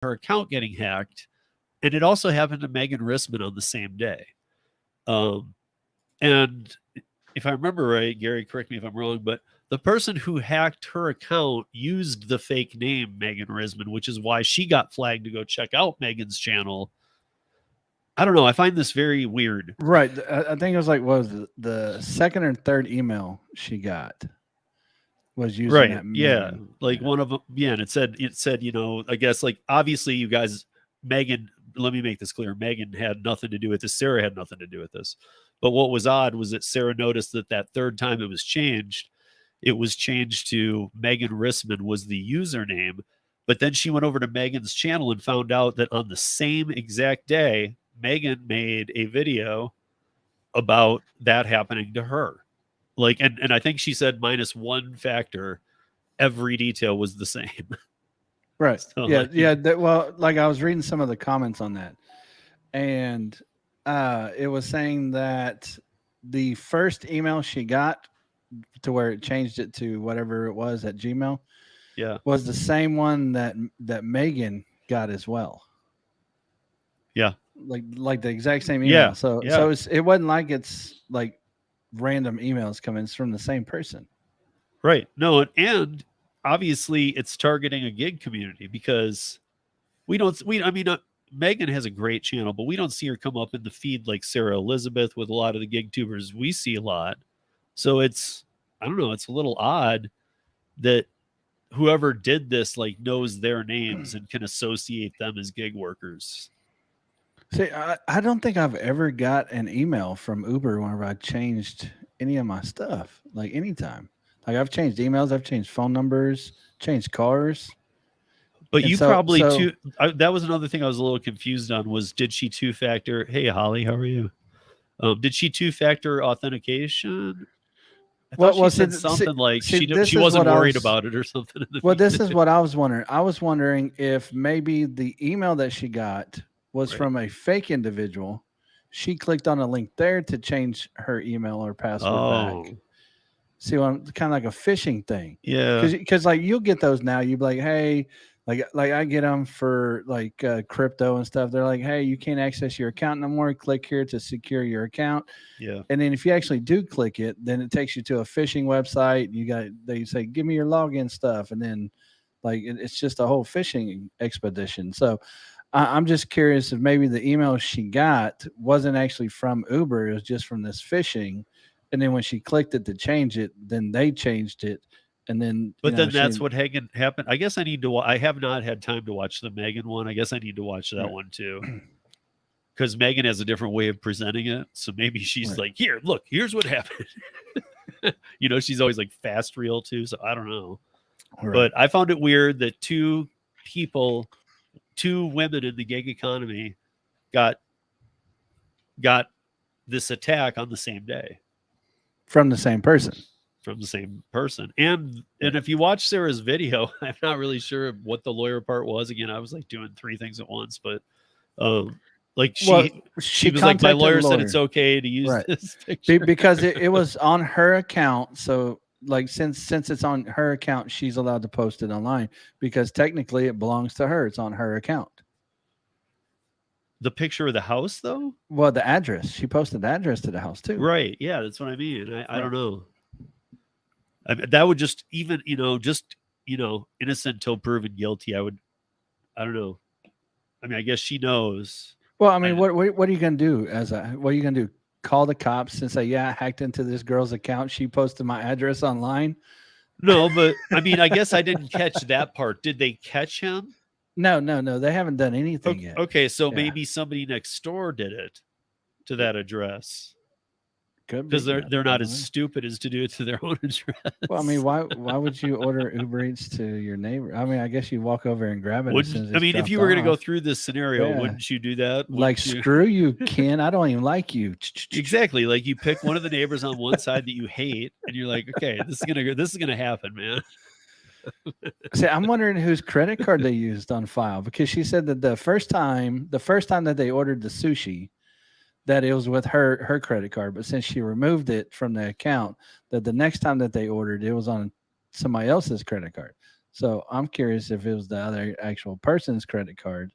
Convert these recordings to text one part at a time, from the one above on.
her account getting hacked, and it also happened to Megan Rissman on the same day. And if I remember right, Gary, correct me if I'm wrong, but the person who hacked her account used the fake name Megan Rissman, which is why she got flagged to go check out Megan's channel. I don't know. I find this very weird. Right. I think it was like, what was it, the second or third email she got was using that. Yeah. Like one of them. Yeah. And it said, I guess like, obviously you guys, Megan, let me make this clear. Megan had nothing to do with this. Sarah had nothing to do with this. But what was odd was that Sarah noticed that third time it was changed to Megan Rissman was the username. But then she went over to Megan's channel and found out that on the same exact day, Megan made a video about that happening to her. Like, and I think she said minus one factor, every detail was the same. Right. So, yeah. Well, like I was reading some of the comments on that, and it was saying that the first email she got to where it changed it to whatever it was at Gmail, was the same one that Megan got as well. Yeah. Like the exact same email. Yeah. So it wasn't like it's like random emails coming. It's from the same person. Right. No, and obviously it's targeting a gig community because Megan has a great channel, but we don't see her come up in the feed like Sarah Elizabeth with a lot of the gig tubers we see a lot. So it's a little odd that whoever did this like knows their names and can associate them as gig workers. See, I don't think I've ever got an email from Uber whenever I changed any of my stuff, like anytime. Like I've changed emails, I've changed phone numbers, changed cars. But you probably too. That was another thing I was a little confused on. Was did she two-factor? Hey, Holly, how are you? Did she two-factor authentication? I thought she said something like she wasn't worried about it or something. Well, this is what I was wondering. I was wondering if maybe the email that she got was from a fake individual. She clicked on a link there to change her email or password back. See, kind of like a phishing thing. Yeah. Because like you'll get those now. You'd be like, hey, like I get them for like crypto and stuff. They're like, hey, you can't access your account no more. Click here to secure your account. Yeah. And then if you actually do click it, then it takes you to a phishing website. They say, give me your login stuff. And then like it's just a whole phishing expedition. So I'm just curious if maybe the email she got wasn't actually from Uber. It was just from this phishing. And then when she clicked it to change it, then they changed it. And then, that's what happened. I guess I have not had time to watch the Megan one. I guess I need to watch that one too. Because Megan has a different way of presenting it. So maybe she's like, here, look, here's what happened. She's always like fast reel too. So I don't know. Right. But I found it weird that two women in the gig economy got this attack on the same day. From the same person. And if you watch Sarah's video, I'm not really sure what the lawyer part was. Again, I was like doing three things at once, but she was like, my lawyer said it's okay to use this picture. Because it was on her account. So like since it's on her account, she's allowed to post it online because technically it belongs to her. It's on her account. The picture of the house, though? Well, the address. She posted the address to the house, too. Right. Yeah, that's what I mean. I don't know. I mean, that would just even, innocent till proven guilty. I don't know. I mean, I guess she knows. Well, I mean, what are you going to do? What are you going to do? Call the cops and say, yeah, I hacked into this girl's account. She posted my address online? No, but I mean, I guess I didn't catch that part. Did they catch him? No. They haven't done anything yet. Okay, so maybe somebody next door did it to that address. Because they're not as stupid as to do it to their own address. Well, I mean, why would you order Uber Eats to your neighbor? I mean, I guess you walk over and grab it. If you were going to go through this scenario, wouldn't you do that? Screw you, Ken. I don't even like you. Exactly. Like you pick one of the neighbors on one side that you hate, and you're like, okay, this is gonna happen, man. See, I'm wondering whose credit card they used on file, because she said that the first time that they ordered the sushi, that it was with her credit card, but since she removed it from the account, that the next time that they ordered, it was on somebody else's credit card. So I'm curious if it was the other actual person's credit card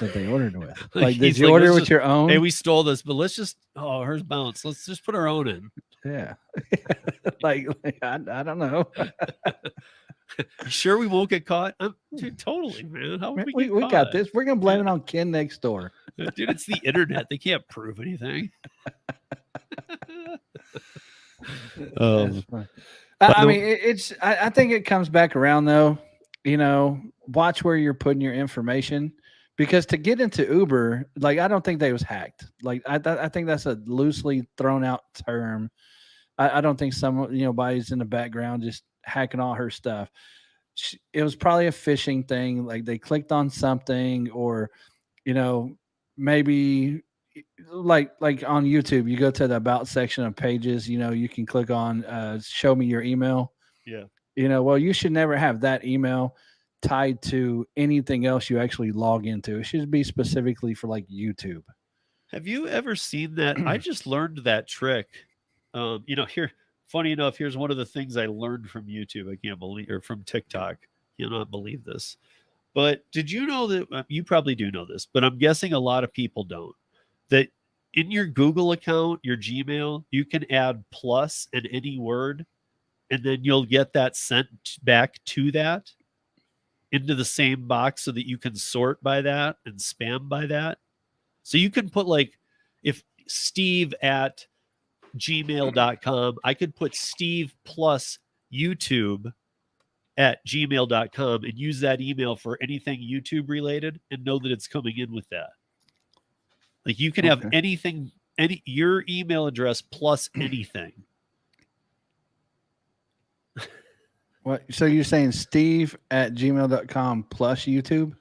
that they ordered with. Like, Like, did he's you like, order "Let's with just- your own? Hey, we stole this, but let's just hers bounced. Let's just put our own in. Yeah. like I don't know. You sure we won't get caught? Dude, totally, man. How would we get We caught? got this. We're gonna blame it on Ken next door. Dude, it's the internet. They can't prove anything. That's funny. but I no- mean, I think it comes back around though. Watch where you're putting your information, because to get into Uber, like, I don't think they was hacked. Like, I think that's a loosely thrown out term. I don't think someone, body's in the background just hacking all her stuff. It was probably a phishing thing. Like, they clicked on something, or, maybe like on YouTube, you go to the about section of pages, you can click on show me your email. yeah. Well, you should never have that email tied to anything else you actually log into. It should be specifically for like YouTube. Have you ever seen that? I just learned that trick. Here, funny enough, here's one of the things I learned from YouTube. I can't believe, or from TikTok. Cannot believe this. But did you know that you probably do know this, but I'm guessing a lot of people don't, that in your Google account, your Gmail, you can add plus and any word, and then you'll get that sent back to that into the same box so that you can sort by that and spam by that. So you can put, like, if Steve at gmail.com, I could put Steve plus YouTube at gmail.com and use that email for anything YouTube related and know that it's coming in with that. Like, you can have anything, your email address plus anything. What? So you're saying Steve at gmail.com plus YouTube?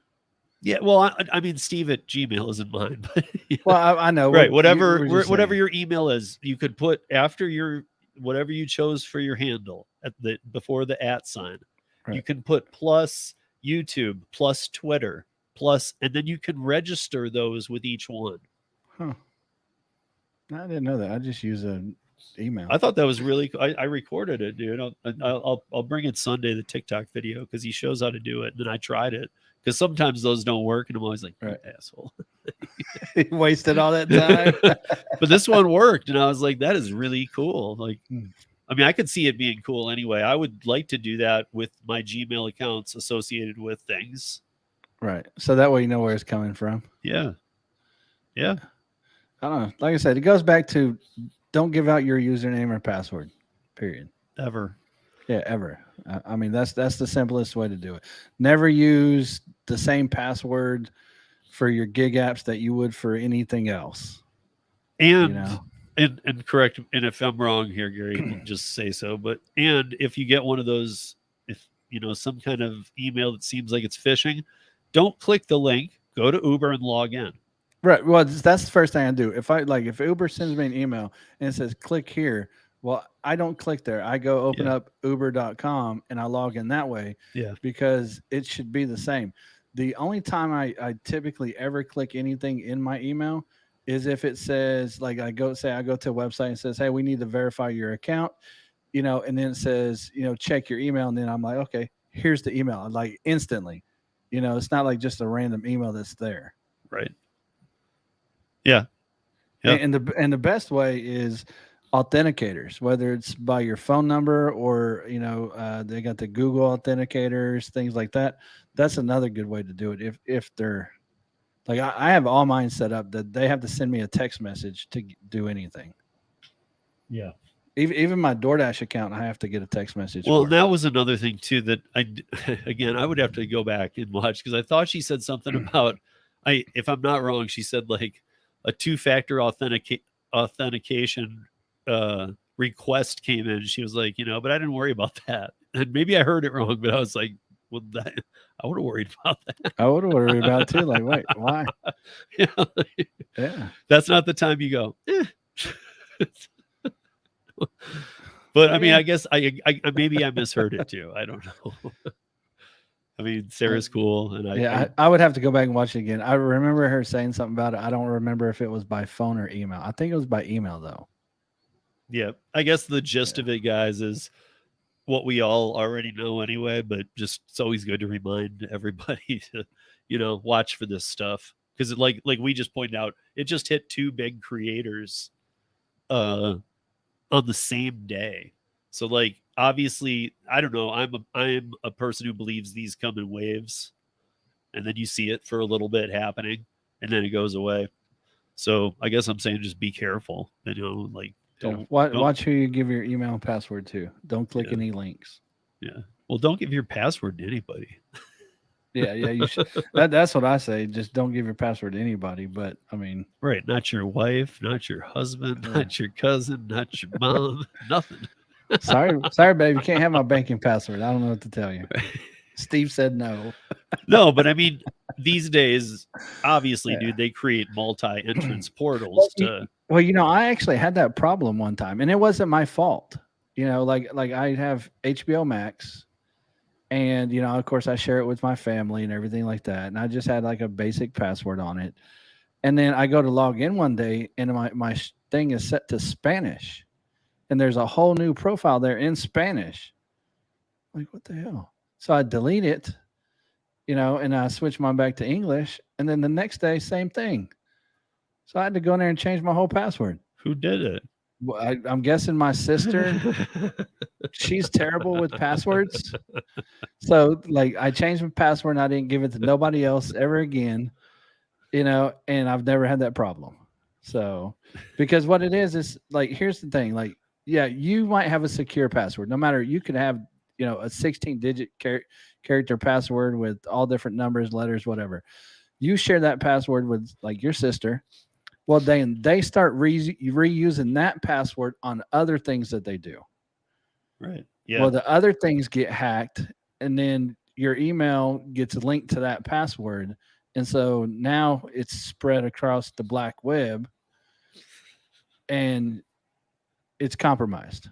Yeah, well, I mean, Steve at Gmail isn't mine, but Well, I know. right. what Whatever saying. your email is, you could put after your whatever you chose for your handle at the before the @ sign. Right. You can put plus YouTube, plus Twitter, plus, and then you can register those with each one. Huh. I didn't know that. I just use an email. I thought that was really. I recorded it, dude. I'll bring it Sunday, the TikTok video, because he shows how to do it. And then I tried it, because sometimes those don't work, and I'm always like, Right. asshole. He wasted all that time. But this one worked, and I was like, that is really cool. Like, I mean, I could see it being cool anyway. I would like to do that with my Gmail accounts associated with things. Right. So that way you know where it's coming from. Yeah. Yeah. I don't know. Like I said, it goes back to don't give out your username or password. Period. Ever. Yeah, ever. I mean, that's the simplest way to do it. Never use the same password for your gig apps that you would for anything else. And and correct. And if I'm wrong here, Gary, just say so. But and if you get one of those, if some kind of email that seems like it's phishing, don't click the link. Go to Uber and log in. Right. Well, that's the first thing I do. If Uber sends me an email and it says click here, well, I don't click there. I go open up uber.com and I log in that way. Yeah. Because it should be the same. The only time I typically ever click anything in my email is if it says, like, I go to a website and it says, hey, we need to verify your account, and then it says, check your email. And then I'm like, okay, here's the email. Like, instantly, it's not like just a random email that's there. Right. Yeah. Yep. And the best way is authenticators, whether it's by your phone number or, they got the Google authenticators, things like that. That's another good way to do it. If they're like, I have all mine set up that they have to send me a text message to do anything. Yeah. Even my DoorDash account, I have to get a text message. Well, that was another thing too, that I would have to go back and watch, because I thought she said something about, if I'm not wrong, she said like a 2-factor authentication request came in. She was like, but I didn't worry about that. And maybe I heard it wrong, but I was like, well, I would have worried about that. I would have worried about it too. Like, wait, why? Yeah. That's not the time you go, But I mean, I guess I maybe I misheard it too. I don't know. I mean, Sarah's cool, and I would have to go back and watch it again. I remember her saying something about it. I don't remember if it was by phone or email. I think it was by email though. Yeah, I guess the gist of it, guys, is what we all already know anyway, but just it's always good to remind everybody to, watch for this stuff because like we just pointed out, it just hit two big creators on the same day. So like obviously, I don't know. I'm a person who believes these come in waves, and then you see it for a little bit happening, and then it goes away. So I guess I'm saying just be careful. Like don't Watch who you give your email and password to. Don't click Yeah. any links. Yeah. Well, don't give your password to anybody. Yeah, you should. That's what I say. Just don't give your password to anybody. But I mean, Right. Not your wife, not your husband, not your cousin, not your mom, nothing. sorry, babe. You can't have my banking password. I don't know what to tell you. Steve said no. No, but I mean, these days, obviously, Yeah. dude, they create multi-entrance portals to. Well, I actually had that problem one time, and it wasn't my fault. Like I have HBO Max, and of course I share it with my family and everything like that, and I just had like a basic password on it, and then I go to log in one day, and my thing is set to Spanish, and there's a whole new profile there in Spanish. Like, what the hell? So I delete it, and I switch mine back to English, and then the next day, same thing. So I had to go in there and change my whole password. Who did it? Well, I'm guessing my sister. She's terrible with passwords. So, like, I changed my password and I didn't give it to nobody else ever again, and I've never had that problem. So, because what it is like, here's the thing, like, yeah, you might have a secure password. No matter, you could have, a 16-digit character password with all different numbers, letters, whatever. You share that password with like your sister. Well, then they start reusing that password on other things that they do. Right. Yeah. Well, the other things get hacked, and then your email gets linked to that password. And so now it's spread across the black web and it's compromised.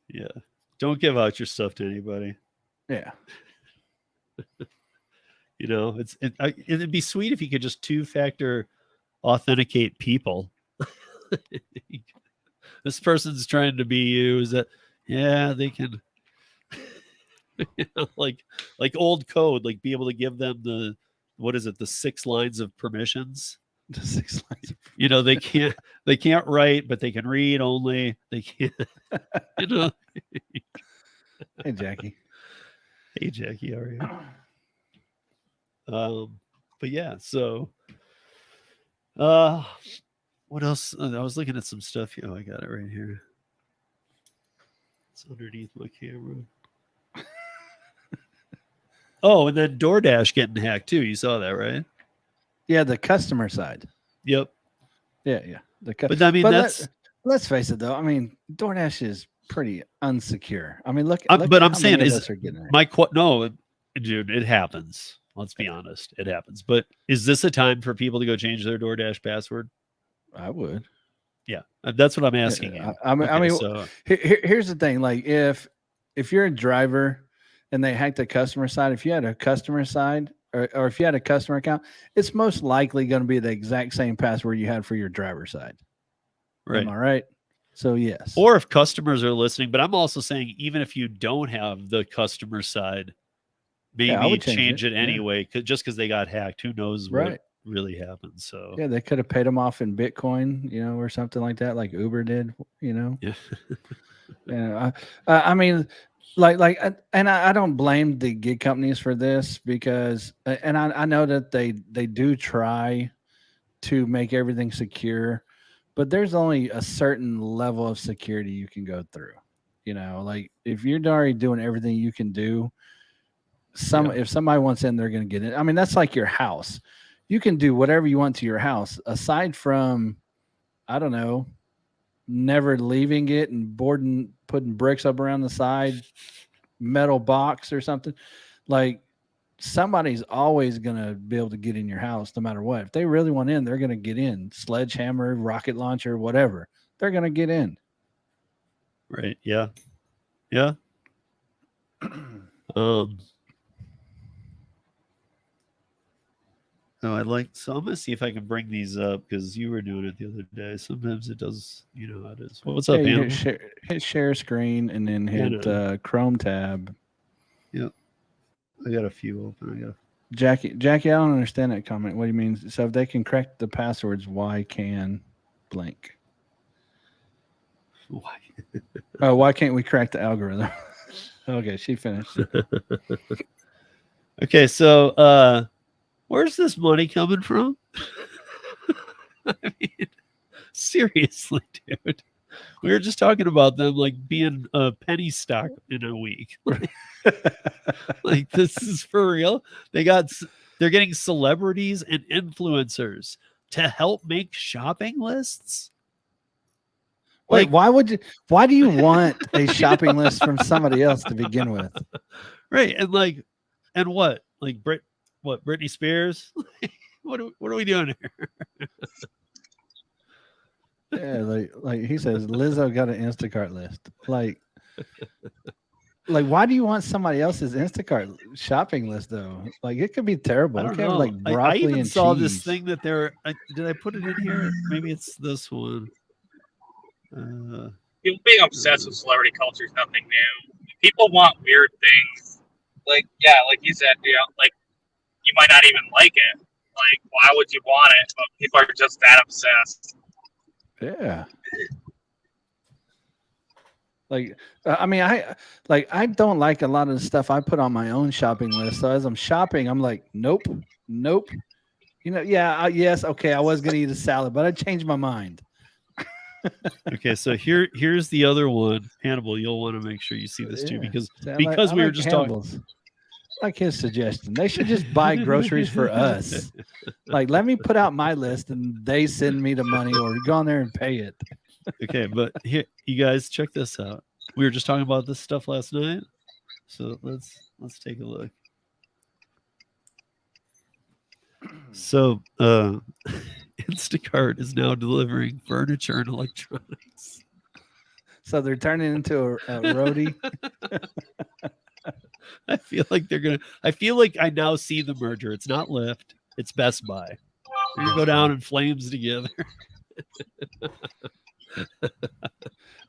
Yeah. Don't give out your stuff to anybody. Yeah. It'd be sweet if you could just two-factor authenticate people. This person's trying to be you. Is that? Yeah, they can. Like old code, like be able to give them the the 6 lines of permissions. The 6 lines. They can't write, but they can read only. They can't. Hey, Jackie. Hey, Jackie, how are you? But yeah, so what else? I was looking at some stuff. Oh, I got it right here. It's underneath my camera. Oh, and then DoorDash getting hacked too. You saw that, right? Yeah, the customer side. Yep. Yeah. But I mean, let's face it though. I mean, DoorDash is pretty unsecure. I mean, look but at I'm how saying many of is us are getting it. no, dude, it happens. Let's be honest, it happens. But is this a time for people to go change their DoorDash password? I would. Yeah, that's what I'm asking you. I mean, here's the thing: like, if you're a driver and they hacked the customer side, if you had a customer side or if you had a customer account, it's most likely going to be the exact same password you had for your driver side. Right. Am I right? So yes. Or if customers are listening, but I'm also saying even if you don't have the customer side, maybe change it anyway, just because they got hacked. Who knows what really happened? So yeah, they could have paid them off in Bitcoin, or something like that, like Uber did. Yeah. I mean, like, and I don't blame the gig companies for this because, and I know that they do try to make everything secure, but there's only a certain level of security you can go through. Like if you're already doing everything you can do, if somebody wants in, they're going to get in. I mean, that's like your house. You can do whatever you want to your house, aside from, I don't know, never leaving it and putting bricks up around the side, metal box or something. Like somebody's always going to be able to get in your house no matter what. If they really want in, they're going to get in. Sledgehammer, rocket launcher, whatever. They're going to get in. Right. Yeah. Oh, so I'm gonna see if I can bring these up because you were doing it the other day. Sometimes it does, you know how it is. What's up, You Animal? hit share screen and then Yeah, hit no. Chrome tab. Yep. I got a few open. Jackie, I don't understand that comment. What do you mean? So if they can crack the passwords, why can blank? Why? Oh, why can't we crack the algorithm? Okay, she finished. Okay, so where's this money coming from? I mean, seriously, dude. We were just talking about them like being a penny stock in a week. Like this is for real. They're getting celebrities and influencers to help make shopping lists. Wait, Like, why do you want a you shopping know? list from somebody else to begin with? Right. And what? Like Britney Spears? what are we doing here? Yeah, like he says, Lizzo got an Instacart list. Like why do you want somebody else's Instacart shopping list though? Like it could be terrible. I It don't could have know. like I broccoli even and saw this cheese. thing that did I put it in here? Maybe it's this one. People being obsessed with celebrity culture is nothing new. People want weird things. Like you said, like you might not even like it. Like, why would you want it? But people are just that obsessed. Yeah. I mean, I don't like a lot of the stuff I put on my own shopping list. So as I'm shopping, I'm like, nope. Yes, okay, I was gonna eat a salad, but I changed my mind. Okay, so here's the other one. Hannibal, you'll want to make sure you see this too because I we were like just Hannibal's. talking. Like his suggestion, they should just buy groceries for us. Like, let me put out my list and they send me the money, or go on there and pay it. Okay, but here, you guys, check this out. We were just talking about this stuff last night, so let's take a look. So, Instacart is now delivering furniture and electronics. So they're turning into a roadie. I feel like I now see the merger. It's not Lyft, it's Best Buy. We're gonna go down in flames together.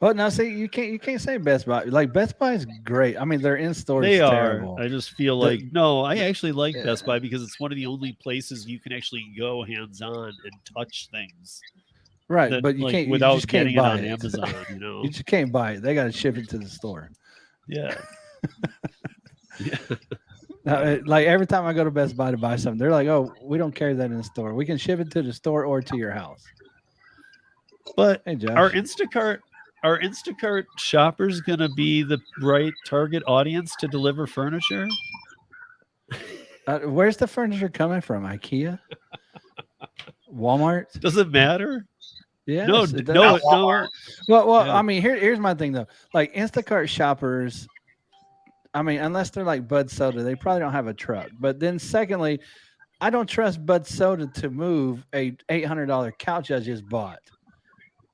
Well, now see, you can't say Best Buy. Like Best Buy is great. I mean, their in store They is are. terrible. I just feel like no. I actually like Best Buy because it's one of the only places you can actually go hands on and touch things. Right, that, but you can't without you just can't getting it buy on it. Amazon. You know, You just can't buy it. They got to ship it to the store. yeah. Yeah. Like every time I go to Best Buy to buy something, they're like, "Oh, we don't carry that in the store. We can ship it to the store or to your house." But hey, Josh. Are Instacart shoppers going to be the right target audience to deliver furniture? Where's the furniture coming from? IKEA? Walmart? Does it matter? Yeah. No. Walmart. Well, Yeah. I mean, here's my thing though. Like Instacart shoppers, I mean, unless they're like Bud Soda, they probably don't have a truck. But then secondly, I don't trust Bud Soda to move a $800 couch I just bought.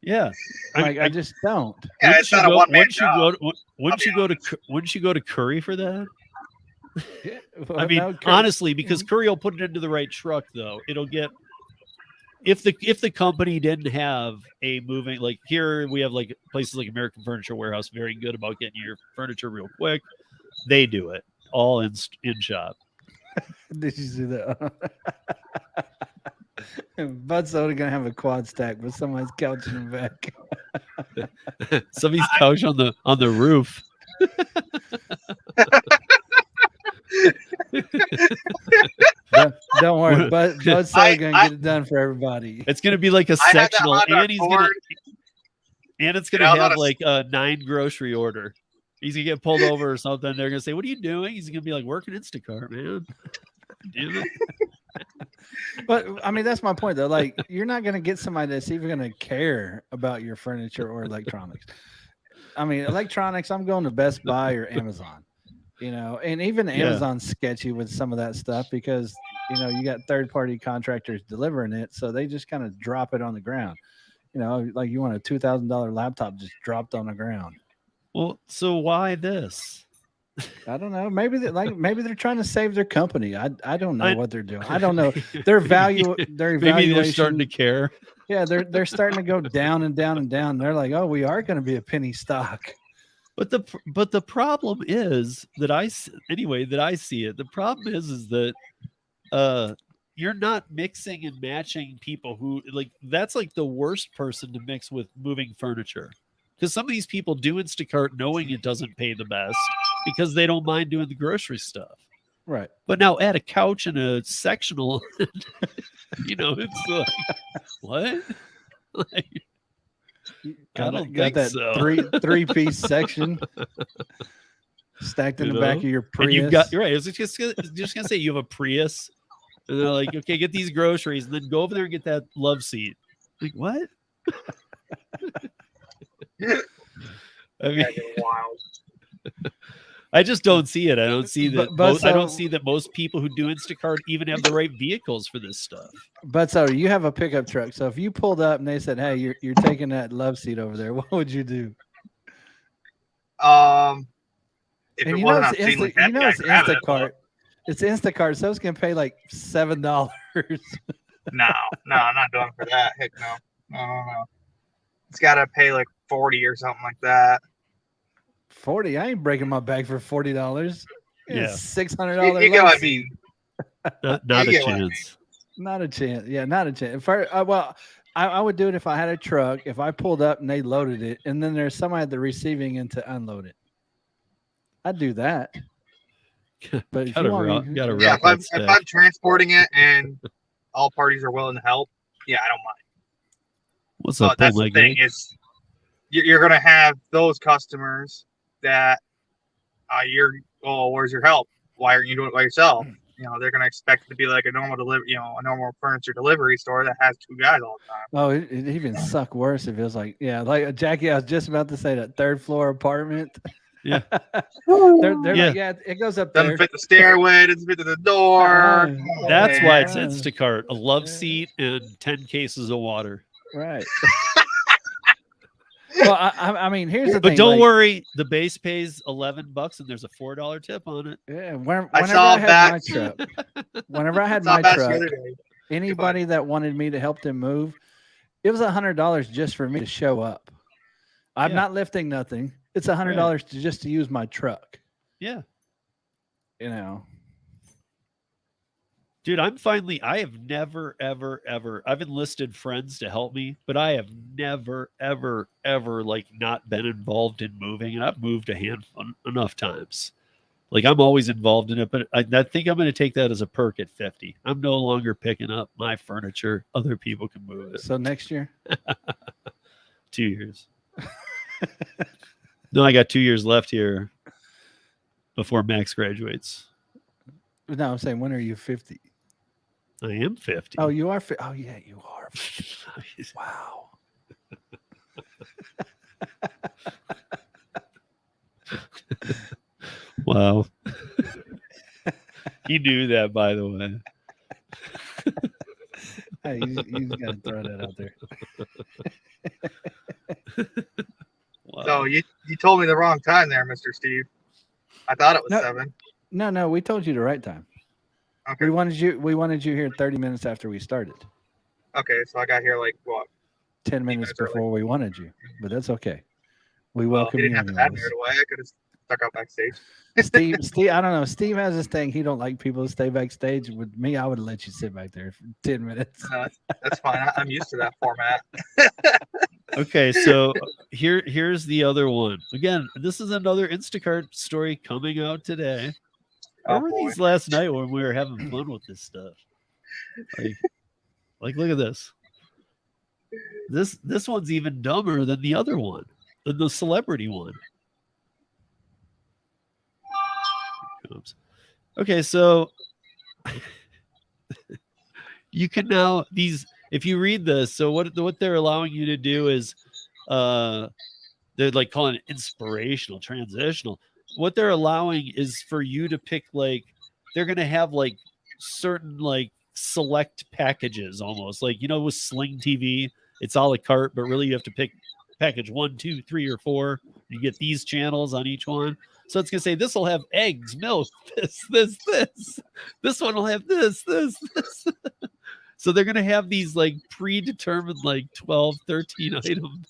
Yeah, I just don't. Yeah, it's not a one-man job. Wouldn't you go to Curry for that? Yeah, I mean, no, honestly, because Curry will put it into the right truck, though. It'll get if the company didn't have a moving, like here we have like places like American Furniture Warehouse, very good about getting your furniture real quick. They do it all in shop. Did you see that? Bud Soda gonna have a quad stack with somebody's couch in the back. Somebody's couch on the roof. Don't worry, Bud Soda gonna get it done for everybody. It's gonna be like a sectional, and it's gonna have like a 9 grocery order. He's gonna get pulled over or something. They're gonna say, "What are you doing?" He's gonna be like, "Working Instacart, man." Damn it. But I mean, that's my point though. Like, you're not gonna get somebody that's even gonna care about your furniture or electronics. I mean, electronics, I'm going to Best Buy or Amazon. You know, and even Amazon's sketchy with some of that stuff because you got third-party contractors delivering it, so they just kind of drop it on the ground. Like you want a $2,000 laptop just dropped on the ground. Well, so why this? I don't know. Maybe maybe they're trying to save their company. I don't know what they're doing. I don't know. Maybe Their evaluation. Maybe they're starting to care. Yeah, they're starting to go down and down and down. They're like, oh, we are going to be a penny stock. But the problem is that I see it. The problem is that you're not mixing and matching people who like that's like the worst person to mix with moving furniture. Because some of these people do Instacart knowing it doesn't pay the best because they don't mind doing the grocery stuff. Right. But now add a couch and a sectional, it's like, what? Like, I don't got think that so. three-piece section stacked in the back of your Prius. And you've got, right. I was just gonna say you have a Prius. And they're like, okay, get these groceries and then go over there and get that love seat. Like, what? I mean, wild. I just don't see it. I don't see that. But I don't see that most people who do Instacart even have the right vehicles for this stuff. But so you have a pickup truck. So if you pulled up and they said, "Hey, you're taking that love seat over there," what would you do? If And it wasn't obscenely heavy, I'd grab it, Instacart. It's Instacart, so it's gonna pay like $7. No, I'm not doing for that. Heck no. It's got to pay like 40 or something like that. 40. I ain't breaking my back for $40. Yeah. $600. You get what I mean. Not a You get what I chance. Not a chance. Yeah, not a chance. I would do it if I had a truck, if I pulled up and they loaded it, and then there's somebody at the receiving end to unload it. I'd do that. But if I'm transporting it and all parties are willing to help, yeah, I don't mind. What's up? That's the thing is, you're going to have those customers that where's your help? Why aren't you doing it by yourself? They're going to expect it to be like a normal furniture delivery store that has two guys all the time. Oh, it even suck worse if it was like Jackie. I was just about to say that third floor apartment. Yeah, they're like, it goes up there. Doesn't fit the stairway. Doesn't fit to the door. That's why it's Instacart: a love seat and 10 cases of water. Right. Well, I mean, here's the thing. But don't worry, the base pays $11 and there's a $4 tip on it. Yeah, whenever I had my truck, anybody that wanted me to help them move, it was $100 just for me to show up. I'm not lifting nothing. It's $100 just to use my truck. Yeah. Dude, I have never, ever, ever, I've enlisted friends to help me, but I have never, ever, ever like not been involved in moving. And I've moved a handful enough times. Like I'm always involved in it, but I think I'm going to take that as a perk at 50. I'm no longer picking up my furniture. Other people can move it. So next year? 2 years. No, I got 2 years left here before Max graduates. No, I'm saying, when are you 50? I am 50. Oh, you are. Oh, yeah, you are. Wow. Wow. You knew that, by the way. Hey, you got to throw that out there. Wow. So you told me the wrong time there, Mr. Steve. I thought it was 7. No, we told you the right time. Okay. We wanted you here 30 minutes after we started. Okay, so I got here like what? 10 minutes before early. We wanted you, but that's okay. We welcome you. You. Didn't have to have away. I could have stuck out backstage. Steve, I don't know. Steve has this thing. He don't like people to stay backstage. With me, I would let you sit back there for 10 minutes. That's fine. I'm used to that format. Okay, so here's the other one. Again, this is another Instacart story coming out today. Where were these last night when we were having fun with this stuff? Like look at this. This one's even dumber than the other one, than the celebrity one. Okay, so you can now if you read this, so what they're allowing you to do is they're like calling it inspirational, transitional. What they're allowing is for you to pick, like, they're going to have like certain like select packages, almost like, with Sling TV, it's a la carte, but really you have to pick package 1, 2, 3, or 4. You get these channels on each one. So it's gonna say this will have eggs, milk, this. This one will have this. So they're gonna have these like predetermined like 12, 13 item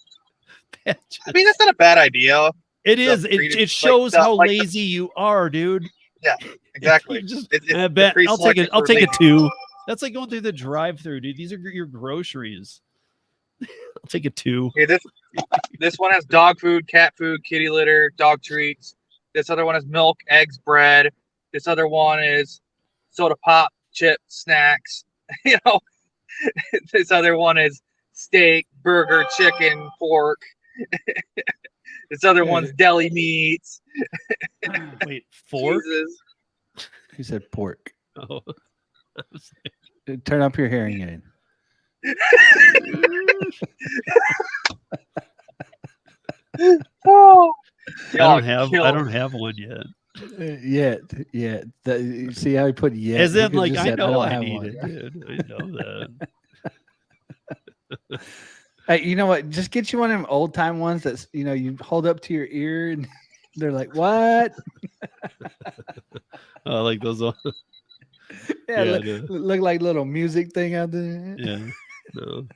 patches. I mean, that's not a bad idea. It is. It shows how lazy you are, dude. Yeah, exactly. I bet I'll take it. I'll take a 2. That's like going through the drive-through, dude. These are your groceries. I'll take a 2. Okay, this one has dog food, cat food, kitty litter, dog treats. This other one has milk, eggs, bread. This other one is soda pop, chips, snacks. You know, this other one is steak, burger, chicken, pork. This other one's deli meats. Wait, fork? Jesus. He said pork. Oh. Turn up your hearing aid. Oh, I don't have one yet. Yet. You see how he put yet? As in, He like, just I said, know don't I have need one. it, dude. I know that. Hey, you know what? Just get you one of them old time ones that's, you know, you hold up to your ear and they're like, what? Oh, like those. Yeah, look like little music thing out there. Yeah. No.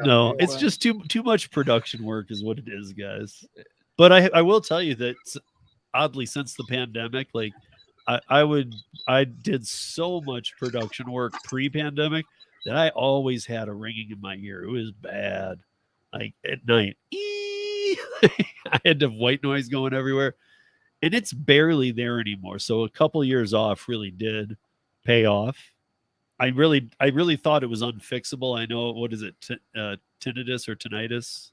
No, it's just too much production work is what it is, guys. But I will tell you that oddly, since the pandemic, like I did so much production work pre-pandemic that I always had a ringing in my ear. It was bad. Like at night, I had to have white noise going everywhere, and it's barely there anymore. So a couple years off really did pay off. I really thought it was unfixable. I know, what is it, tinnitus or tinnitus?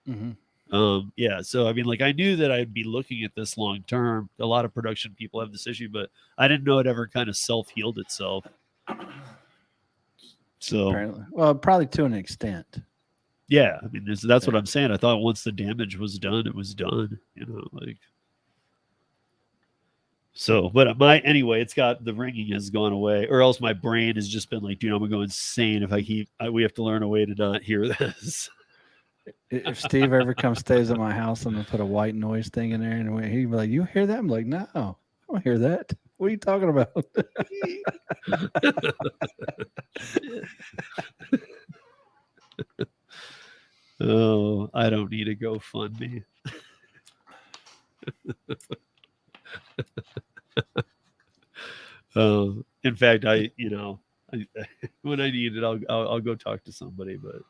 Mm-hmm. Yeah. So I mean, like, I knew that I'd be looking at this long term. A lot of production people have this issue, but I didn't know it ever kind of self-healed itself. So, apparently. Well, probably to an extent. Yeah, I mean, that's what I'm saying. I thought once the damage was done, it was done. You know, like. So, but anyway, it's got the ringing has gone away, or else my brain has just been like, dude, I'm gonna go insane if we have to learn a way to not hear this. If Steve ever comes stays at my house, I'm gonna put a white noise thing in there, and he'd be like, "You hear that?" I'm like, "No, I don't hear that. What are you talking about?" Oh, I don't need a GoFundMe. In fact, when I need it, I'll go talk to somebody. But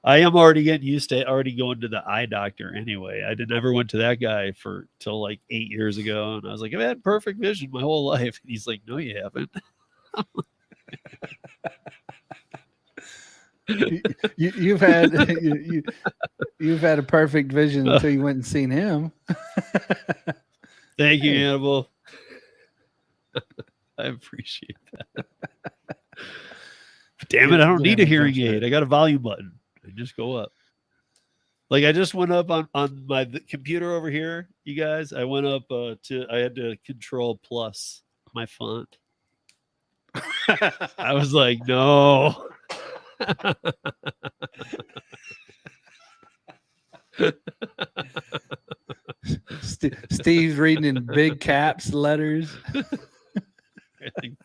I am already getting used to going to the eye doctor anyway. I never went to that guy till like 8 years ago, and I was like, I've had perfect vision my whole life. And he's like, no, you haven't. You've had a perfect vision until you went and seen him. Thank you, Hannibal. I appreciate that. Damn it, I don't need a hearing aid. I got a volume button. I just go up. Like, I just went up on my computer over here, you guys. I went up I had to control plus my font. I was like, no. Steve's reading in big caps letters. I think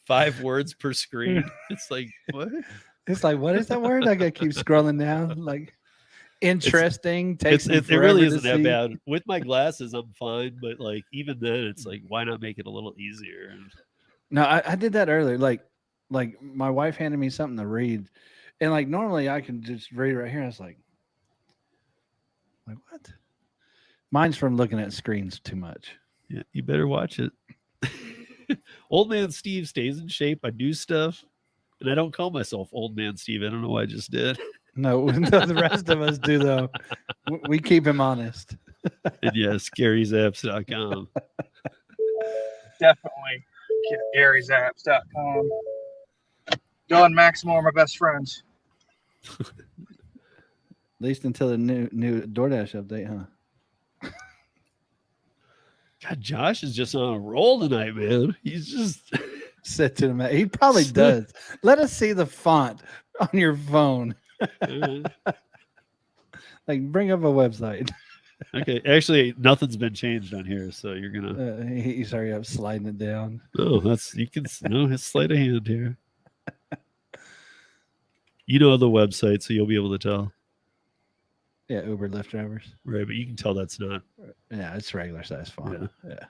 5 words per screen. It's like, what? It's like, what is that word? I gotta keep scrolling down. Like, interesting. It really isn't that bad. With my glasses, I'm fine, but like even then, it's like, why not make it a little easier? No, I did that earlier. Like my wife handed me something to read, and like normally I can just read right here. I was like what? Mine's from looking at screens too much. Yeah, you better watch it. Old Man Steve stays in shape. I do stuff, and I don't call myself Old Man Steve. I don't know why I just did. No, the rest of us do though. We keep him honest. And yes, GaryZapps.com. Definitely GaryZapps.com. Go and Maximo are my best friends. At least until the new DoorDash update, huh? God, Josh is just on a roll tonight, man. He's just sit to him. He probably does. Let us see the font on your phone. Like, bring up a website. Okay. Actually, nothing's been changed on here, so you're gonna. He's already up sliding it down. Oh, that's you can. No, his sleight of hand here. You know the website, so you'll be able to tell. Yeah, Uber Lyft drivers. Right, but you can tell that's not. Yeah, it's regular size font. Yeah. Yeah.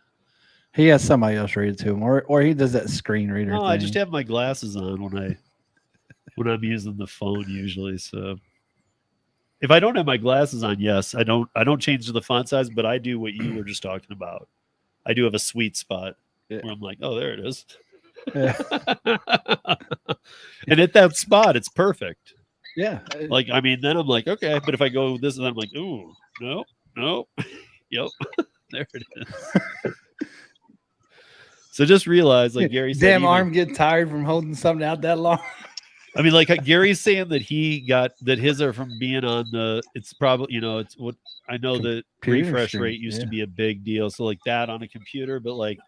He has somebody else read it to him, or he does that screen reader No, thing. I just have my glasses on when I'm using the phone usually. So if I don't have my glasses on, yes, I don't change the font size, but I do what you were just talking about. I do have a sweet spot where I'm like, oh, there it is. Yeah. And at that spot, it's perfect. Yeah. Like, I mean, then I'm like, okay, but if I go with this, then I'm like, ooh, no, yep, there it is. So just realize, like Gary said, damn arm get tired from holding something out that long. I mean, like Gary's saying that he got that his are from being on the. It's probably it's what I know the Computer refresh screen, rate used to yeah. be a big deal. So like that on a computer, but like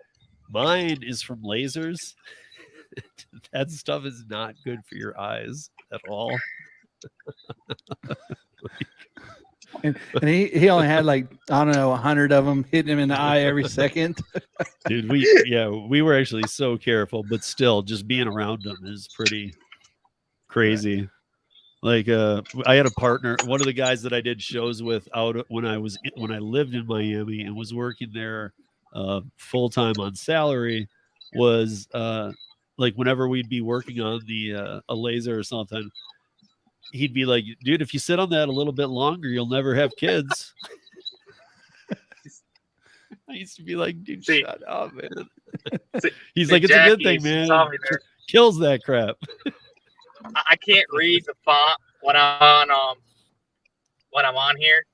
mine is from lasers. That stuff is not good for your eyes at all. And he only had like, I don't know, 100 of them hitting him in the eye every second. Dude, we were actually so careful, but still, just being around them is pretty crazy. Like I had a partner, one of the guys that I did shows with out when I lived in Miami and was working there full time on salary, was like whenever we'd be working on the a laser or something, he'd be like, dude, if you sit on that a little bit longer, you'll never have kids. I used to be like, dude, shut up, man. He's like, it's Jackie, a good thing, man. saw me there. Kills that crap. I can't read the font when I'm on here.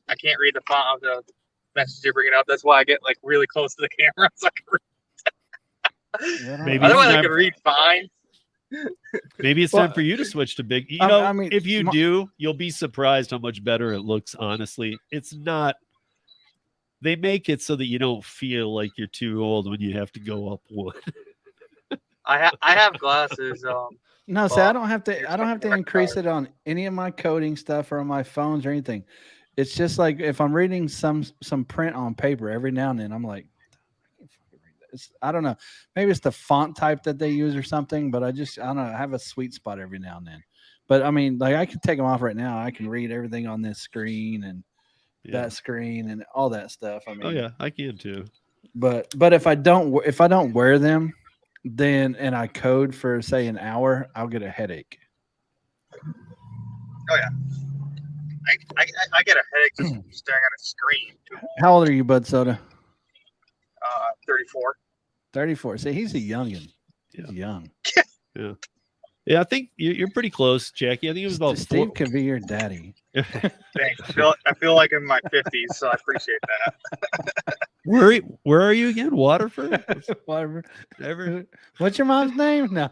I can't read the font of the message you're bringing up. That's why I get like really close to the camera so I can read. Maybe Otherwise, it's I can read fine. Maybe it's time for you to switch to big. I mean, if you do, you'll be surprised how much better it looks. Honestly, it's not. They make it so that you don't feel like you're too old when you have to go up one. I have glasses. No, see, I don't have to increase it on any of my coding stuff or on my phones or anything. It's just like if I'm reading some print on paper every now and then, I'm like, I don't know. Maybe it's the font type that they use or something, but I don't know. I have a sweet spot every now and then. But I mean, like I can take them off right now. I can read everything on this screen and that screen and all that stuff. I mean, oh yeah, I can too. But if I don't wear them, then and I code for say an hour, I'll get a headache. Oh yeah, I get a headache just staring at a screen. How old are you, Bud Soda? 34. 34. See, he's a youngin. He's young. Yeah, I think you're pretty close, Jackie. I think it was about Steve 4. could be your daddy. Thanks. I feel like in my 50s, so I appreciate that. Where are you again? Waterford? Whatever. What's your mom's name? No.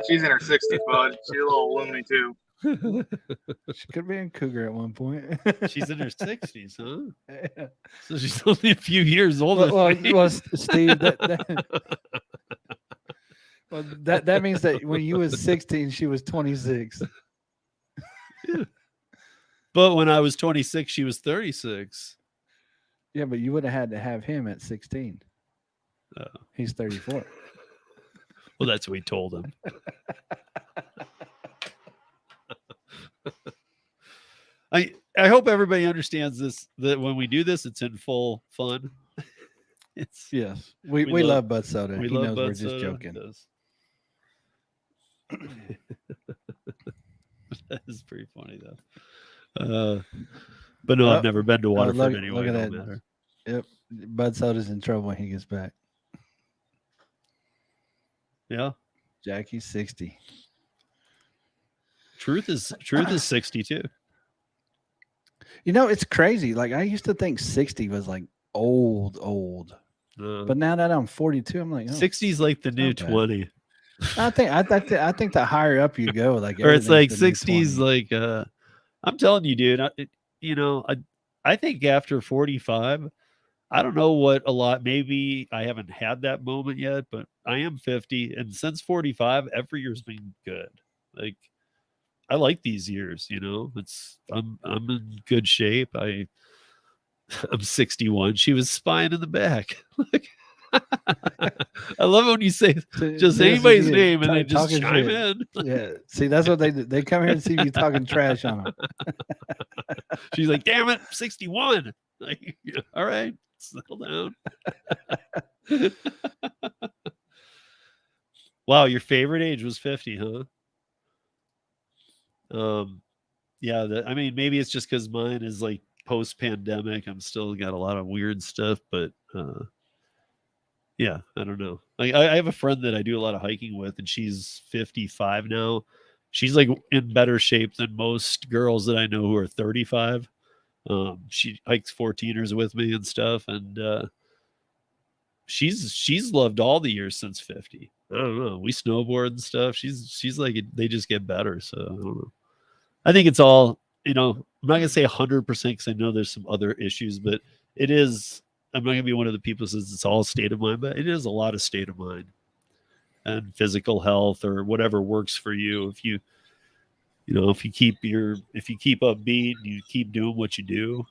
She's in her 60s, bud. She's a little loony too. She could be in Cougar at one point. She's in her 60s, huh? Yeah. So she's only a few years older. Well, Steve, that means that when you was 16, she was 26. Yeah. But when I was 26, she was 36. Yeah, but you would have had to have him at 16. Oh. He's 34. Well, that's what we told him. I hope everybody understands this, that when we do this, it's in full fun. Yes. We love Bud Soda. He knows Bud we're just Soda. joking. That is pretty funny though. But no, I've never been to Waterford anyway. Look at no that. matter. Yep. Bud Soda's in trouble when he gets back. Yeah. Jackie's 60. Truth is 62. You know, it's crazy. Like I used to think 60 was like old. But now that I'm 42, I'm like, 60 is like the new 20. I think the higher up you go, like, or it's like 60s, like I'm telling you, dude. I think after 45, I don't know what a lot. Maybe I haven't had that moment yet, but I am 50, and since 45, every year's been good. Like I like these years, I'm in good shape. I'm 61. She was spying in the back. I love it when you say just anybody's name and they just chime in. Yeah. See, that's what they do. They come here to see you talking trash on them. She's like, damn it, 61. Like, all right, settle down. Wow, your favorite age was 50, huh? Yeah, I mean, maybe it's just because mine is like post-pandemic. I'm still got a lot of weird stuff, but yeah, I don't know. Like, I have a friend that I do a lot of hiking with, and she's 55 now. She's like in better shape than most girls that I know who are 35. She hikes 14ers with me and stuff, and she's loved all the years since 50. I don't know. We snowboard and stuff. She's like, they just get better. So I don't know. I think it's all, I'm not gonna say 100% because I know there's some other issues, but it is. I'm not gonna be one of the people who says it's all state of mind, but it is a lot of state of mind and physical health or whatever works for you. If you keep upbeat and you keep doing what you do,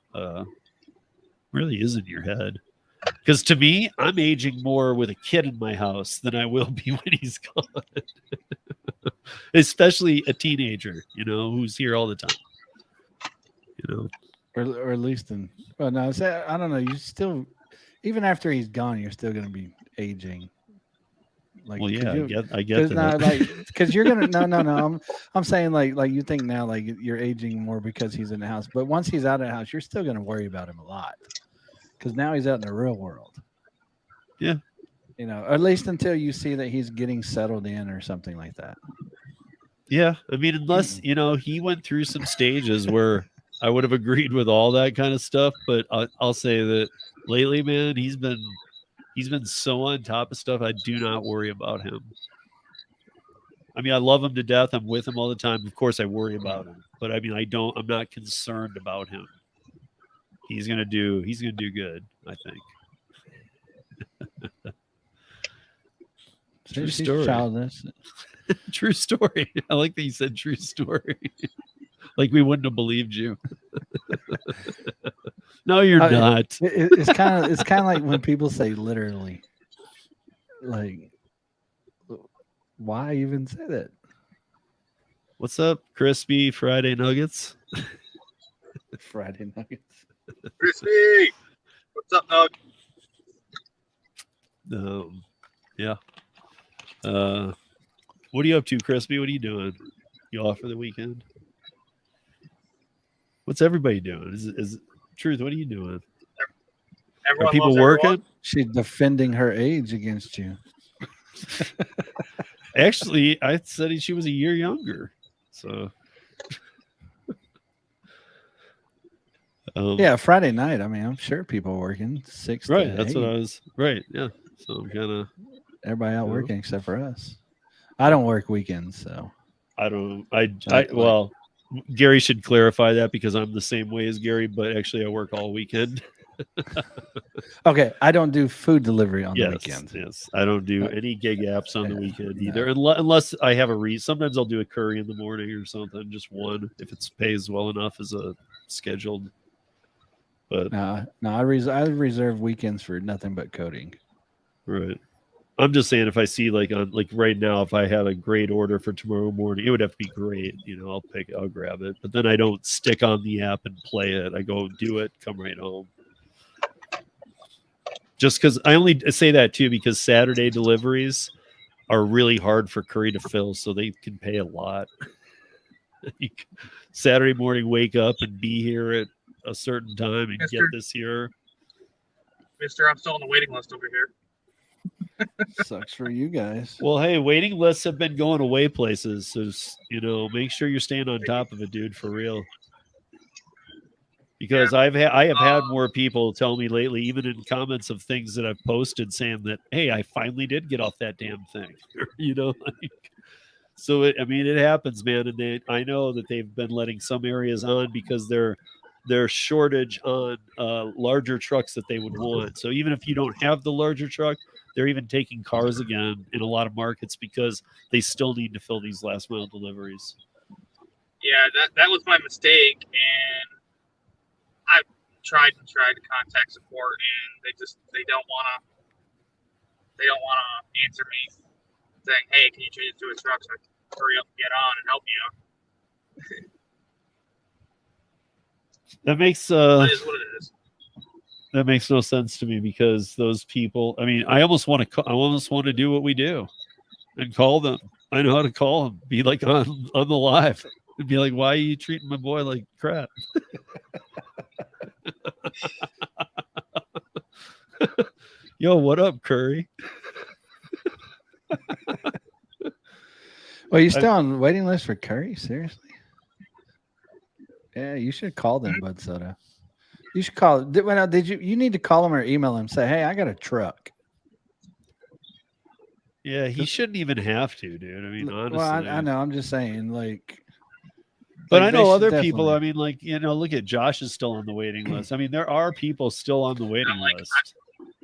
really is in your head. Because to me, I'm aging more with a kid in my house than I will be when he's gone. Especially a teenager, who's here all the time. Or at least I don't know. You still, even after he's gone, you're still going to be aging. Like, well, yeah, I get that. No, like, because you're gonna no. I'm saying like you think now like you're aging more because he's in the house, but once he's out of the house, you're still gonna worry about him a lot because now he's out in the real world. Yeah, at least until you see that he's getting settled in or something like that. Yeah, I mean, unless he went through some stages where I would have agreed with all that kind of stuff, but I'll say that lately, man, he's been so on top of stuff. I do not worry about him. I mean, I love him to death. I'm with him all the time. Of course, I worry about him, but I mean, I'm not concerned about him. He's gonna do good, I think. True story. Childless. True story. I like that you said true story. Like we wouldn't have believed you. No, you're not. It's kind of like when people say literally. Like, why even say that? What's up, crispy Friday nuggets? Friday nuggets. Crispy, what's up, Nug? Yeah. What are you up to, Crispy? What are you doing? You off for the weekend? What's everybody doing? Is Truth? What are you doing? Everyone are people working? Everyone? She's defending her age against you. Actually, I said she was a year younger. So, yeah, Friday night. I mean, I'm sure people are working 6 right. to That's 8. what I was. Right. Yeah. So I'm kind of everybody out working except for us. I don't work weekends, so I don't. Well, Gary should clarify that because I'm the same way as Gary, but actually I work all weekend. Okay, I don't do food delivery on the weekend. Yes, I don't do any gig apps on the weekend either, unless I have a reason. Sometimes I'll do a curry in the morning or something, just one if it pays well enough as a scheduled. But no, I reserve weekends for nothing but coding. Right. I'm just saying if I see like right now, if I have a great order for tomorrow morning, it would have to be great. I'll grab it, but then I don't stick on the app and play it. I go do it, come right home. Just because I only say that too, because Saturday deliveries are really hard for Curry to fill, so they can pay a lot. Saturday morning, wake up and be here at a certain time and get this here. Mister, I'm still on the waiting list over here. Sucks for you guys. Well, hey, waiting lists have been going away places, so make sure you're staying on top of it, dude, for real. Because I have had more people tell me lately, even in comments of things that I've posted, saying that, hey, I finally did get off that damn thing. So it happens, man. And I know that they've been letting some areas on because they're shortage on larger trucks that they would want. So even if you don't have the larger truck, they're even taking cars again in a lot of markets because they still need to fill these last mile deliveries. Yeah, that was my mistake, and I tried to contact support, and they don't want to answer me saying, "Hey, can you change it to a truck so I can hurry up and get on and help you?" That makes It is what it is. that makes no sense to me, because those people, I mean, I almost want to do what we do and call them. I know how to call them, be like on the live and be like, why are you treating my boy like crap? Yo, what up, Curry? Well, you still on the waiting list for Curry? Seriously? Yeah, you should call them, Bud Soda. You should call. Did you? You need to call him or email him. Say, hey, I got a truck. Yeah, he shouldn't even have to, dude. I mean, honestly. Well, I know. I'm just saying, like. But like, I they know should other people. definitely- I mean, like, you know, look at Josh is still on the waiting list. I mean, there are people still on the waiting list.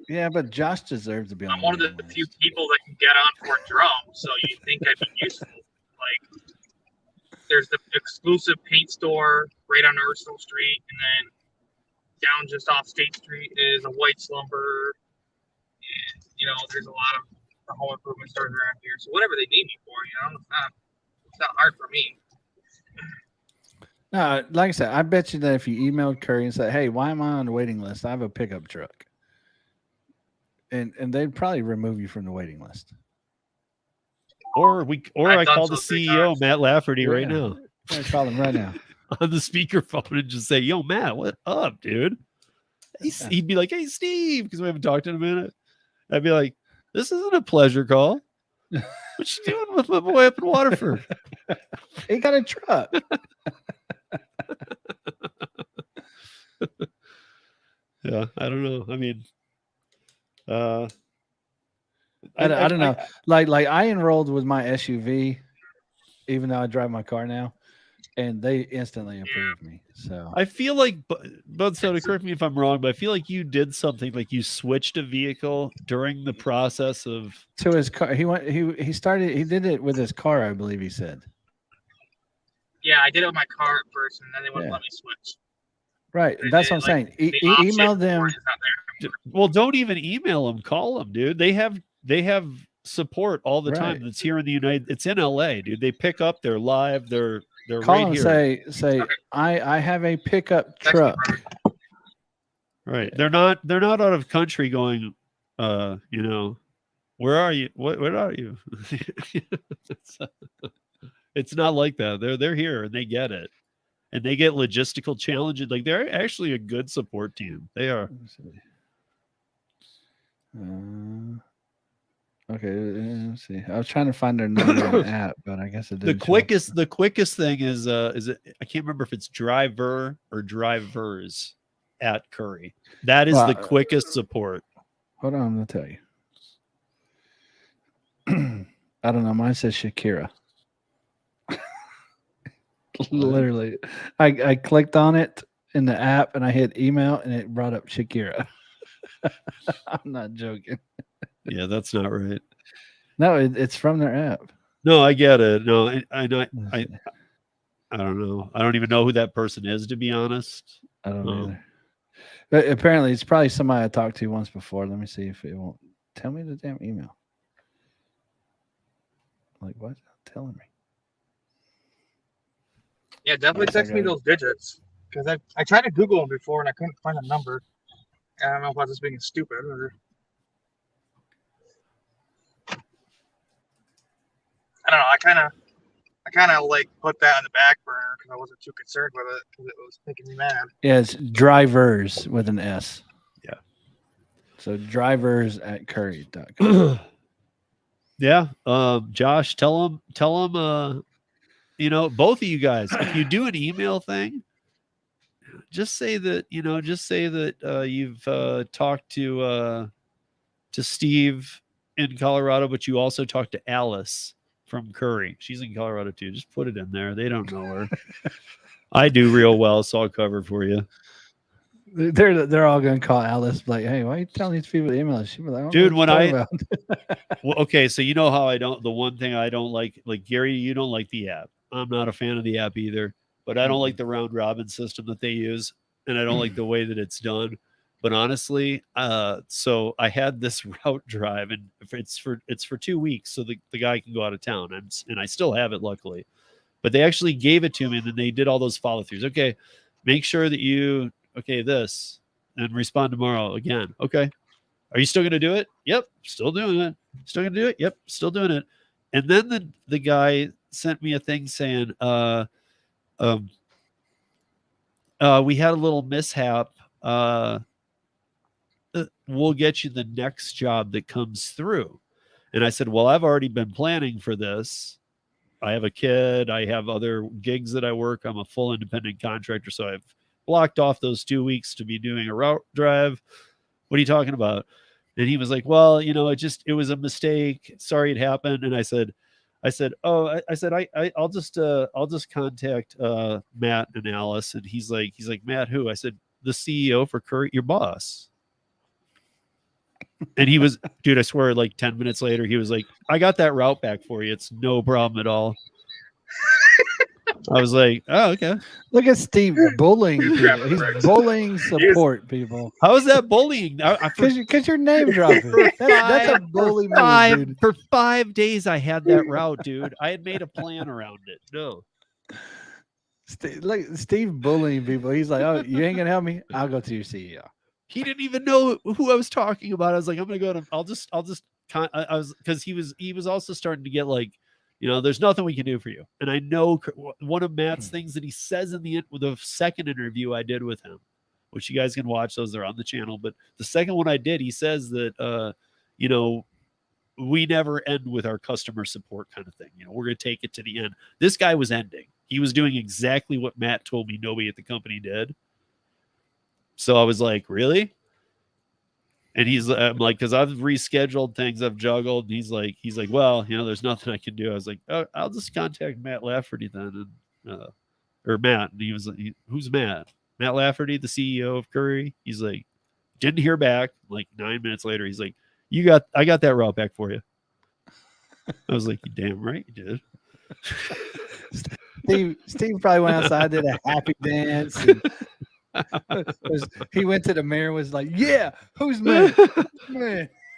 Yeah, but Josh deserves to be on. I'm one of the few people that can get on for a drum, so you think I'd be useful. Like, there's the exclusive paint store right on Arsenal Street, and then down just off State Street is a White Slumber. And, you know, there's a lot of the home improvement stores around here. So whatever they need me for, you know, it's not hard for me. No, like I said, I bet you that if you emailed Curry and said, "Hey, why am I on the waiting list? I have a pickup truck," and they'd probably remove you from the waiting list. Or I done call so the 3 CEO, times. Matt Lafferty, right Yeah. now I call him right now. on the speakerphone and just say, "Yo, Matt, what up, dude?" He'd be like, "Hey, Steve," because we haven't talked in a minute. I'd be like, "This isn't a pleasure call. What you doing with my boy up in Waterford?" He got a truck. Yeah, I don't know. I mean, I don't know. Like I enrolled with my SUV, even though I drive my car now, and they instantly approved me. So I feel like, Bud Soda, correct me if I'm wrong, but I feel like you did something, like you switched a vehicle during the process of. to his car, he did it with his car, I believe he said. Yeah, I did it with my car at first, and then they wouldn't Yeah. let me switch. Right. That's what I'm saying. The option Email for them. it is not there. Well, don't even email them. Call them, dude. They have support all the time. Right. That's here in the It's in LA, dude. They pick up. They're live. They're Call right and here. say, I have a pickup Text me, truck. brother. Right. They're not out of country going, you know, where are you? Where are you? It's not like that. They're here and they get it. And they get logistical challenges. Like, they're actually a good support team. They are. Okay, let's see. I was trying to find their number in the app, but I guess it didn't. The quickest thing is it, I can't remember if it's DRiVER or DRiVERs at Curry. That is the quickest support. Hold on, I'm gonna tell you. I don't know. Mine says Shakira. Literally, I clicked on it in the app and I hit email and it brought up Shakira. I'm not joking. Yeah, that's not right. No, it's from their app. No, I get it. No, I don't know. I don't even know who that person is, to be honest. I don't know either. But apparently, it's probably somebody I talked to once before. Let me see if it won't tell me the damn email. Like, what? Telling me. Yeah, definitely text me those digits, because I tried to Google them before and I couldn't find a number. I don't know if I was just being stupid or. I don't know. I kind of like put that on the back burner because I wasn't too concerned with it because it was making me mad. Yeah, it's DRiVERs with an S. Yeah. So DRiVERs at curry.com. Yeah. Josh, tell them, you know, both of you guys, if you do an email thing, just say that you've talked to Steve in Colorado, but you also talked to Alice from Curry. She's in Colorado too. Just put it in there. They don't know her. I do real well, so I'll cover for you. They're all gonna call Alice like, "Hey, why are you telling these people to email us?" She'll be like, "Dude, well, okay, so you know how I don't. The one thing I don't like Gary, you don't like the app. I'm not a fan of the app either. But I don't like the round robin system that they use, and I don't like the way that it's done. But honestly, so I had this route drive, and it's for 2 weeks, so the guy can go out of town, and I still have it, luckily. But they actually gave it to me, and then they did all those follow throughs. Okay, make sure that you this, and respond tomorrow again. Okay, are you still going to do it? Yep, still doing it. Still going to do it? Yep, still doing it. And then the guy sent me a thing saying, we had a little mishap. We'll get you the next job that comes through. And I said, well, I've already been planning for this. I have a kid. I have other gigs that I work. I'm a full independent contractor. So I've blocked off those 2 weeks to be doing a route drive. What are you talking about? And he was like, well, it was a mistake. Sorry it happened. And I said, I'll just contact Matt and Alice. And he's like, Matt, who? I said, the CEO for Curry, your boss. And he was, dude, I swear, like 10 minutes later, he was like, I got that route back for you. It's no problem at all. I was like, oh, okay. Look at Steve bullying people. He's bullying support people. How is that bullying? Because you're name dropping. That's a bully move, dude. For 5 days, I had that route, dude. I had made a plan around it. No. Steve bullying people. He's like, oh, you ain't going to help me? I'll go to your CEO. He didn't even know who I was talking about. I was like, I'm going to go to, because he was also starting to get like, there's nothing we can do for you. And I know one of Matt's things that he says in the second interview I did with him, which you guys can watch, those are on the channel. But the second one I did, he says that, we never end with our customer support kind of thing. We're going to take it to the end. This guy was ending. He was doing exactly what Matt told me nobody at the company did. So I was like, really? And I'm like, because I've rescheduled things, I've juggled. And he's like, well, there's nothing I can do. I was like, oh, I'll just contact Matt Lafferty then, and or Matt. And he was like, who's Matt? Matt Lafferty, the CEO of Curry. He's like, didn't hear back. Like 9 minutes later, he's like, I got that route back for you. I was like, you damn right you did. Steve probably went outside, did a happy dance. And he went to the mayor and was like, yeah, who's Matt?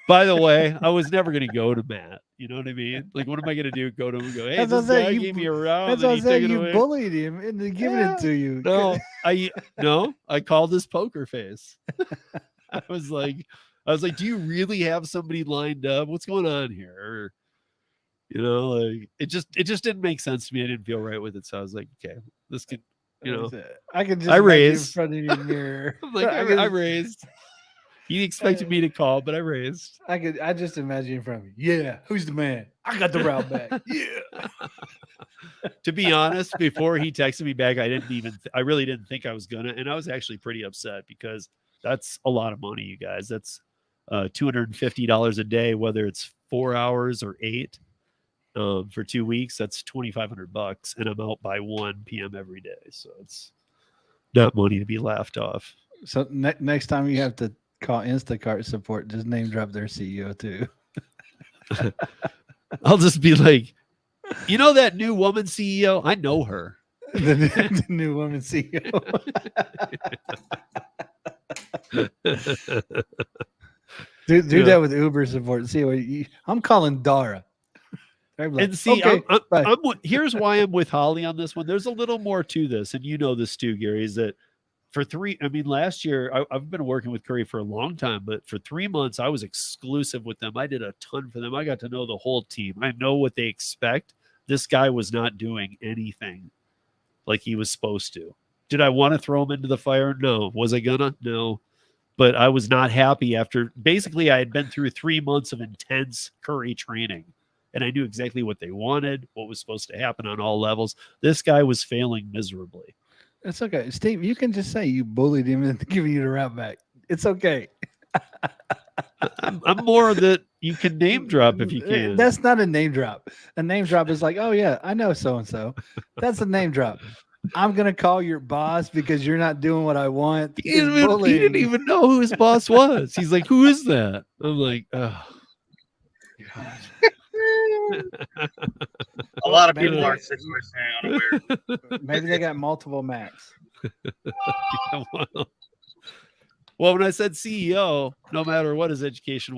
By the way, I was never going to go to Matt. You know what I mean? Like, what am I going to do? Go to him and go, hey, this guy gave me a route. That's what I said. You bullied him into giving it to you. No, I called this poker face. I was like, do you really have somebody lined up? What's going on here? Like it just didn't make sense to me. I didn't feel right with it. So I was like, okay, this could, I can just I raised in front of your mirror. I'm like, I raised. He expected me to call, but I raised. I just imagine in front of me. Yeah, who's the man? I got the route back. Yeah. To be honest, before he texted me back, I really didn't think I was gonna, and I was actually pretty upset because that's a lot of money, you guys. That's $250 a day, whether it's 4 hours or 8. For 2 weeks, that's $2,500, and I'm out by 1 p.m. every day. So it's not money to be laughed off. So next time you have to call Instacart support, just name drop their CEO too. I'll just be like, that new woman CEO? I know her. the new woman CEO. do that with Uber support. See, I'm calling Dara. And see, okay, here's why I'm with Holly on this one. There's a little more to this, and this too, Gary, is that last year, I've been working with Curry for a long time, but for 3 months, I was exclusive with them. I did a ton for them. I got to know the whole team. I know what they expect. This guy was not doing anything like he was supposed to. Did I want to throw him into the fire? No. Was I gonna? No. But I was not happy after, basically, I had been through 3 months of intense Curry training. And I knew exactly what they wanted, what was supposed to happen on all levels. This guy was failing miserably. It's okay. Steve, you can just say you bullied him into giving you the route back. It's okay. I'm more that you can name drop if you can. That's not a name drop. A name drop is like, oh, yeah, I know so-and-so. That's a name drop. I'm going to call your boss because you're not doing what I want. He didn't even know who his boss was. He's like, who is that? I'm like, oh, God. A lot of Maybe people they- are situationally unaware. Maybe they got multiple Macs. Well, when I said CEO, no matter what his education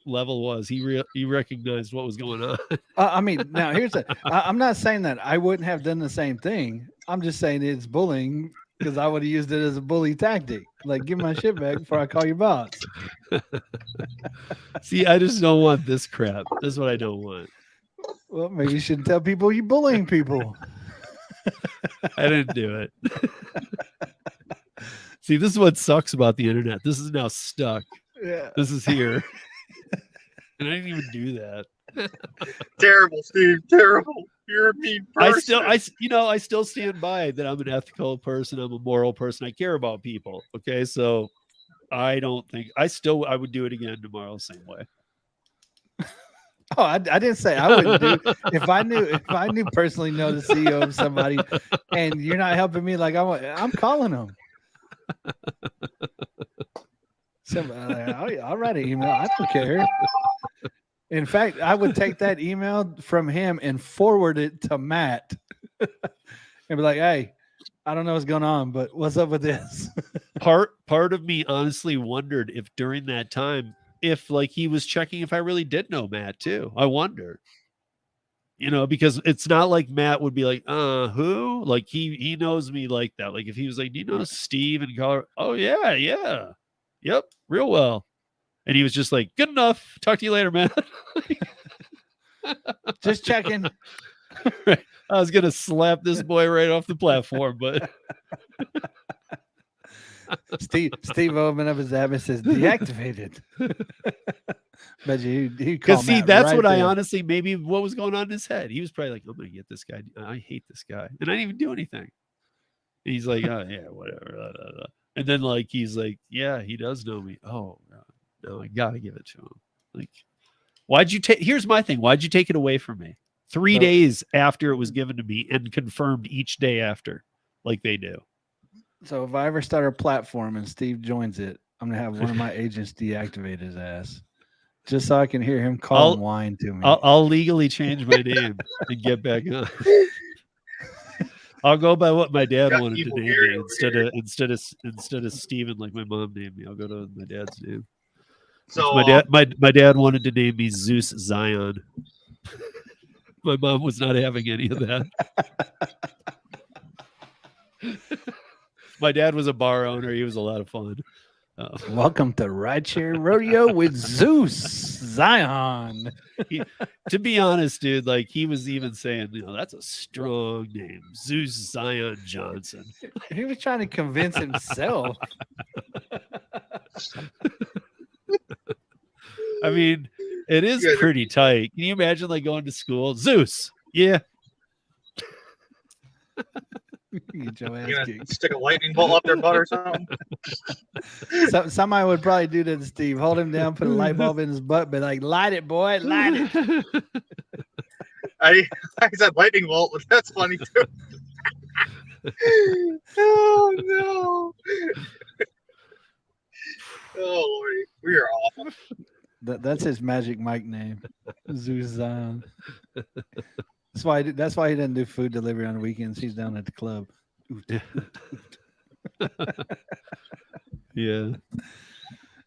level was, he recognized what was going on. I mean, now here's the. I'm not saying that I wouldn't have done the same thing. I'm just saying it's bullying because I would have used it as a bully tactic. Like, give my shit back before I call your boss. See, I just don't want this crap. This is what I don't want. Well, maybe you shouldn't tell people you're bullying people. I didn't do it. See, this is what sucks about the internet. This is now stuck. Yeah. This is here. And I didn't even do that. Terrible, Steve. Terrible. You're a mean person. I still stand by that I'm an ethical person. I'm a moral person. I care about people. Okay. So I don't think I would do it again tomorrow, same way. Oh, I didn't say I wouldn't do. If I knew personally know the CEO of somebody, and you're not helping me, like I'm calling them. I'll write an email. I don't care. In fact, I would take that email from him and forward it to Matt, and be like, "Hey, I don't know what's going on, but what's up with this?" Part of me honestly wondered if during that time, if like he was checking if I really did know Matt too. I wonder, because it's not like Matt would be like, who? Like he knows me like that. Like if he was like, do you know Steve in Colorado? Oh yeah. Yep, real well. And he was just like, good enough. Talk to you later, man. Just checking. Right. I was gonna slap this boy right off the platform, but Steve opened up his app and says deactivated. But because see, that's right what I honestly maybe what was going on in his head. He was probably like, I'm gonna get this guy. I hate this guy, and I didn't even do anything. And he's like, oh yeah, whatever. Blah, blah, blah. And then like he's like, yeah, he does know me. Oh no, I gotta give it to him. Like, why'd you take? Here's my thing. Why'd you take it away from me? 3 days after it was given to me and confirmed each day after, like they do. So if I ever start a platform and Steve joins it, I'm gonna have one of my agents deactivate his ass, just so I can hear him call and whine to me. I'll legally change my name and get back on. I'll go by what my dad wanted to name me instead of Steven, like my mom named me. I'll go to my dad's name. So my dad wanted to name me Zeus Zion. My mom was not having any of that. My dad was a bar owner. He was a lot of fun. Welcome to Rideshare Rodeo with Zeus Zion. To be honest, dude, like he was even saying, that's a strong name, Zeus Zion Johnson. He was trying to convince himself. I mean, it is pretty tight. Can you imagine like going to school? Zeus. Yeah. Get your ass kicked. Stick a lightning bolt up their butt or something. Somebody would probably do that to Steve. Hold him down, put a light bulb in his butt, but like, light it, boy, light it. I said lightning bolt, but that's funny too. Oh no. Oh Lordy, we are awful. That's his magic Mike name, Zeus Zion. That's why he doesn't do food delivery on the weekends. He's down at the club. Yeah.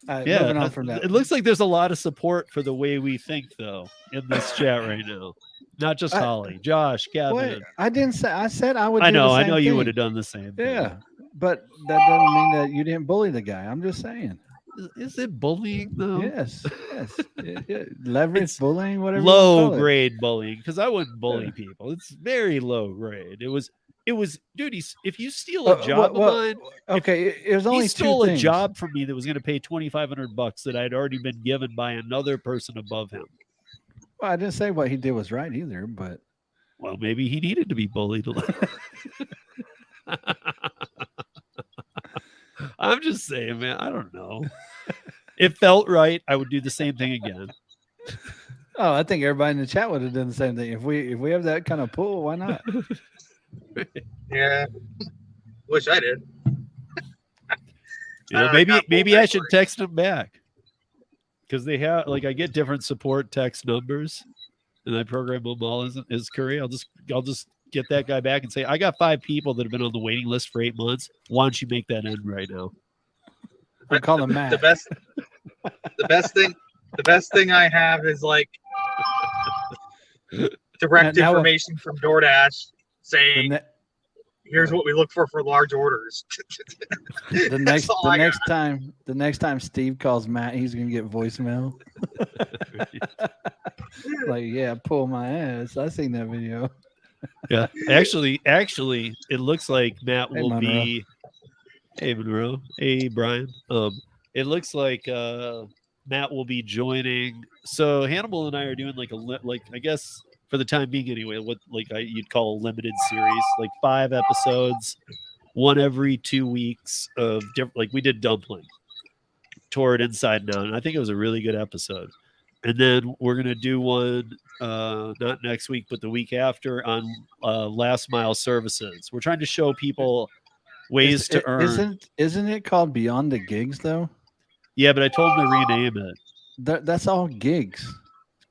Yeah. Moving on from that. It looks like there's a lot of support for the way we think, though, in this chat right now. Not just Holly, Josh, Kevin. Wait, I didn't say. I said I would. I know you would have done the same. Yeah, but that doesn't mean that you didn't bully the guy. I'm just saying. Is it bullying though? Yes. Yeah. Leverage bullying, whatever. Low grade bullying, because I wouldn't bully people. It's very low grade. It was, dude. If you steal a job of mine, okay, it was only he stole a job from me that was going to pay $2,500 that I'd already been given by another person above him. Well, I didn't say what he did was right either, but well, maybe he needed to be bullied a little. I'm just saying, man. I don't know. It felt right. I would do the same thing again. Oh, I think everybody in the chat would have done the same thing. If we have that kind of pull, why not? Yeah. Wish I did. Maybe I should text them back. Because they have, like, I get different support text numbers. and I program them all as Curry, I'll just get that guy back and say, I got 5 people that have been on the waiting list for 8 months. Why don't you make that end right now? We'll call him Matt. The best thing I have is like direct Now- information from DoorDash saying, The, here's what we look for large orders. the That's all I got. next time Steve calls Matt, he's gonna get voicemail. Like, yeah, pull my ass. I seen that video. Yeah, actually, it looks like Matt Hey, will Monroe. be. Hey, Monroe. Hey, Brian. It looks like Matt will be joining. So Hannibal and I are doing like I guess for the time being anyway, what you'd call a limited series, like 5 episodes, one every 2 weeks of different. Like we did Dumpling, toward Inside and Out, and I think it was a really good episode. And then we're gonna do one not next week, but the week after on last mile services. We're trying to show people ways to earn. Isn't it called Beyond the Gigs though? Yeah, but I told him to rename it. That's all gigs.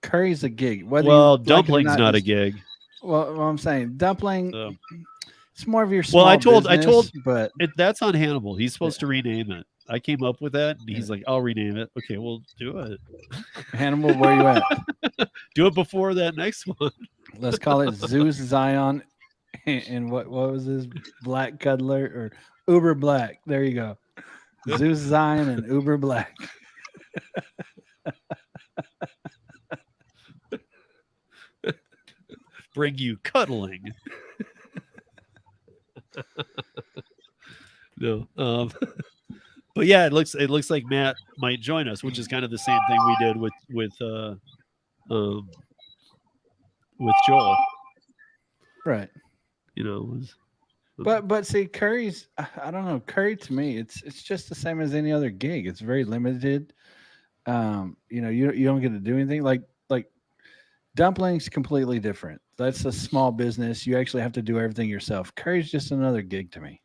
Curry's a gig. Well, Dumpling's not a gig. Well, I'm saying dumpling. So. It's more of your small Well, I told, but that's on Hannibal. He's supposed to rename it. I came up with that, and he's like, "I'll rename it." Okay, well, do it. Hannibal, where you at? Do it before that next one. Let's call it Zeus Zion, and what was his Black Cuddler or Uber Black? There you go. Zeus Zion and Uber Black. Bring you cuddling. No. But yeah, it looks like Matt might join us, which is kind of the same thing we did with Joel. Right. You know, but see, Curry's, I don't know, Curry to me, it's just the same as any other gig. It's very limited. You know, you don't get to do anything like Dumpling's completely different. That's a small business. You actually have to do everything yourself. Curry's just another gig to me.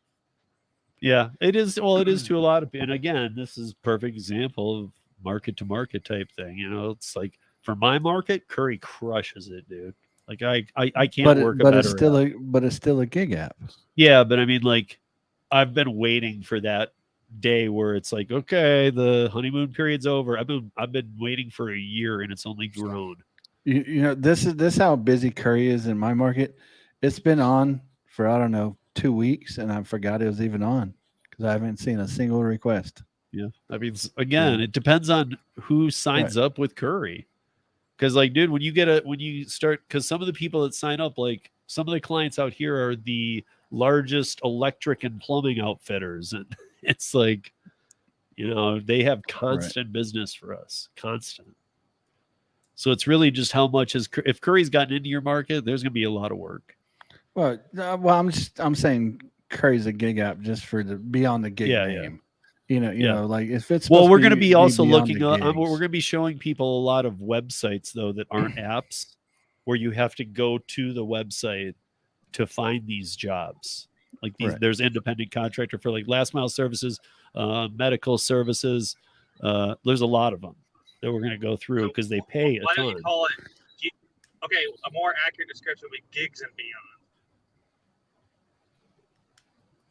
Yeah, it is. Well, it is to a lot of people. And again, this is a perfect example of market to market type thing. You know, it's like for my market, Curry crushes it, dude. Like I can't work a better app. But it's still a gig app. Yeah, but I mean, like, I've been waiting for that day where it's like, okay, the honeymoon period's over. I've been waiting for a year, and it's only grown. You know, this is how busy Curry is in my market. It's been on for, I don't know, 2 weeks, and I forgot it was even on because I haven't seen a single request. Yeah, I mean, again, it depends on who signs up with Curry. Because, like, dude, when you start, because some of the people that sign up, like some of the clients out here are the largest electric and plumbing outfitters, and it's like, you know, they have constant business for us, constant. So it's really just how much if Curry's gotten into your market, there's going to be a lot of work. Well, I'm saying Curry's a gig app just for the beyond the gig name. You know, like if it's we're going to be also looking up. We're going to be showing people a lot of websites though that aren't apps, where you have to go to the website to find these jobs. Like these, there's independent contractor for like last mile services, medical services. There's a lot of them that we're going to go through because they pay a ton. Why don't you call it? Okay, a more accurate description would be gigs and beyond.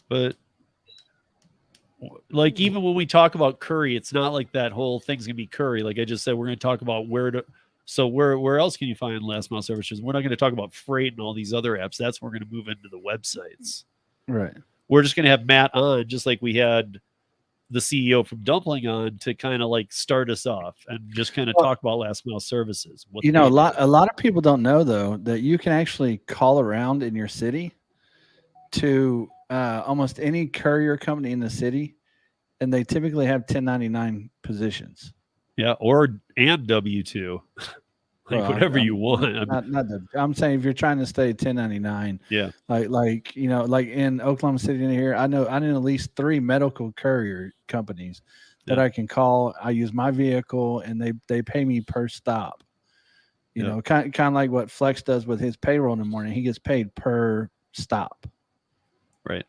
But like even when we talk about Curry, it's not like that whole thing's gonna be Curry. Like I just said, we're going to talk about where else can you find last mile services? We're not going to talk about freight and all these other apps. That's where we're going to move into the websites. Right. We're just going to have Matt on, just like we had the CEO from Dumpling on to kind of like start us off and just kind of talk about last mile services. You know, a lot of people don't know though that you can actually call around in your city to almost any courier company in the city, and they typically have 1099 positions. Yeah, and W-2, whatever you want. I'm saying if you're trying to stay 1099, like you know, like in Oklahoma City in here, I know at least 3 medical courier companies that I can call. I use my vehicle, and they pay me per stop. You know, kind of like what Flex does with his payroll in the morning. He gets paid per stop. Right.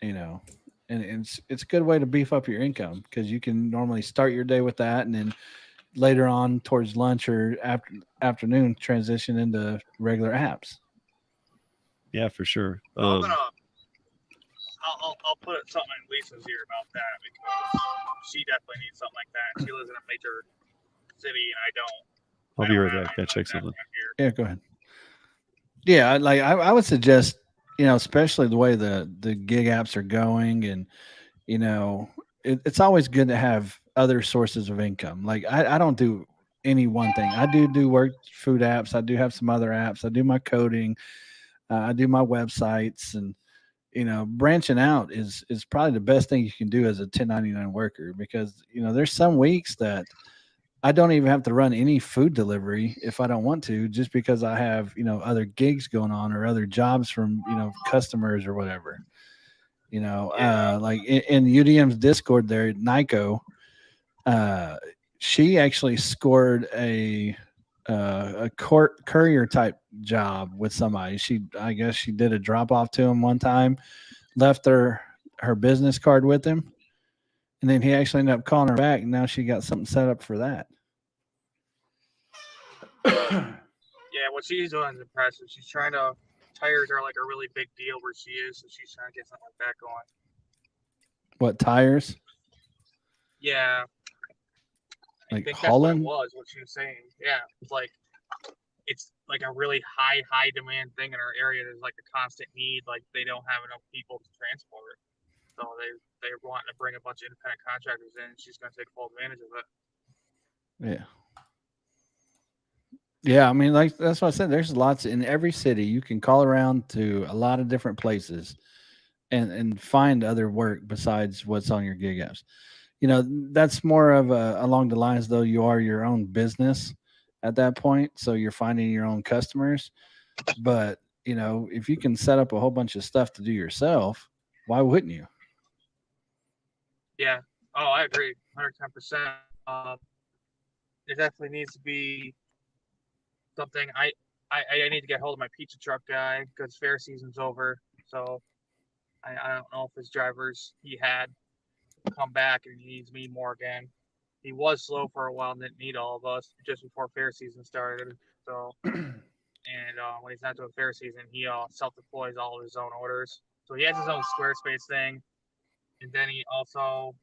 You know, and it's a good way to beef up your income because you can normally start your day with that, and then later on towards lunch or afternoon transition into regular apps. Yeah, for sure. I'll put something in Lisa's ear about that because she definitely needs something like that. She lives in a major city, and I don't. I'll I be don't right have back. anything Gotta check like that something. around here. Yeah, go ahead. Yeah, like I would suggest, especially the way the gig apps are going, and it's always good to have other sources of income. Like I don't do any one thing. I do work food apps. I do have some other apps. I do my coding. I do my websites, and branching out is probably the best thing you can do as a 1099 worker, because there's some weeks that I don't even have to run any food delivery if I don't want to, just because I have other gigs going on or other jobs from customers or whatever. Like in UDM's Discord there, Nico, she actually scored a courier type job with somebody. I guess she did a drop off to him one time, left her business card with him, and then he actually ended up calling her back, and now she got something set up for that. Yeah, what she's doing is impressive. She's trying to. Tires are like a really big deal where she is, so she's trying to get something like that going. What, tires? Yeah. I Like think Holland? that's what it was, what she was saying. Yeah. It's like a really high demand thing in our area. There's like a constant need. Like they don't have enough people to transport it. So they're wanting to bring a bunch of independent contractors in. She's going to take full advantage of it. Yeah. Yeah, I mean, like that's what I said. There's lots in every city. You can call around to a lot of different places and find other work besides what's on your gig apps. That's more of along the lines, though, you are your own business at that point, so you're finding your own customers. But if you can set up a whole bunch of stuff to do yourself, why wouldn't you? Yeah. Oh, I agree, 110%. There definitely needs to be something. I need to get hold of my pizza truck guy because fair season's over. So I don't know if his drivers he had come back and he needs me more again. He was slow for a while and didn't need all of us just before fair season started. So and when he's not doing fair season, he self-deploys all of his own orders. So he has his own Squarespace thing, and then he also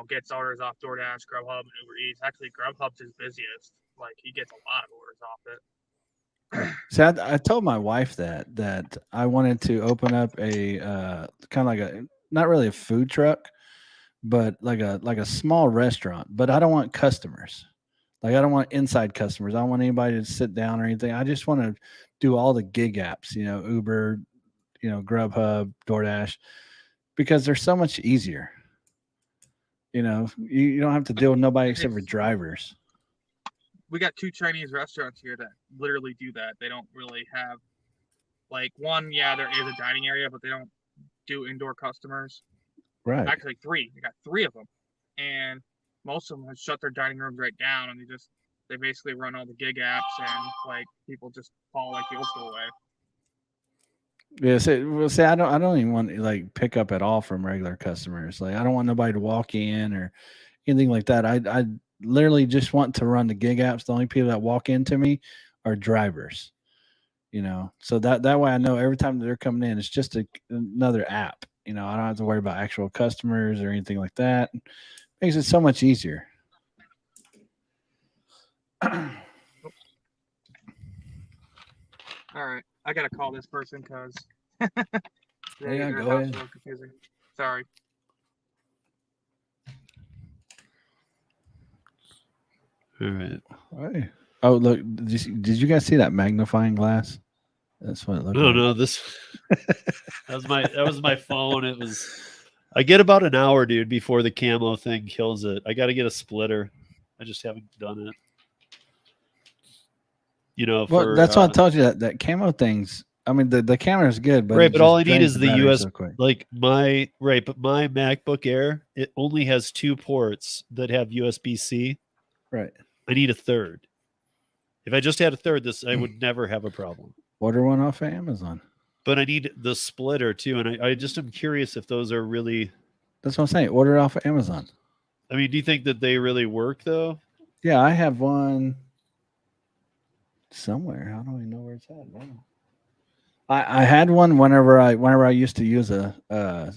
gets orders off DoorDash, Grubhub, and Uber Eats. Actually, Grubhub's his busiest. Like he gets a lot of orders off it. See, I told my wife that I wanted to open up a kind of like a, not really a food truck, but like a small restaurant. But I don't want customers. Like I don't want inside customers. I don't want anybody to sit down or anything. I just want to do all the gig apps, Uber, Grubhub, DoorDash, because they're so much easier. You don't have to deal with nobody except for drivers. We got 2 Chinese restaurants here that literally do that. They don't really have like one. Yeah, there is a dining area, but they don't do indoor customers. Right. Actually, 3. They got 3 of them, and most of them have shut their dining rooms right down, and they basically run all the gig apps, and like people just call like the old school way. Yeah, see, I don't even want to like pick up at all from regular customers. Like I don't want nobody to walk in or anything like that. I literally just want to run the gig apps. The only people that walk into me are drivers. So that way I know every time that they're coming in, it's just another app. I don't have to worry about actual customers or anything like that. It makes it so much easier. All right, I gotta call this person because Yeah, go ahead. Confusing. Sorry. All right. Hey. Oh, look! Did you guys see that magnifying glass? That's what it looked like. No, this that was my phone. It was. I get about an hour, dude, before the camo thing kills it. I got to get a splitter. I just haven't done it. Well, that's why I told you that camo things. I mean, the camera is good, but right. But all I need drains is the battery US. so quick. But my MacBook Air, it only has 2 ports that have USB-C. Right. I need a third. If I just had a third, I would never have a problem. Order one off of Amazon. But I need the splitter too, and I just am curious if those are really. That's what I'm saying. Order it off of Amazon. I mean, do you think that they really work though? Yeah, I have one somewhere. I don't even know where it's at now. I had one whenever I used to use a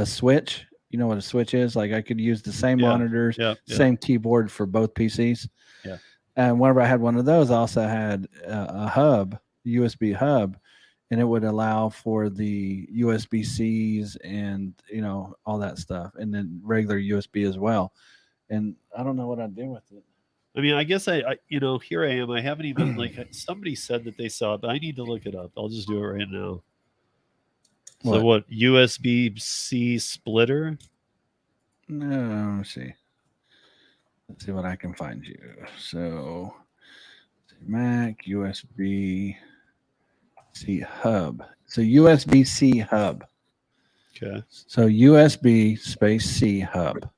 switch. You know what a switch is? Like I could use the same Yeah. monitors, Yeah. same keyboard for both PCs. Yeah. And whenever I had one of those, I also had a hub, USB hub, and it would allow for the USB-Cs and all that stuff, and then regular USB as well. And I don't know what I'd do with it. I mean, I guess I here I am. I haven't even somebody said that they saw it, but I need to look it up. I'll just do it right now. So what USB-C splitter? No, let's see. Let's see what I can find you. So Mac USB-C hub. It's a USB-C hub. Okay. So USB space C hub.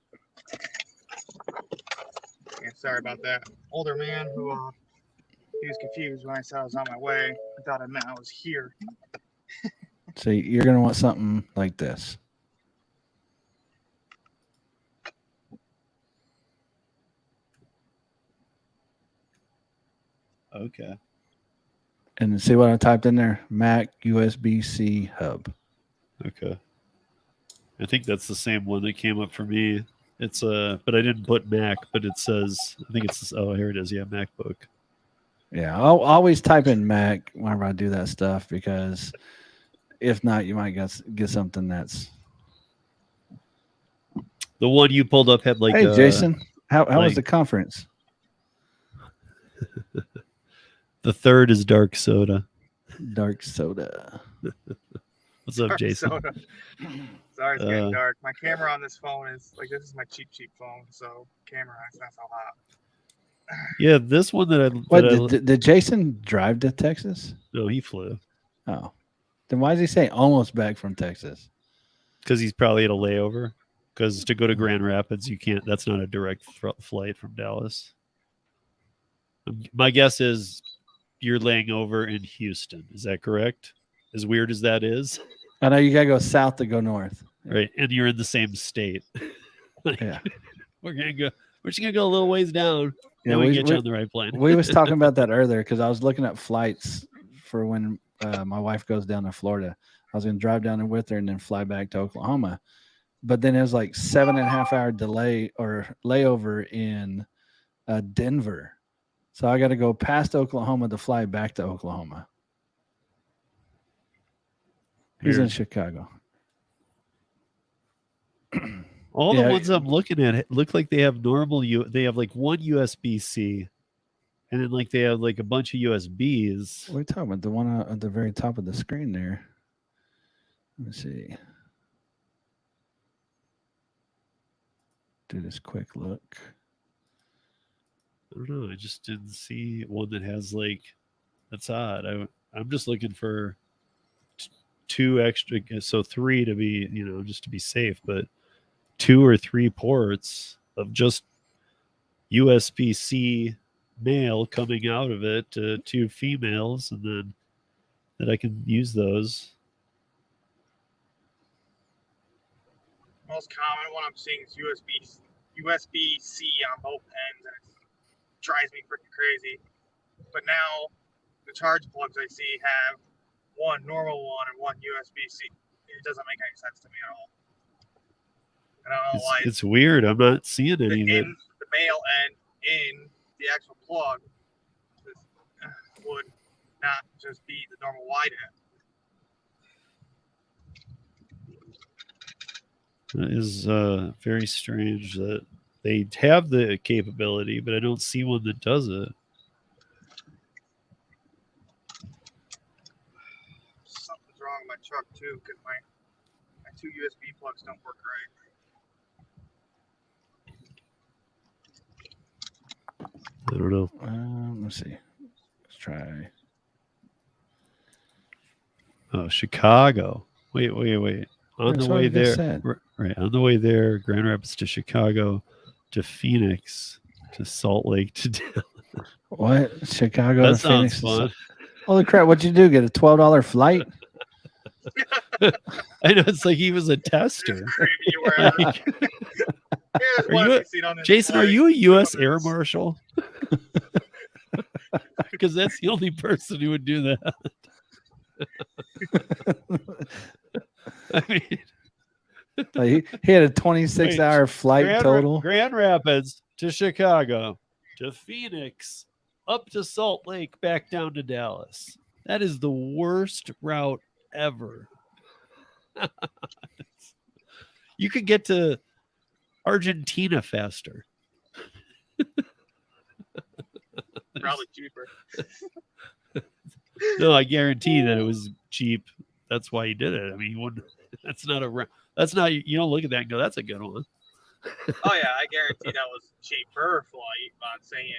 Yeah, sorry about that. Older man who he was confused when I said I was on my way. I thought I meant I was here. So you're gonna want something like this. Okay. And see what I typed in there? Mac USB-C hub. Okay. I think that's the same one that came up for me. It's but I didn't put Mac, but it says I think it's here it is. Yeah, MacBook. Yeah, I'll always type in Mac whenever I do that stuff because if not, you might get something that's. The one you pulled up had like. Hey, Jason, how was the conference? The third is dark soda. Dark soda. What's up, Dark Jason? soda. Sorry, it's getting dark. My camera on this phone is this is my cheap phone, so camera it's not so hot. Yeah, this one that I. Did Jason drive to Texas? No, he flew. Oh, then why does he say almost back from Texas? Because he's probably at a layover. Because to go to Grand Rapids, you can't. That's not a direct flight from Dallas. My guess is you're laying over in Houston. Is that correct? As weird as that is. I know you gotta go south to go north. Right, and you're in the same state. Yeah, we're just gonna go a little ways down. Yeah, we get you on the right plane. We was talking about that earlier because I was looking at flights for when my wife goes down to Florida. I was gonna drive down there with her and then fly back to Oklahoma. But then it was like 7.5 hour delay or layover in Denver. So I got to go past Oklahoma to fly back to Oklahoma. He's in Chicago. All the ones I'm looking at look like they have they have like one USB-C and then like they have like a bunch of USBs. What are you talking about? The one at the very top of the screen there. Let me see. Do this quick look. I don't know. I just didn't see one that has like. That's odd. I'm just looking for two extra, so three to be just to be safe, but 2 or 3 ports of just USB-C male coming out of it to 2 females, and then that I can use those. Most common one I'm seeing is USB-C on both ends, and it drives me freaking crazy. But now the charge plugs I see have one normal one and one USB-C. It doesn't make any sense to me at all. I don't know why. It's weird. I'm not seeing any of it. The male end in the actual plug would not just be the normal wide end. It is very strange that they have the capability, but I don't see one that does it. Something's wrong with my truck too, because my 2 USB plugs don't work right. I don't know. Let's see. Let's try. Oh, Chicago. Wait. On the way there, right? On the way there, Grand Rapids to Chicago, to Phoenix, to Salt Lake to Dallas. What? Chicago That to sounds Phoenix? fun. Holy crap! What'd you do? Get a $12 flight? I know, it's like he was a tester. Here's Are what you have you seen on this Jason, are flight? you a U.S. Air Photos. Marshal? Because that's the only person who would do that. I mean, He had a 26-hour flight total. Grand Rapids to Chicago to Phoenix up to Salt Lake back down to Dallas. That is the worst route ever. You could get to Argentina faster. Probably cheaper. No, I guarantee that it was cheap. That's why he did it. I mean, he wouldn't. That's not a. That's not. You don't look at that and go, "That's a good one." Oh yeah, I guarantee that was cheaper flight. But I'm saying,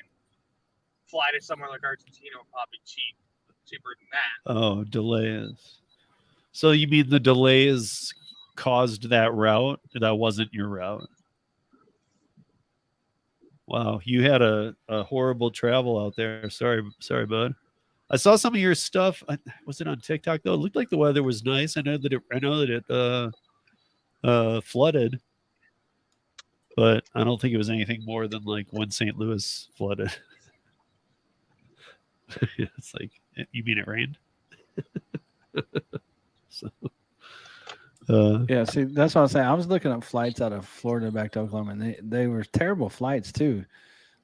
fly to somewhere like Argentina would probably cheaper than that. Oh, delays. So you mean the delays caused that route? That wasn't your route. Wow, you had a horrible travel out there. Sorry, bud. I saw some of your stuff. Was it on TikTok though? It looked like the weather was nice. I know that it flooded, but I don't think it was anything more than like when St. Louis flooded. It's like, you mean it rained? So, Yeah, see, that's what I'm saying. I was looking up flights out of Florida back to Oklahoma, and they were terrible flights too.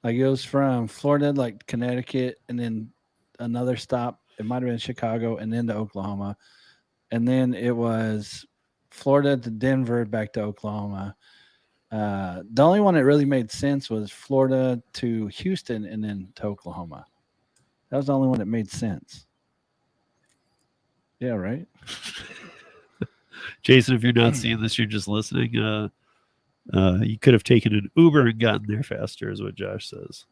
Like it was from Florida, like Connecticut, and then another stop. It might have been Chicago, and then to Oklahoma, and then it was Florida to Denver, back to Oklahoma. The only one that really made sense was Florida to Houston, and then to Oklahoma. That was the only one that made sense. Yeah, right. Jason, if you're not seeing this, you're just listening. You could have taken an Uber and gotten there faster, is what Josh says.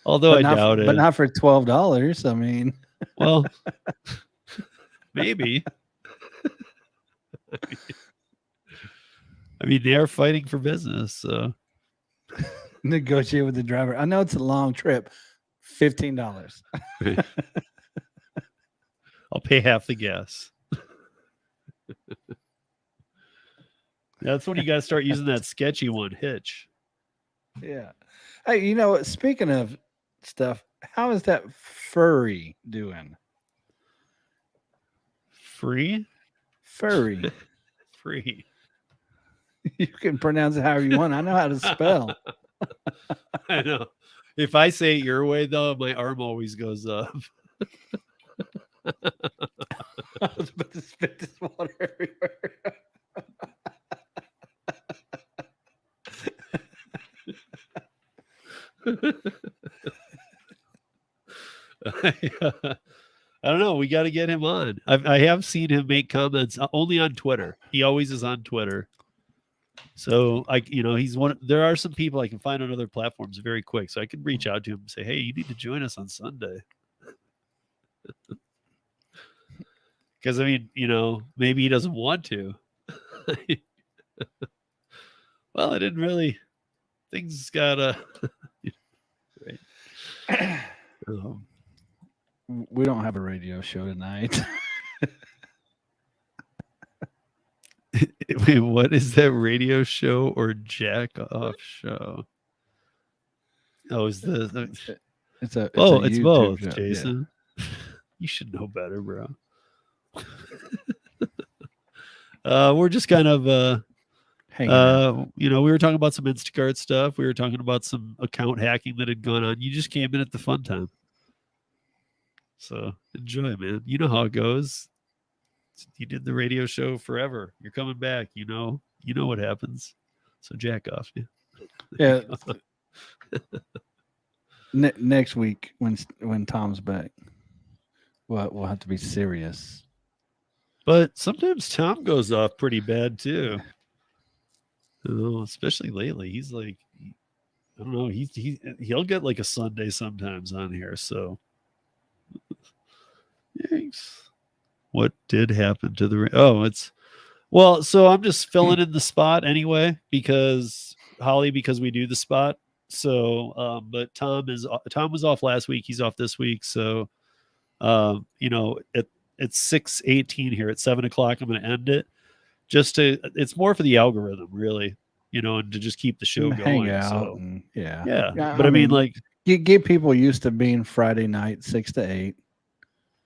Although I doubt it. But not for $12. I mean, well, maybe. I mean, they are fighting for business. So negotiate with the driver. I know it's a long trip. $15. I'll pay half the gas. That's when you got to start using that sketchy one, Hitch. Yeah. Hey, you know what? Speaking of stuff, how is that furry doing? Free? Furry. Free. You can pronounce it however you want. I know how to spell. I know. If I say it your way, though, my arm always goes up. I was about to spit this water everywhere. I don't know. We got to get him on. I have seen him make comments only on Twitter. He always is on Twitter. So he's one. There are some people I can find on other platforms very quick. So I can reach out to him and say, "Hey, you need to join us on Sunday." Because I mean, maybe he doesn't want to. Well, I didn't really. Things got right. We don't have a radio show tonight. Wait, what is that, radio show or jack off show? Oh, is the it's a it's both, show. Jason. Yeah. You should know better, bro. We're just kind of we were talking about some Instacart stuff. We were talking about some account hacking that had gone on. You just came in at the fun time. So enjoy, man. You know how it goes. You did the radio show forever. You're coming back. You know what happens. So jack off, man. Yeah. Next week when Tom's back, we'll have to be serious. But sometimes Tom goes off pretty bad too. Especially lately. He's like, I don't know. He'll get like a Sunday sometimes on here. So, thanks. What did happen to the? So I'm just filling in the spot anyway because we do the spot. So, but Tom was off last week. He's off this week. So, it's 6:18 here at 7:00. I'm going to end it. it's more for the algorithm, really, and to just keep the show hang going. out So and yeah. But I mean, like, get people used to being Friday night 6 to 8.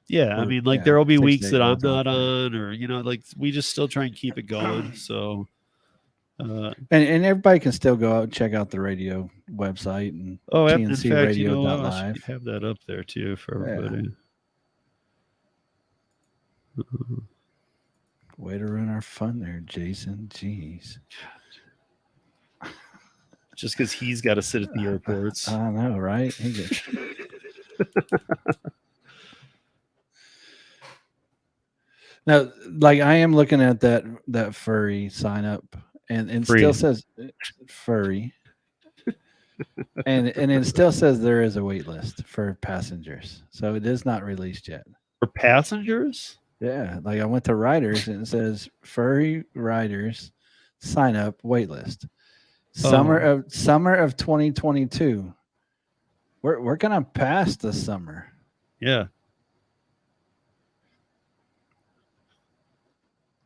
yeah, I Or, mean, like yeah, there will be 6 to weeks 8 that I'm months not on. on, or like we just still try and keep it going. So And everybody can still go out and check out the radio website and in fact, I should TNCradio.live. have that up there too for Yeah. everybody. Way to ruin our fun there, Jason. Jeez. Just because he's got to sit at the airports. I know, right? Now, like I am looking at that furry sign up, and it still says furry, and it still says there is a wait list for passengers, so it is not released yet. For passengers? Yeah, like I went to riders and it says furry riders sign up wait list. Summer of 2022. We're gonna pass the summer. Yeah.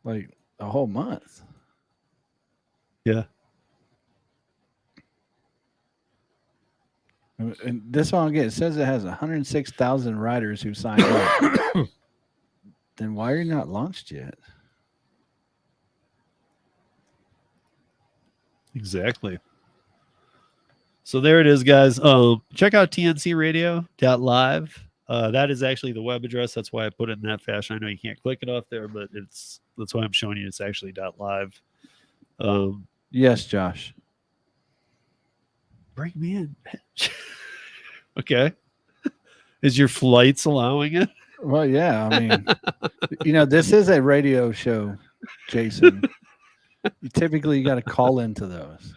Like a whole month. Yeah. And this one again, it says it has 106,000 riders who signed up. Then why are you not launched yet? Exactly. So there it is, guys. Check out TNCradio.live. That is actually the web address. That's why I put it in that fashion. I know you can't click it off there, but that's why I'm showing you it's actually .live. Yes, Josh. Bring me in. Okay. Is your flights allowing it? Well, yeah. I mean, this is a radio show, Jason. Typically, you got to call into those.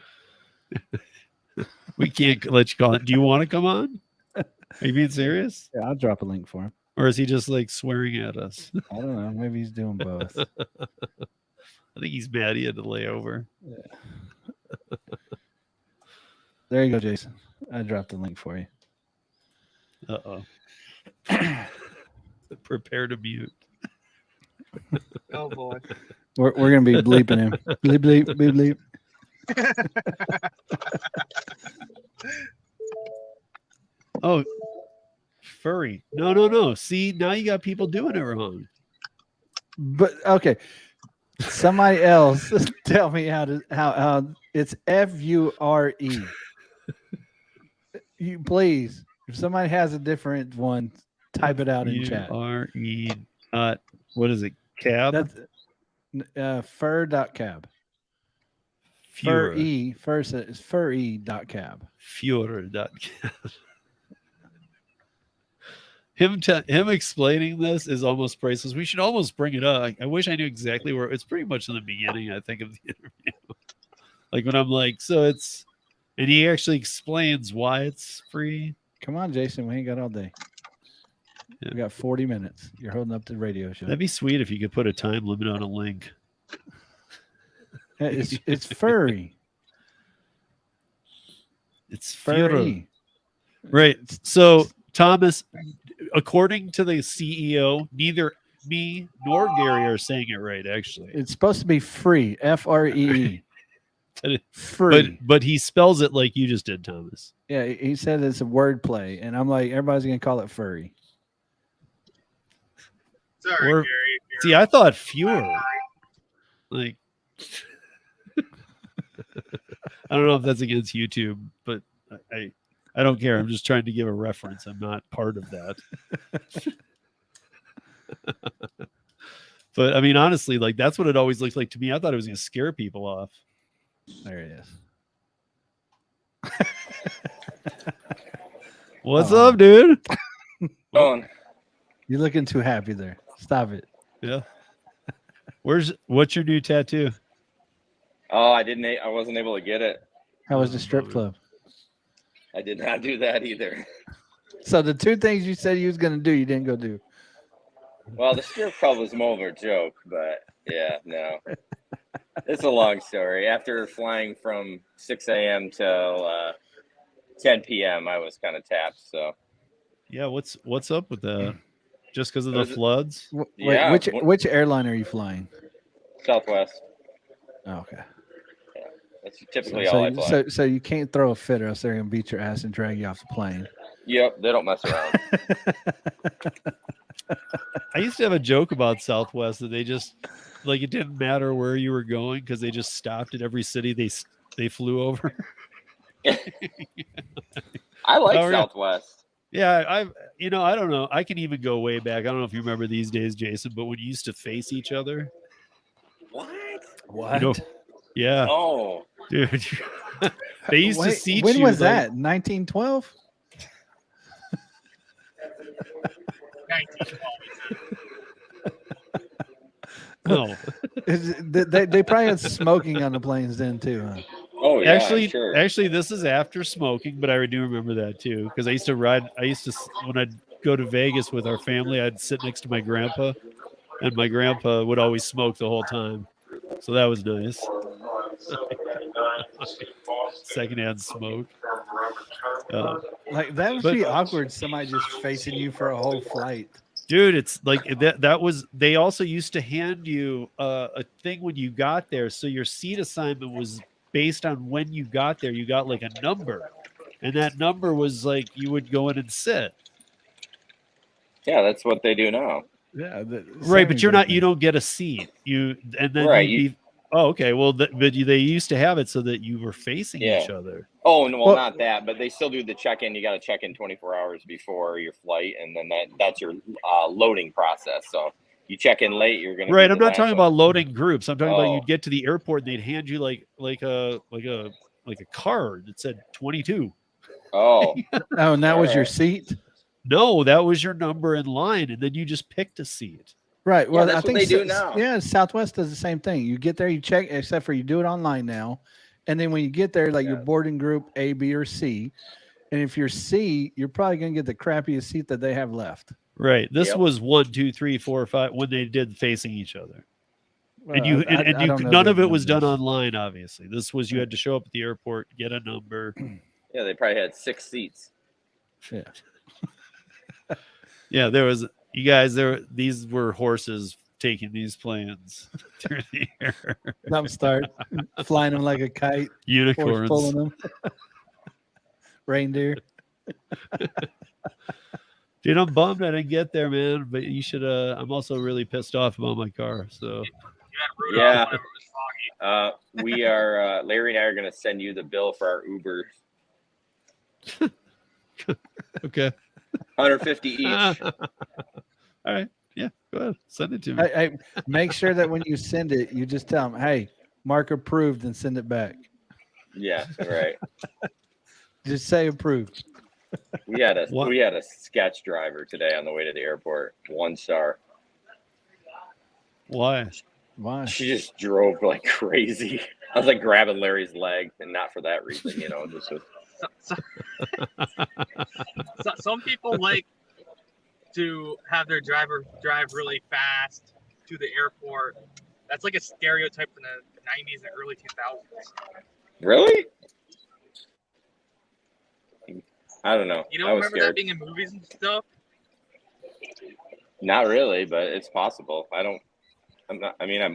We can't let you call it. Do you want to come on? Are you being serious? Yeah, I'll drop a link for him. Or is he just like swearing at us? I don't know. Maybe he's doing both. I think he's mad he had to lay over. Yeah. There you go, Jason. I dropped the link for you. Uh-oh. Prepare to mute. Oh boy. We're gonna be bleeping him. Bleep bleep bleep bleep. Oh, furry. No. See, now you got people doing it wrong. But okay. Somebody else tell me how it's FURE. You please, if somebody has a different one, type it out in chat. FURE. What is it? Cab? That's fur.cab. Fur-E. First is fur-e.cab. Fure.cab. Him explaining this is almost priceless. We should almost bring it up. I wish I knew exactly where. It's pretty much in the beginning, I think, of the interview. Like when I'm like, so it's, and he actually explains why it's free. Come on, Jason. We ain't got all day. Yeah. We got 40 minutes. You're holding up the radio show. That'd be sweet if you could put a time limit on a link. It's furry. It's furry. Right. So, Thomas, according to the CEO, neither me nor Gary are saying it right, actually. It's supposed to be free. F-R-E-E. Free. But he spells it like you just did, Thomas. Yeah, he said it's a word play. And I'm like, everybody's going to call it furry. Sorry, Or, Gary. see, I thought fewer. Like, I don't know if that's against YouTube, but I don't care. I'm just trying to give a reference. I'm not part of that. But I mean, honestly, like that's what it always looks like to me. I thought it was going to scare people off. There it is. What's up, dude? You're looking too happy there. Stop it. Yeah. What's your new tattoo? Oh, I wasn't able to get it. How was the strip club? I did not do that either. So the two things you said you was going to do, you didn't go do. Well, the strip club was more of a joke, but yeah, no. It's a long story. After flying from 6 a.m. till 10 p.m., I was kind of tapped. So yeah, what's up with that? Just because of the floods? Wait, Yeah. which airline are you flying? Southwest. Okay. That's typically all I fly. So you can't throw a fit, or else they're gonna beat your ass and drag you off the plane. Yep, they don't mess around. I used to have a joke about Southwest that they just like it didn't matter where you were going because they just stopped at every city they flew over. I like Oh, yeah. Southwest. Yeah, I don't know. I can even go way back. I don't know if you remember these days, Jason, but when you used to face each other. What? What? You know, yeah, Oh, dude. They used to seat when you. was like, that? 1912? 1912. No, They probably had smoking on the planes then too, huh? oh yeah, actually, sure. this is after smoking, but I do remember that too because I used to when I'd go to Vegas with our family, I'd sit next to my grandpa, and my grandpa would always smoke the whole time, so that was nice. Secondhand smoke. Like that would But- be awkward. Somebody just facing you for a whole flight. Dude, it's like that was they also used to hand you a thing when you got there, so your seat assignment was based on when you got there. You got like a number, and that number was like you would go in and sit. Yeah, that's what they do now. Yeah, Right, but you don't get a seat. And then Right, you'd be oh, okay. Well, but they used to have it so that you were facing Yeah. each other. Oh no, well, Well- not that, but they still do the check-in. You got to check in 24 hours before your flight, and then that's your loading process. So you check in late, you're gonna. Right, I'm not talking about loading groups. I'm talking about Oh. you'd get to the airport and they'd hand you like a card that said 22. Oh, Oh, and that was your Alright. seat, No, that was your number in line, and then you just picked a seat. right? Well, that's I what think they do now. Yeah, Southwest does the same thing. You get there, you check, except for you do it online now, and then when you get there, like your boarding group A, B, or C, and if you're C, you're probably gonna get the crappiest seat that they have left. Right. This Yep. was 1, 2, 3, 4, 5 when they did facing each other. Well, And you I and you don't know none the of it was done numbers. online, obviously. This was you had to show up at the airport, get a number. yeah, they probably had 6 seats. Yeah. Yeah, there was you guys these were horses taking these planes through the air. Them start flying them like a kite, horse Unicorns. pulling them, reindeer. Dude, I'm bummed I didn't get there, man. But you should I'm also really pissed off about my car. So You had Rudolph Yeah. whenever it was foggy. We are Larry and I are gonna send you the bill for our Ubers. okay. 150 each. All right. Yeah, go ahead. Send it to me. Hey, make sure that when you send it, you just tell them, "Hey, mark approved," and send it back. Yeah, right. Just say approved. We had What? a sketch driver today on the way to the airport. 1 star. Why? Why? She just drove like crazy. I was like grabbing Larry's leg, and not for that reason, Just was, Some people like to have their driver drive really fast to the airport. That's like a stereotype from the 90s and early 2000s. really? I don't know. You I don't was remember that scared. being in movies and stuff? Not really, but it's possible. I'm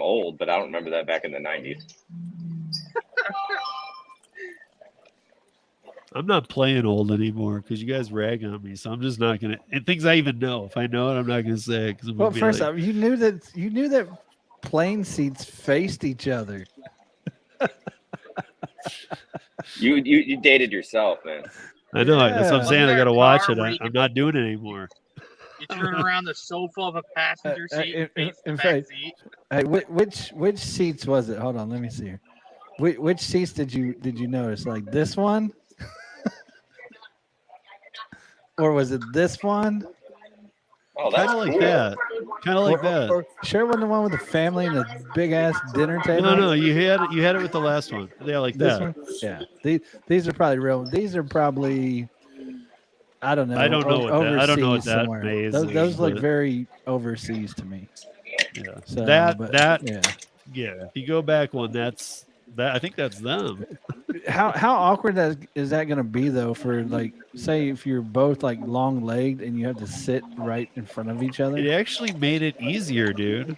old, but I don't remember that back in the 90s. I'm not playing old anymore because you guys rag on me. So I'm just not gonna and things I even know. If I know it, I'm not gonna say it because I'm Well, gonna be first like, off, you knew that plane seats faced each other. You dated yourself, man. I know that's what I'm Yeah. saying. I Wasn't gotta there a watch car it. where you I'm could- not doing it anymore. You turn around the sofa of a passenger seat and face the in back fact- seat. Hey, which seats was it? Hold on, let me see here. Which seats did you notice? Like this one, or was it this one? Oh, that's Kind of like cool. that. Kind of like Or- that. or sure, it wasn't the one with the family and the big ass dinner table. No, you had it with the last one. Yeah, like This that. one? Yeah. These are probably real. These are probably. I don't know. I don't know what that- I don't know what overseas that somewhere. maze Those is, look but- very overseas to me. Yeah. So, that but, that yeah. yeah. If you go back one, that's that. I think that's them. How awkward is that going to be though? For like, say if you're both like long legged and you have to sit right in front of each other. It actually made it easier, dude.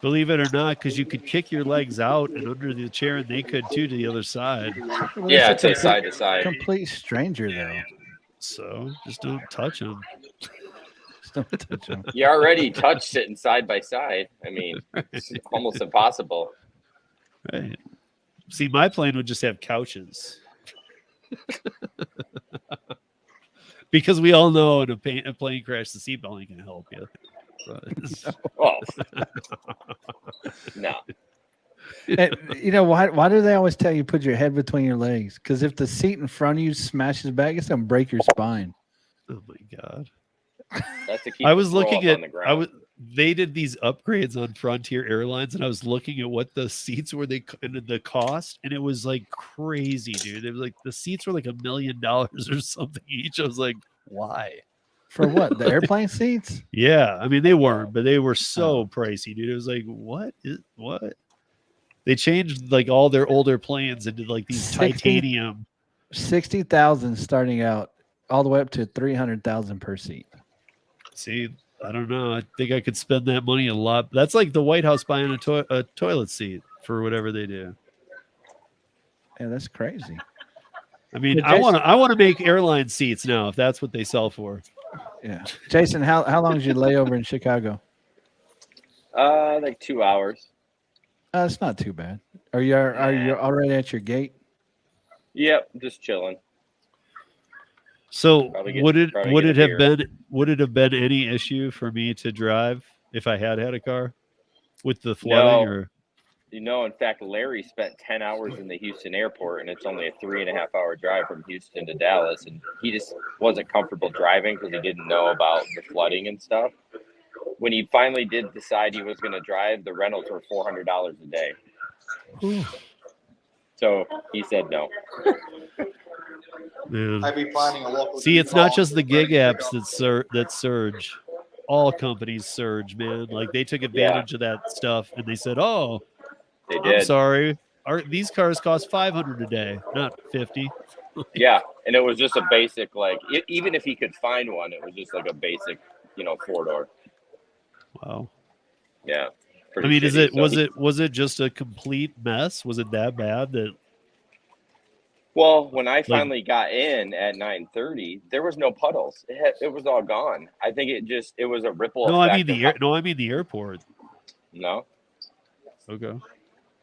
Believe it or not, because you could kick your legs out and under the chair, and they could too to the other side. Well, Yeah, it's a to side to side. complete stranger though. So just don't touch them. Just don't touch 'em. You already touch sitting side by side. I mean, it's almost impossible. Right. See, my plane would just have couches. Because we all know in a plane crash, the seatbelt ain't going to help you. So Oh, no. And, you know why do they always tell you put your head between your legs? Because if the seat in front of you smashes back, it's gonna break your spine. oh my god! That's to keep I was the throw looking up at on the ground. they did these upgrades on Frontier Airlines, and I was looking at what the seats were and the cost, and it was like crazy, dude. It was like the seats were like $1 million or something each. I was like, why? For what? The airplane seats? Yeah, I mean they weren't, but they were so pricey, dude. It was like, what? They changed like all their older planes into like these 60 titanium. 60,000 starting out, all the way up to 300,000 per seat. See, I don't know. I think I could spend that money a lot. That's like the White House buying a toilet seat for whatever they do. Yeah, that's crazy. I mean, But I want to make airline seats now if that's what they sell for. Yeah, Jason, how long did you lay over in Chicago? Like 2 hours. It's not too bad. Are you already at your gate? Yep, just chilling. So Probably would it get a have been any issue for me to drive if I had a car with the flooding? No. Or You know, in fact, Larry spent 10 hours in the Houston airport, and it's only a 3.5 hour drive from Houston to Dallas. And he just wasn't comfortable driving because he didn't know about the flooding and stuff. When he finally did decide he was going to drive, the rentals were $400 a day. So he said no. man. I'd be finding a local. See, it's not just the gig apps that surge. All companies surge, man. Like they took advantage of that stuff, and they said, "Oh, They I'm did. sorry, these cars cost $500 a day, not 50." Yeah, and it was just a basic, like, even if he could find one, it was just like a basic, 4-door. Wow. Yeah. I mean, shitty. was it just a complete mess? Was it that bad that? Well, when I finally got in at 9:30, there was no puddles. It was all gone. I think it was a ripple No, I effect. mean the airport. No, Okay.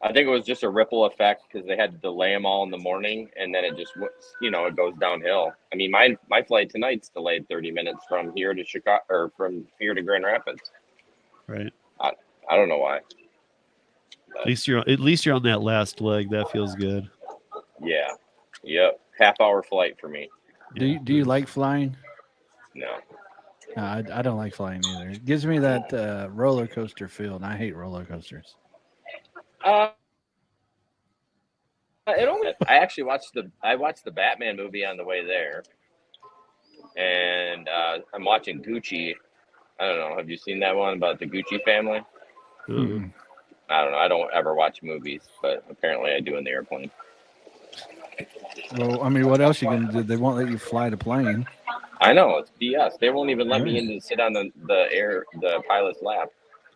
I think it was just a ripple effect because they had to delay them all in the morning, and then it just, it goes downhill. I mean, my flight tonight's delayed 30 minutes from here to Chicago, or from here to Grand Rapids. Right. I don't know why. At least you're on that last leg. That feels good. Yeah. Yep. Half-hour flight for me. Do you like flying? No. No, I don't like flying either. It gives me that roller coaster feel, and I hate roller coasters. I actually watched the Batman movie on the way there, and I'm watching Gucci. I don't know. Have you seen that one about the Gucci family? Mhm. I don't know. I don't ever watch movies, but apparently I do in the airplane. Well, I mean, what else you gonna do? They won't let you fly the plane. I know, it's BS. They won't even let me in to sit on the pilot's lap.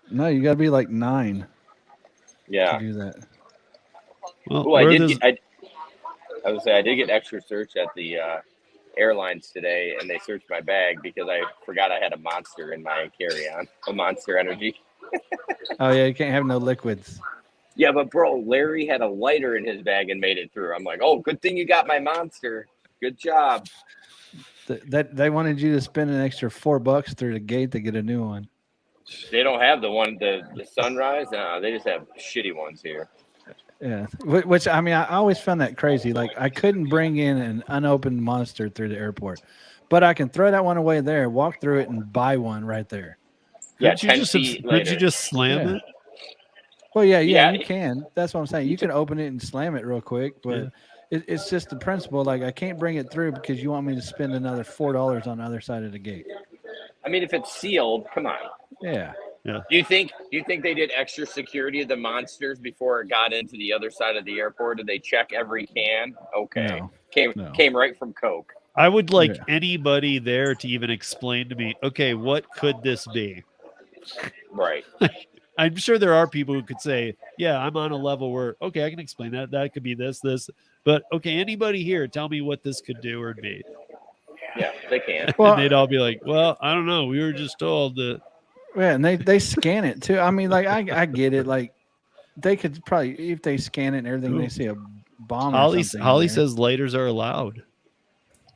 No, you got to be like 9 Yeah. to do that. Well, Oh, I would say I did get extra search at the airlines today, and they searched my bag because I forgot I had a Monster in my carry-on, a Monster Energy. Oh yeah, you can't have no liquids. Yeah, but bro, Larry had a lighter in his bag and made it through. I'm like, oh, good thing you got my Monster. Good job. That they wanted you to spend an extra $4 through the gate to get a new one. They don't have the Sunrise. No, they just have shitty ones here. Yeah, which I mean, I always found that crazy. Like I couldn't bring in an unopened Monster through the airport, but I can throw that one away there, walk through it, and buy one right there. Yeah, Couldn't 10 you feet couldn't you later. just slam it? Well, yeah, Yeah. you can. That's what I'm saying. You can open it and slam it real quick, but it's just the principle. Like I can't bring it through because you want me to spend another $4 on the other side of the gate. I mean, if it's sealed, come on. Yeah. Yeah. Do you think they did extra security of the monsters before it got into the other side of the airport? Did they check every can? Okay. No. Came right from Coke. I would like Yeah. anybody there to even explain to me, okay, what could this be? Right. I'm sure there are people who could say, yeah, I'm on a level where, okay, I can explain that. That could be this. But okay, anybody here, tell me what this could do or be. Yeah, they can. Well, And they'd all be like, well, I don't know. We were just told that. Yeah, and they scan it too. I mean, like I get it. Like they could probably, if they scan it and everything, they see a bomb or something. Holly says lighters are allowed.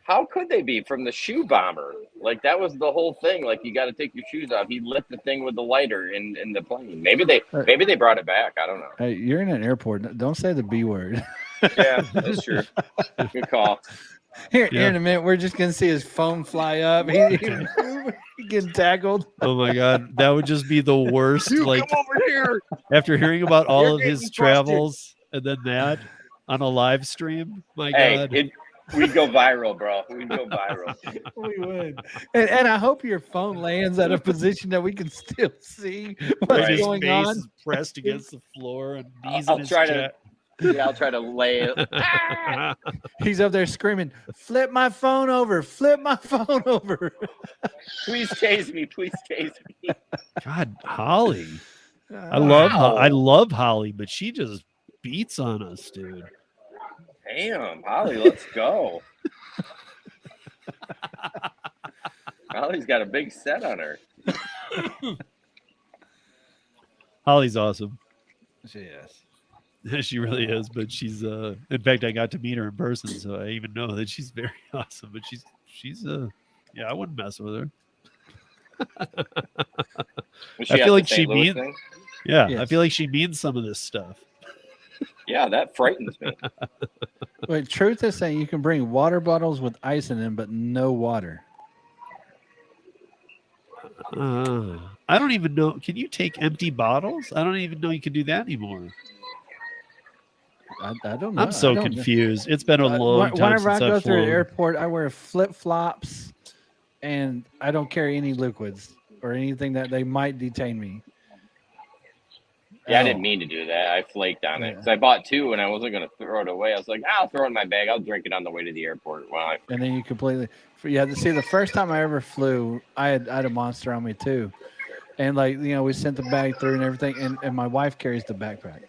How could they be from the shoe bomber? Like that was the whole thing. Like you got to take your shoes off. He lit the thing with the lighter in the plane. Maybe they brought it back. I don't know. Hey, you're in an airport. Don't say the B word. Yeah, that's true. Good call. Here in a minute, we're just gonna see his phone fly up. He getting tackled. Oh my god, that would just be the worst. Dude, like come over here. after hearing about all You're of his getting travels and then that on a live stream. My god. We'd go viral, bro. We'd go viral. We would. And I hope your phone lands at a position that we can still see what's His going face on. is pressed against the floor and knees I'll in his try chest. I'll try to lay it. He's up there screaming, "Flip my phone over! Flip my phone over!" Please tase me. Please tase me. God, Holly. I love Holly, but she just beats on us, dude. Damn, Holly, let's go. Holly's got a big set on her. Holly's awesome. Yes. She really is, but she's in fact I got to meet her in person, so I even know that she's very awesome. But she's yeah, I wouldn't mess with her. I feel like she means Yes. I feel like she means some of this stuff. Yeah, that frightens me. Wait, Truth is saying you can bring water bottles with ice in them, but no water. I don't even know. Can you take empty bottles? I don't even know you can do that anymore. I don't know. I'm so confused. It's been a long time Whenever I since go I've through the flown. airport, I wear flip flops, and I don't carry any liquids or anything that they might detain me. Yeah, I didn't mean to do that. I flaked on it because I bought two and I wasn't going to throw it away. I was like, I'll throw it in my bag. I'll drink it on the way to the airport. Well, And then you completely, see, the first time I ever flew, I had a Monster on me too. And we sent the bag through and everything. And my wife carries the backpack.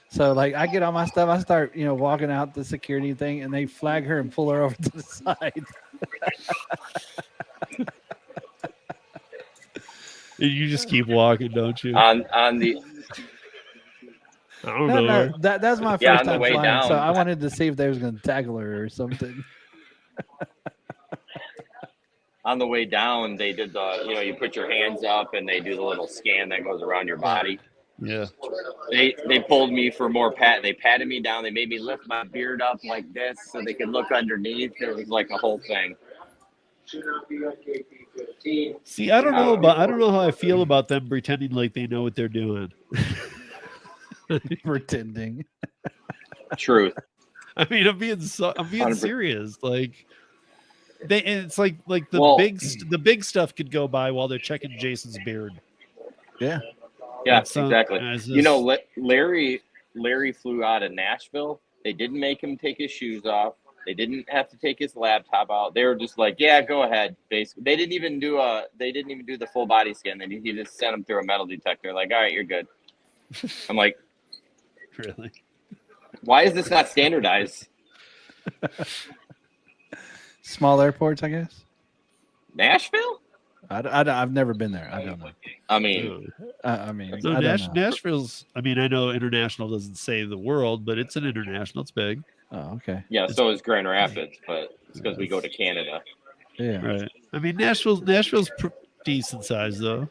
So I get all my stuff. I start, walking out the security thing and they flag her and pull her over to the side. You just keep walking, don't you? on the I don't know. No, that's my first on the time way flying. down. So I wanted to see if they was going to tackle her or something. on the way down, they did the you put your hands up and they do the little scan that goes around your body. Yeah. They pulled me for more They patted me down. They made me lift my beard up like this so they could look underneath. It was like a whole thing. See, I don't know how I feel about them pretending like they know what they're doing. Pretending. Truth. I mean, I'm being 100%. serious. Like it's like the big stuff could go by while they're checking Jason's beard. Yeah. Yeah, So, exactly. it's just- Larry flew out of Nashville. They didn't make him take his shoes off. They didn't have to take his laptop out. They were just like, yeah, go ahead. Basically, they didn't even do the full body scan. He just sent him through a metal detector. Like, all right, you're good. I'm like, really? why is this not standardized? Small airports, I guess. Nashville? I've never been there. I don't know. I mean, I mean, So I don't know. Nashville's. I mean, I know international doesn't say the world, but it's an international. It's big. Oh, okay. yeah. So is Grand Rapids, but it's because we go to Canada. Yeah. Right. I mean, Nashville's decent size though.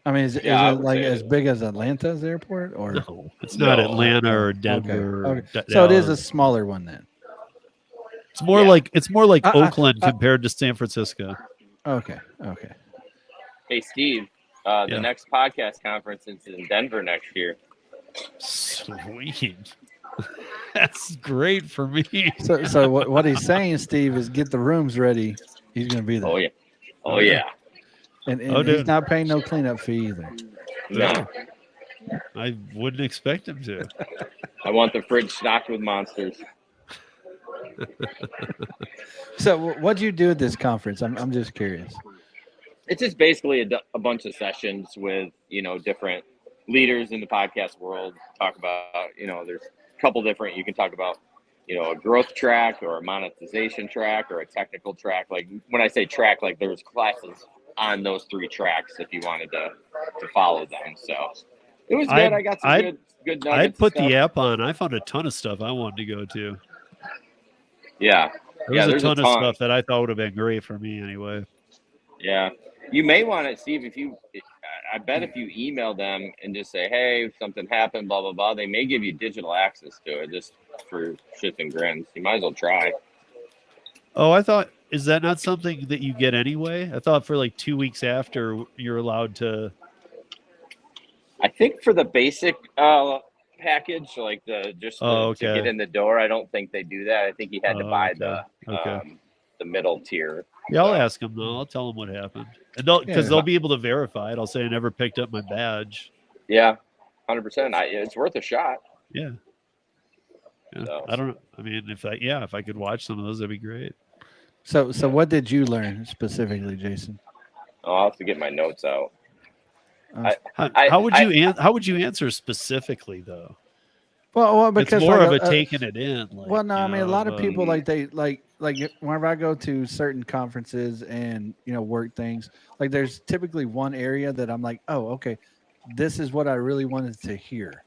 I mean, is it like as big as Atlanta's airport, or No, it's not No. Atlanta or Denver. or Okay. So it is a Dallas. smaller one then. It's more like Oakland I- compared to San Francisco. Okay. Hey, Steve. Yeah. The next podcast conference is in Denver next year. Sweet. That's great for me. So what he's saying, Steve, is get the rooms ready. He's going to be there. Oh yeah. Oh yeah. And Oh, he's dude. not paying no cleanup fee either. No, I wouldn't expect him to. I want the fridge stocked with monsters. So what'd you do at this conference? I'm just curious. It's just basically a bunch of sessions with, different leaders in the podcast world. Talk about, there's a couple different, you can talk about, a growth track or a monetization track or a technical track. Like when I say track, like there's classes on those 3 tracks if you wanted to follow them. So it was good. I got some good nuggets. I'd put and the stuff. app on. I found a ton of stuff I wanted to go to. Yeah. There was there's a ton of stuff that I thought would have been great for me anyway. Yeah. You may want to, Steve, I bet if you email them and just say, hey, something happened, blah, blah, blah, they may give you digital access to it just for shits and grins. You might as well try. Oh, I thought, is that not something that you get anyway? I thought for like 2 weeks after you're allowed to. I think for the basic package, like to get in the door, I don't think they do that. I think you had to buy the middle tier. Yeah, I'll ask them though. I'll tell them what happened, and they'll be able to verify it. I'll say I never picked up my badge. Yeah, 100%. It's worth a shot. Yeah. So. I don't know. I mean, if I could watch some of those, that'd be great. So what did you learn specifically, Jason? Oh, I'll have to get my notes out. How would you answer specifically though? Well, because it's more of a taking it in. Like, I mean, a lot of people like whenever I go to certain conferences and work things, like there's typically one area that I'm like, oh, okay, this is what I really wanted to hear.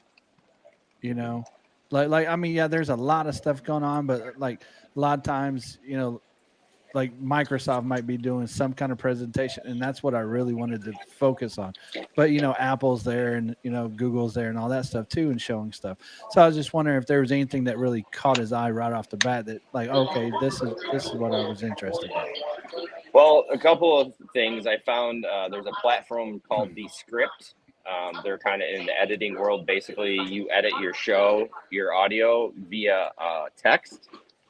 Like I mean, yeah, there's a lot of stuff going on, but like a lot of times, like Microsoft might be doing some kind of presentation, and that's what I really wanted to focus on. But Apple's there, and Google's there, and all that stuff too, and showing stuff. So I was just wondering if there was anything that really caught his eye right off the bat. That like, okay, this is what I was interested in. Well, a couple of things I found. There's a platform called Descript. They're kind of in the editing world. Basically, you edit your show, your audio via text.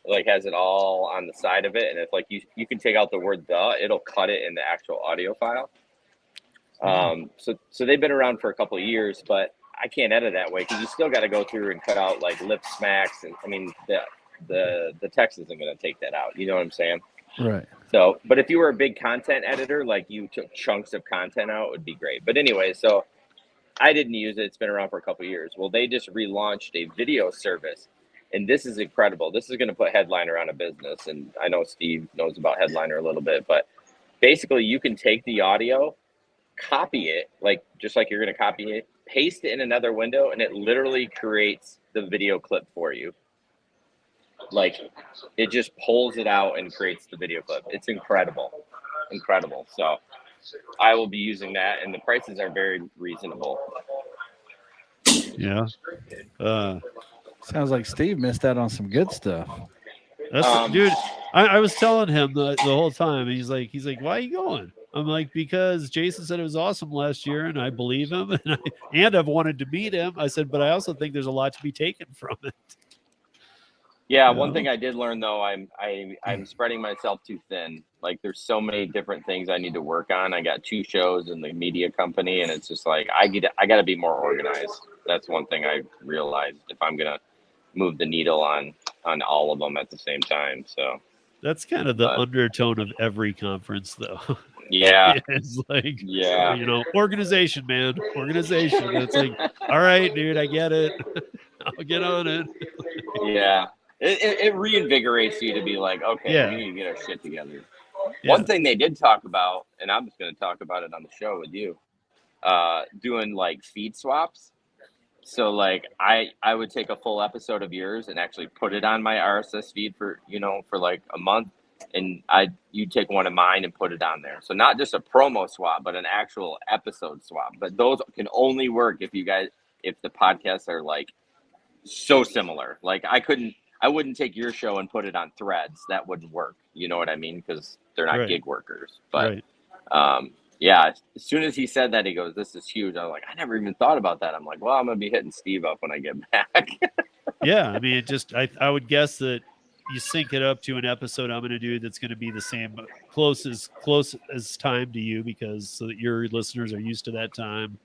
Like has it all on the side of it, and if like you can take out the word it'll cut it in the actual audio file. So they've been around for a couple of years, but I can't edit that way because you still got to go through and cut out like lip smacks, and I mean the text isn't going to take that out. You know what I'm saying? Right. So, but if you were a big content editor, like you took chunks of content out, it would be great. But anyway, so I didn't use it. It's been around for a couple of years. Well, they just relaunched a video service. And this is incredible. This is going to put Headliner on a business. And I know Steve knows about Headliner a little bit, but basically you can take the audio, copy it, just like you're going to copy it, paste it in another window, and it literally creates the video clip for you. Like it just pulls it out and creates the video clip. It's incredible. Incredible. So I will be using that, and the prices are very reasonable. Yeah. Sounds like Steve missed out on some good stuff. Dude, I was telling him the whole time. He's like, why are you going? I'm like, because Jason said it was awesome last year, and I believe him, and I've wanted to meet him. I said, but I also think there's a lot to be taken from it. Yeah, one thing I did learn though, I'm spreading myself too thin. Like there's so many different things I need to work on. I got 2 shows in the media company, and it's just like I got to be more organized. That's one thing I realized if I'm gonna move the needle on all of them at the same time. So that's kind of the undertone of every conference, though. Yeah, it's like organization, man, organization. It's like, all right, dude, I get it. I'll get on it. Yeah. It reinvigorates you to be like, okay, we need to get our shit together. Yeah. One thing they did talk about, and I'm just going to talk about it on the show with you, doing like feed swaps. So like I would take a full episode of yours and actually put it on my RSS feed for like a month, and you'd take one of mine and put it on there. So not just a promo swap, but an actual episode swap. But those can only work if the podcasts are like so similar. Like I wouldn't take your show and put it on Threads. That wouldn't work. You know what I mean? Because they're not gig workers. But yeah, as soon as he said that, he goes, "This is huge." I'm like, I never even thought about that. I'm like, well, I'm gonna be hitting Steve up when I get back. Yeah, I mean, I would guess that you sync it up to an episode I'm going to do that's going to be the same, close as time to you, because so that your listeners are used to that time.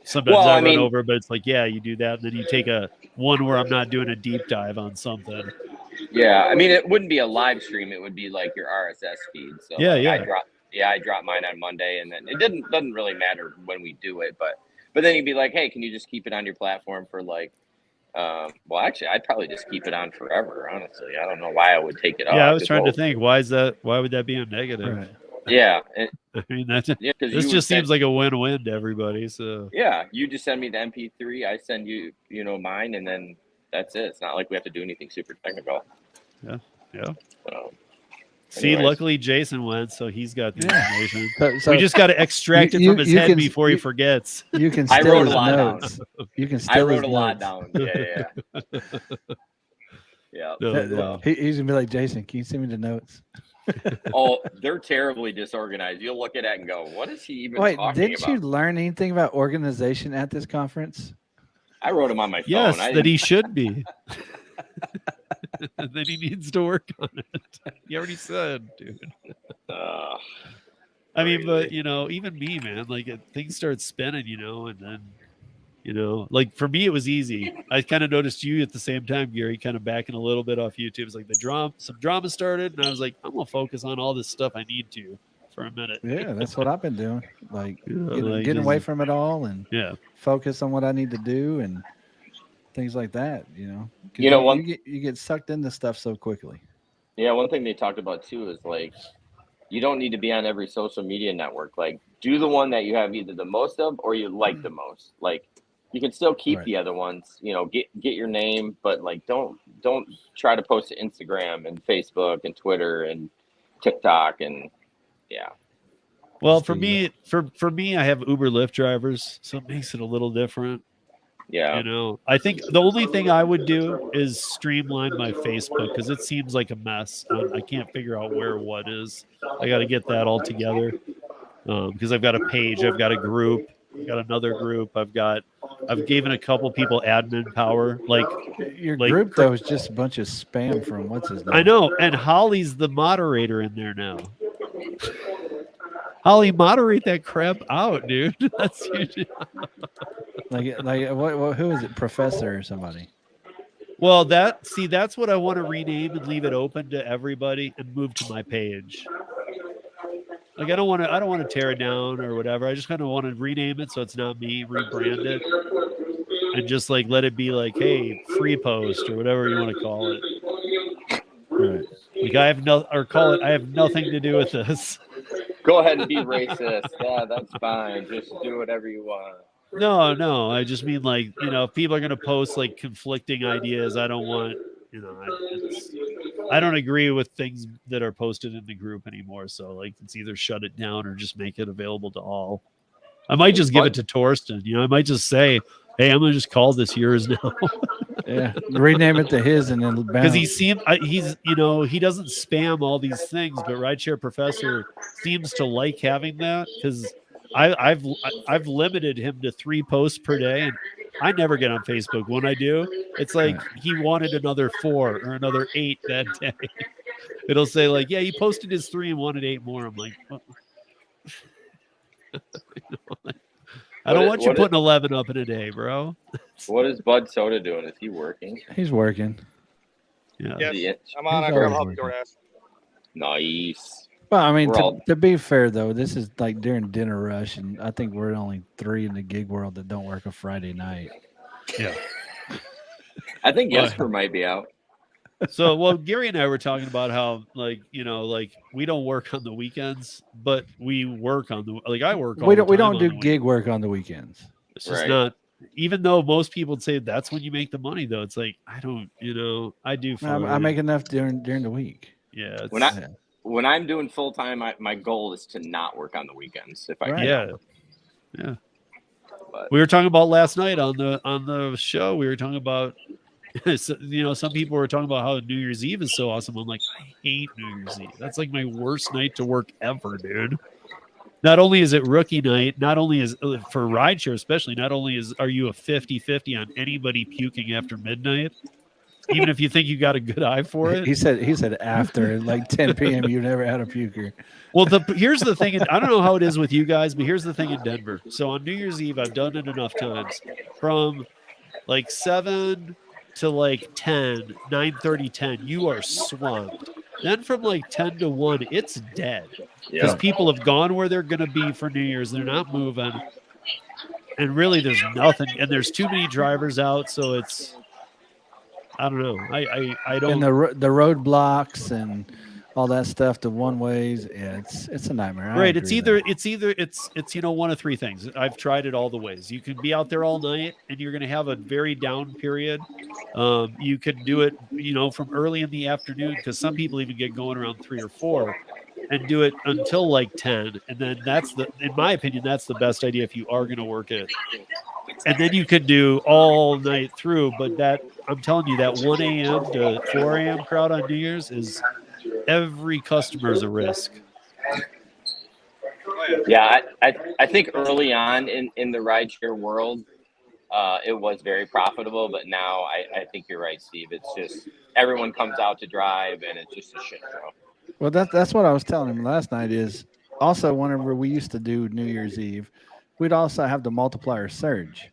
Sometimes Well, I I run mean- over, but it's like, yeah, you do that, and then you take a one where I'm not doing a deep dive on something. Yeah, I mean, it wouldn't be a live stream. It would be like your RSS feed. So Yeah, like, yeah. I drop mine on Monday, and then it doesn't really matter when we do it, but then you'd be like, hey, can you just keep it on your platform for like, well, actually, I'd probably just keep it on forever. Honestly, I don't know why I would take it off. Yeah, I was trying to think, why would that be a negative? Right. Yeah, I mean, that's yeah, 'cause this you just would seems like a win-win to everybody. So yeah, you just send me the MP3, I send you, mine, and then that's it. It's not like we have to do anything super technical. yeah. So, See, anyways. luckily Jason went, so he's got the information. So We just got to extract it you- from his you head can- before he you- forgets. you can I still wrote his a lot notes. You can I still wrote his a lot notes. down. Yeah. Yeah. No. He's gonna be like, Jason, can you send me the notes? Oh, they're terribly disorganized. You'll look at it and go, "What is he even Wait, talking didn't about?" you learn anything about organization at this conference? I wrote them on my phone. Yes, I that he should be. That he needs to work on it. He already said, dude. I mean, but even me, man, like things start spinning, and then, like for me, it was easy. I kind of noticed you at the same time, Gary, kind of backing a little bit off YouTube. It's like some drama started, and I was like, I'm gonna focus on all this stuff I need to for a minute. Yeah, that's what I've been doing. Like Like, getting away from it all and Yeah. focus on what I need to do and things like that. 'Cause you get sucked into stuff so quickly. Yeah, one thing they talked about too is like, you don't need to be on every social media network. Like, do the one that you have either the most of or you like the most. Like, you can still keep Right. the other ones. Get your name, but like, don't try to post to Instagram and Facebook and Twitter and TikTok and yeah. Well, for me, I have Uber Lyft drivers, so it makes it a little different. Yeah. I think the only thing I would do is streamline my Facebook, because it seems like a mess. I can't figure out where what is. I got to get that all together, because I've got a page, I've got a group, I've got another group, I've given a couple people admin power. Like Your like, group though is just a bunch of spam from what's his name. I know, and Holly's the moderator in there now. Holly, moderate that crap out, dude. That's Like what? Who is it? Professor or somebody? Well, that's what I want to rename and leave it open to everybody and move to my page. Like I don't want to tear it down or whatever. I just kind of want to rename it so it's not me, rebrand it, and just like let it be like, hey, free post or whatever you want to call it. Right. Like I have nothing to do with this. Go ahead and be racist. Yeah, that's fine. Just do whatever you want. No. I just mean like, if people are going to post like conflicting ideas, I don't want, I don't agree with things that are posted in the group anymore. So like, it's either shut it down or just make it available to all. I might just give it to Torsten. I might just say, hey, I'm going to just call this yours now. Yeah. Rename it to his and then Because bounce. he doesn't spam all these things, but Rideshare Professor seems to like having that, because I've limited him to 3 posts per day, and I never get on Facebook. When I do, it's like he wanted another 4 or another 8 that day. It'll say like, yeah, he posted his 3 and wanted 8 more. I'm like, what? I don't want you putting 11 up in a day, bro. What is Bud Soda doing? Is he working? He's working. Yeah. Yes, I'm on. He's I grab always help DoorDash. Nice. Well, I mean, We're all- to be fair though, this is like during dinner rush, and I think we're only 3 in the gig world that don't work a Friday night. Yeah. I think Jesper might be out. So, well, Gary and I were talking about how, like, we don't work on the weekends, but we work on I work. We don't on do the gig work on the weekends. It's just Right. not. Even though most people would say that's when you make the money, though, it's like I don't. I do. I make enough during the week. Yeah. It's, When I'm doing full time, my goal is to not work on the weekends if I Right. can. Yeah. But We were talking about last night on the show. We were talking about. Some people were talking about how New Year's Eve is so awesome. I'm like, I hate New Year's Eve. That's like my worst night to work ever, dude. Not only is it rookie night, not only is for rideshare, especially, not only are you a 50-50 on anybody puking after midnight, even if you think you got a good eye for it. He said after like 10 p.m. you never had a puker. Well, here's the thing. I don't know how it is with you guys, but here's the thing in Denver. So on New Year's Eve, I've done it enough times. From like 7 to like 10, 9:30, 10, you are swamped. Then from like 10 to 1, it's dead. Because people have gone where they're going to be for New Year's. They're not moving. And really, there's nothing. And there's too many drivers out. So it's, I don't know. I don't. And the roadblocks and all that stuff, the one ways, yeah, it's a nightmare. Right. It's either one of three things. I've tried it all the ways. You can be out there all night and you're going to have a very down period. You can do it, from early in the afternoon, because some people even get going around 3 or 4, and do it until like 10. And then in my opinion, that's the best idea if you are going to work it. And then you can do all night through. But I'm telling you, that 1 a.m. to 4 a.m. crowd on New Year's is every customer is a risk. Yeah, I think early on in the rideshare world, it was very profitable, but now I think you're right, Steve. It's just everyone comes out to drive, and it's just a shit show. Well, that's what I was telling him last night. Is also whenever we used to do New Year's Eve, we'd also have the multiplier surge.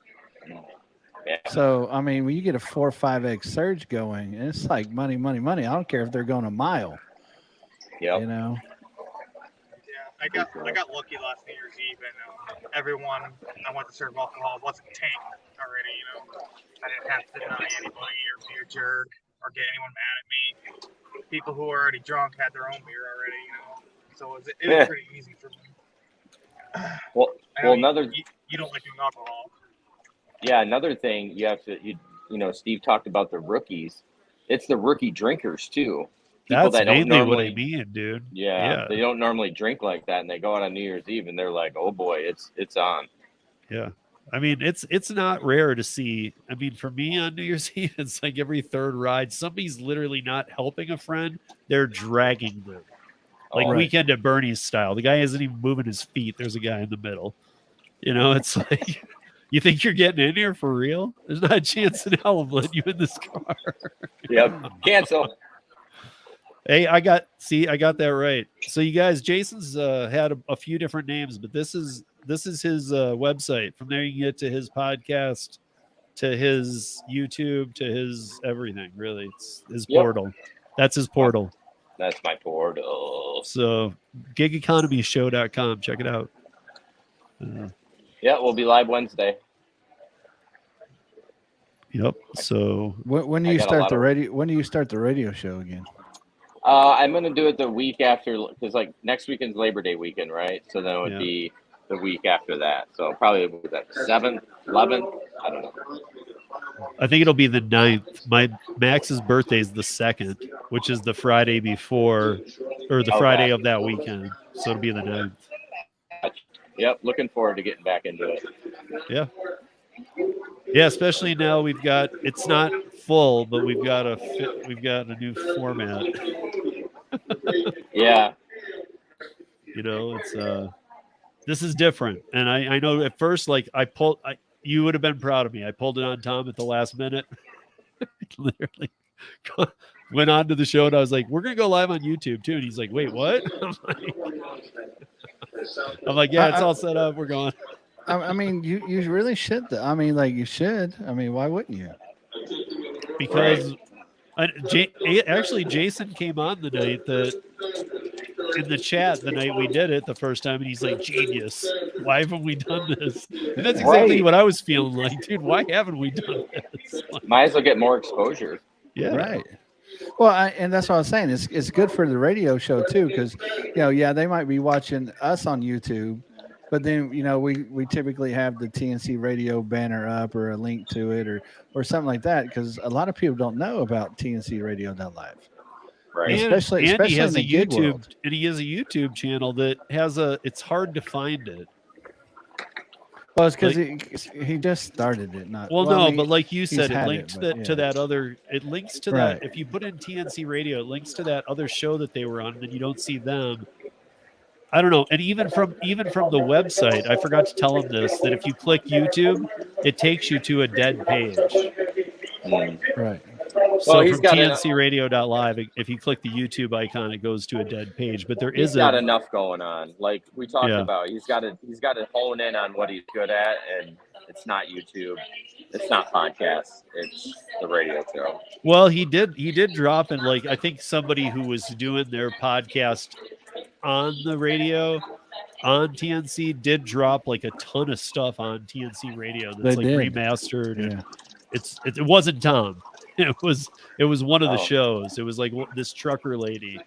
Yeah. So, I mean, when you get a 4 or 5x surge going, it's like money, money, money. I don't care if they're going a mile. Yep. You know? Yeah, I got lucky last New Year's Eve, and everyone I went to serve alcohol wasn't tanked already. You know, I didn't have to deny anybody or be a jerk or get anyone mad at me. People who were already drunk had their own beer already. You know, so it was pretty easy for me. Well, another. You don't like doing alcohol. Yeah, another thing you have to, Steve talked about the rookies. It's the rookie drinkers too. People That's that don't mainly normally, what I mean, dude. Yeah, they don't normally drink like that, and they go out on New Year's Eve, and they're like, "Oh boy, it's on." Yeah, I mean, it's not rare to see. I mean, for me on New Year's Eve, it's like every third ride, somebody's literally not helping a friend; they're dragging them, like Weekend at Bernie's style. The guy isn't even moving his feet. There's a guy in the middle. It's like. You think you're getting in here for real? There's not a chance in hell of letting you in this car. Yep. Cancel. Hey, I got that right. So you guys, Jason's had a few different names, but this is his website. From there you can get to his podcast, to his YouTube, to his everything. Really, it's his portal. That's his portal. That's my portal. So gigeconomyshow.com. Check it out. Yeah, we'll be live Wednesday. Yep. So when do you start the radio? When do you start the radio show again? I'm gonna do it the week after, because like next weekend's Labor Day weekend, right? So then it would be the week after that. So probably was that 7th, 11th? I don't know. I think it'll be the 9th. My Max's birthday is the 2nd, which is the Friday before, or the Friday of that weekend. So it'll be the 9th. Yep, looking forward to getting back into it. Yeah. Yeah, especially now it's not full, but we've got a new format. Yeah. It's this is different. And I know at first, like you would have been proud of me. I pulled it on Tom at the last minute. Literally went on to the show and I was like, we're gonna go live on YouTube too. And he's like, wait, what? I'm like, yeah, it's all set up. We're going. I mean, you really should. I mean, like you should. I mean, why wouldn't you? Because actually, Jason came on the night in the chat the night we did it the first time, and he's like, genius. Why haven't we done this? And that's exactly what I was feeling like, dude. Why haven't we done this? Might as well get more exposure. Yeah. Right. Well, and that's what I was saying. It's good for the radio show too, because they might be watching us on YouTube, but then we typically have the TNC Radio banner up or a link to it or something like that, because a lot of people don't know about TNC Radio.live. Right. And especially he has in the gig YouTube, world. and he has a YouTube channel that has it's hard to find it. Well, it's because he just started it. But like you said, it links to that other. It links to Right. that. If you put in TNC Radio, it links to that other show that they were on, and then you don't see them. I don't know. And even from the website, I forgot to tell him this, that if you click YouTube, it takes you to a dead page. Right. So he's from got TNCradio.live, if you click the YouTube icon, it goes to a dead page. But there he's is got enough going on. Like we talked Yeah. about, he's got to hone in on what he's good at, and it's not YouTube, it's not podcasts, it's the radio show. Well, he did drop in, like, I think somebody who was doing their podcast on the radio on TNC did drop like a ton of stuff on TNC Radio that's They like did. remastered. Yeah. And it wasn't Tom. It was one of the Oh. shows. It was like this trucker lady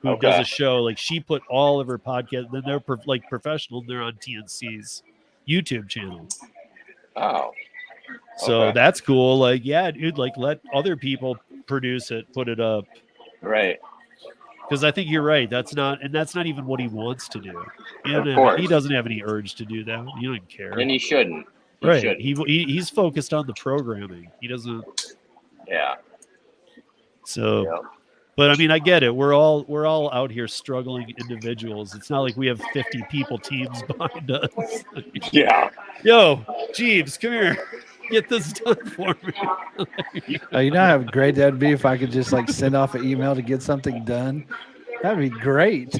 who Okay. does a show. Like she put all of her podcast. Then they're like professional. They're on TNC's YouTube channel. Oh. So Okay. that's cool. Like, yeah, dude, like let other people produce it, put it up. Right. Because I think you're right. That's not even what he wants to do. course. He doesn't have any urge to do that. He doesn't care. And he shouldn't. Right. Shouldn't. He's focused on the programming. He doesn't. Yeah. So, Yeah. but I mean, I get it. We're all out here struggling individuals. It's not like we have 50 people teams behind us. Yeah. Yo, Jeeves, come here. Get this done for me. You know how great that'd be if I could just like send off an email to get something done. That'd be great.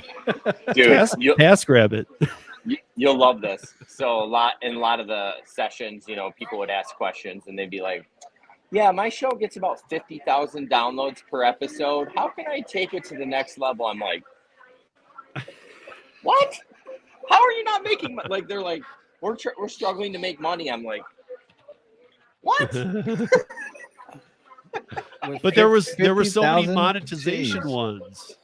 Dude, Task Rabbit. you'll love this. So in a lot of the sessions, people would ask questions and they'd be like, yeah, my show gets about 50,000 downloads per episode. How can I take it to the next level? I'm like, what? How are you not making money? Like, they're like, we're struggling to make money. I'm like, what? But there were so many 50,000? monetization Jeez. ones.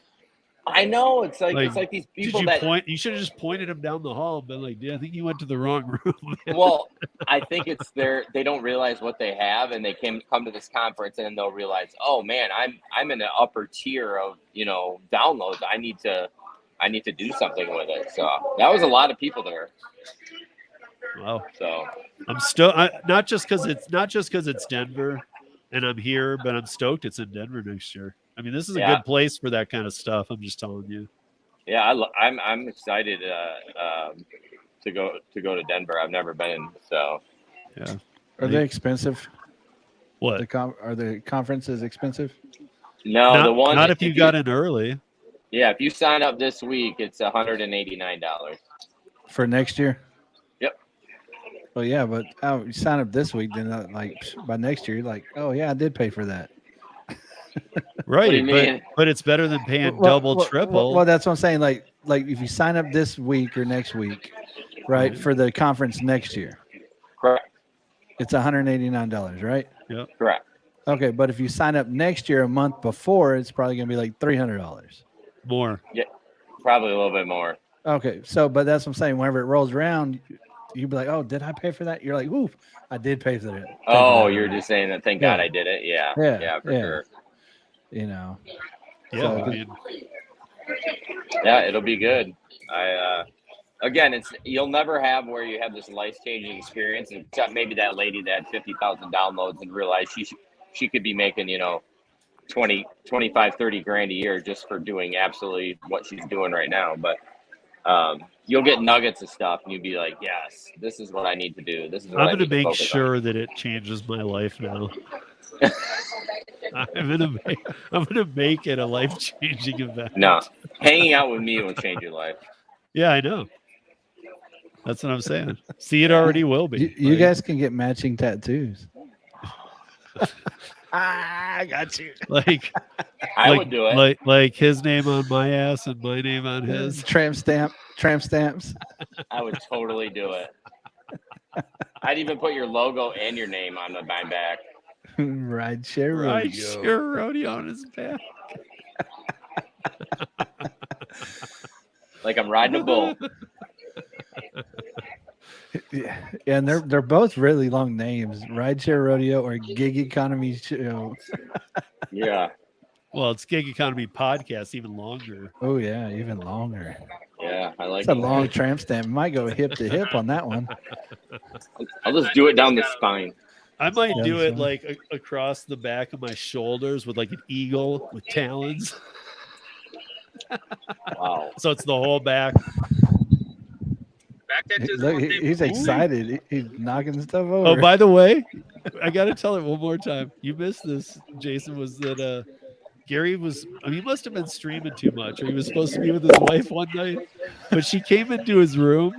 I know. It's like these people You should have just pointed him down the hall and been like, yeah, I think you went to the wrong room. Well, I think it's they don't realize what they have, and they come to this conference and then they'll realize, oh man, I'm in the upper tier of downloads. I need to do something with it. So that was a lot of people there. Wow. So I'm stoked. Not just because it's Denver and I'm here, but I'm stoked it's in Denver next year. I mean, this is a good place for that kind of stuff. I'm just telling you. Yeah, I'm excited to go to Denver. I've never been, so. Yeah. Are they expensive? What? Are the conferences expensive? No, the one. Not if you got in early. Yeah, if you sign up this week, it's $189 For next year? Yep. Well, yeah, but you sign up this week, then like by next year, you're like, oh yeah, I did pay for that. Right, What do you mean? but it's better than paying double, triple. Well, that's what I'm saying. Like if you sign up this week or next week, right, for the conference next year, Correct. it's $189, right? Yeah. Correct. Okay, but if you sign up next year a month before, it's probably going to be like $300. More. Yeah, probably a little bit more. Okay, so but that's what I'm saying. Whenever it rolls around, you'd be like, "Oh, did I pay for that?" You're like, "Ooh, I did pay for that." Oh, you're just saying that. Thank God I did it. Yeah, for sure. Yeah, Yeah. I mean, Yeah, it'll be good. Again, you'll never have where you have this life-changing experience, except maybe that lady that had 50,000 downloads and realized she could be making 20, 25, 30 grand a year just for doing absolutely what she's doing right now. But you'll get nuggets of stuff and you'll be like, yes, this is what I need to do. This is what I'm going to make sure that it changes my life now. I'm gonna make it a life-changing event. No, hanging out with me will change your life. Yeah, I know. That's what I'm saying. See, it already will be. you guys can get matching tattoos. I got you. Like I would do it. Like his name on my ass and my name on his. Tramp stamps. I would totally do it. I'd even put your logo and your name on my back. Rideshare Rodeo. Rideshare Rodeo on his back. Like I'm riding a bull. Yeah, and they're both really long names. Rideshare Rodeo or Gig Economy Show. Yeah. Well, it's Gig Economy Podcast, even longer. Oh yeah, even longer. Yeah, I like It's a long tramp stamp. Might go hip to hip on that one. I'll just do it down the spine. I might do Yeah, it like across the back of my shoulders with like an eagle with talons. Wow. So it's the whole back. Back tattoos. Look, he's excited. He's knocking stuff over. Oh, by the way, I got to tell it one more time. You missed this, Jason, was that Gary was, he must have been streaming too much, or he was supposed to be with his wife one night, but she came into his room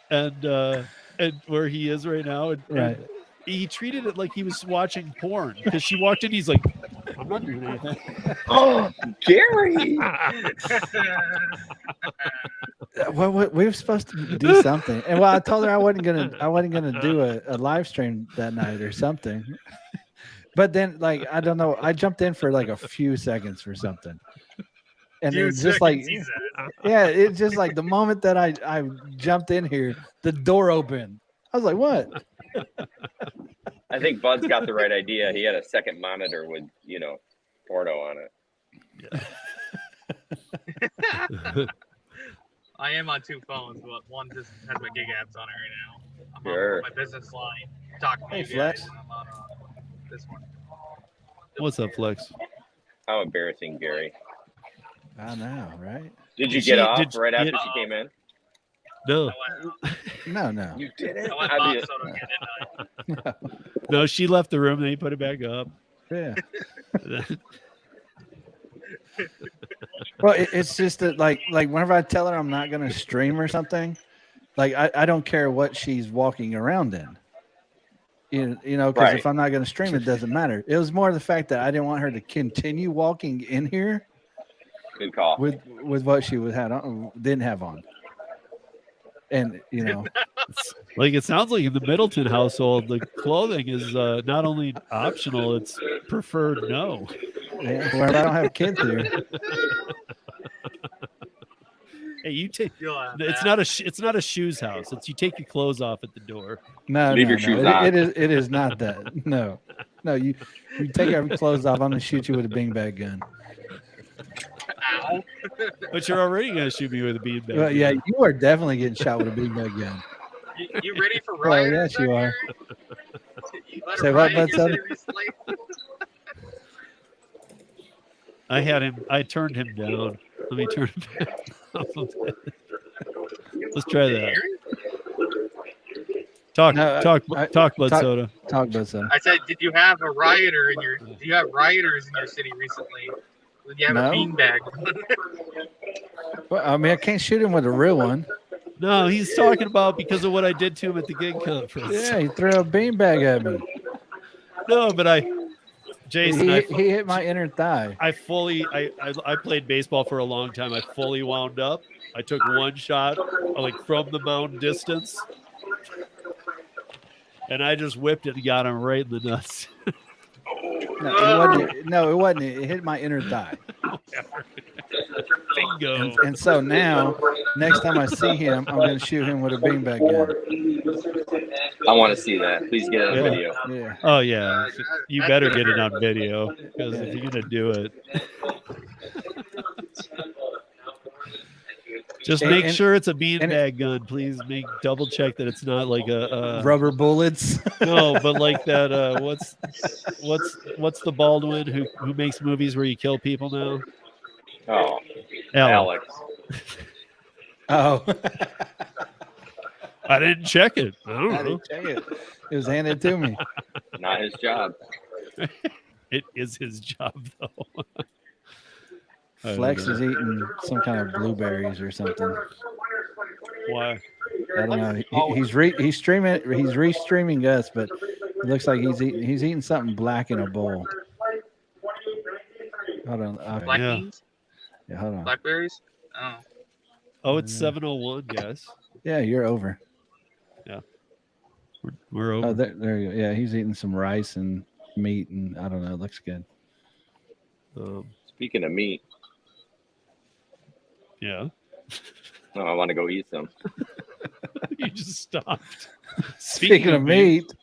and where he is right now. And he treated it like he was watching porn because she walked in. He's like, I'm not doing anything. Oh, Gary. Well, we were supposed to do something, and I told her I wasn't gonna do a live stream that night or something. But then, like, I don't know, I jumped in for like a few seconds for something, and it's just like, yeah, it's just like the moment that I jumped in here, the door opened. I was like, what? I think Bud's got the right idea. He had a second monitor with, porno on it. Yeah. I am on 2 phones, but one just has my gig apps on it right now. I'm on my business line talking to you Flex. guys, and I'm on this one. What's up, Flex? How embarrassing, Gary. I know, right? Did you get off right after she came in? No. No. You didn't? I went soda again, didn't I? No, she left the room, then he put it back up. Yeah. Well, it's just that like whenever I tell her I'm not going to stream or something, like I don't care what she's walking around in. You know, because if I'm not going to stream, it doesn't matter. It was more the fact that I didn't want her to continue walking in here. Good call. With what she didn't have on. And like it sounds like in the Middleton household, the clothing is not only optional, it's preferred no. Yeah, well, I don't have kids here. Hey, you take. It's not a shoes house. It's you take your clothes off at the door. No, leave your shoes on. It is not that. No, you take your clothes off. I'm gonna shoot you with a beanbag gun. Ow. But you're already gonna shoot me with a beanbag. Well, yeah, you are definitely getting shot with a beanbag gun. You ready for Well, rioters? yes, you are. Say what, Bud? I turned him down. Let me turn him back up a bit. Let's try that. Talk, Bud Soda. Talk, Bud Soda. I said, did you have rioters in your city recently? Did you have a beanbag? Well, I mean, I can't shoot him with a real one. No, he's talking about because of what I did to him at the gig conference. Yeah, he threw a beanbag at me. No, but Jason, he hit my inner thigh. I played baseball for a long time. I fully wound up. I took one shot, like from the mound distance, and I just whipped it and got him right in the nuts. No, it wasn't. It hit my inner thigh. Bingo. And so now, next time I see him, I'm going to shoot him with a beanbag gun. I want to see that. Please get it on video. Yeah. Oh, yeah. You better get it on video because if you're going to do it. Just make sure it's a beanbag gun. Please double check that it's not like a rubber bullets. No, but like that. What's the Baldwin who makes movies where you kill people now? Oh, Alex. Oh, I didn't check it. I don't know. Didn't check it. It was handed to me. Not his job. It is his job though. Flex is eating some kind of blueberries or something. Why? I don't know. He's streaming. He's restreaming us, but it looks like he's eating something black in a bowl. Hold on. Black beans? Yeah, hold on. Blackberries? Oh. Oh, it's 7:01, guys. Yeah, you're over. Yeah. We're over. Oh, there you go. Yeah, he's eating some rice and meat, and I don't know. It looks good. Speaking of meat. Yeah. No, I want to go eat some. You just stopped. Speaking of meat.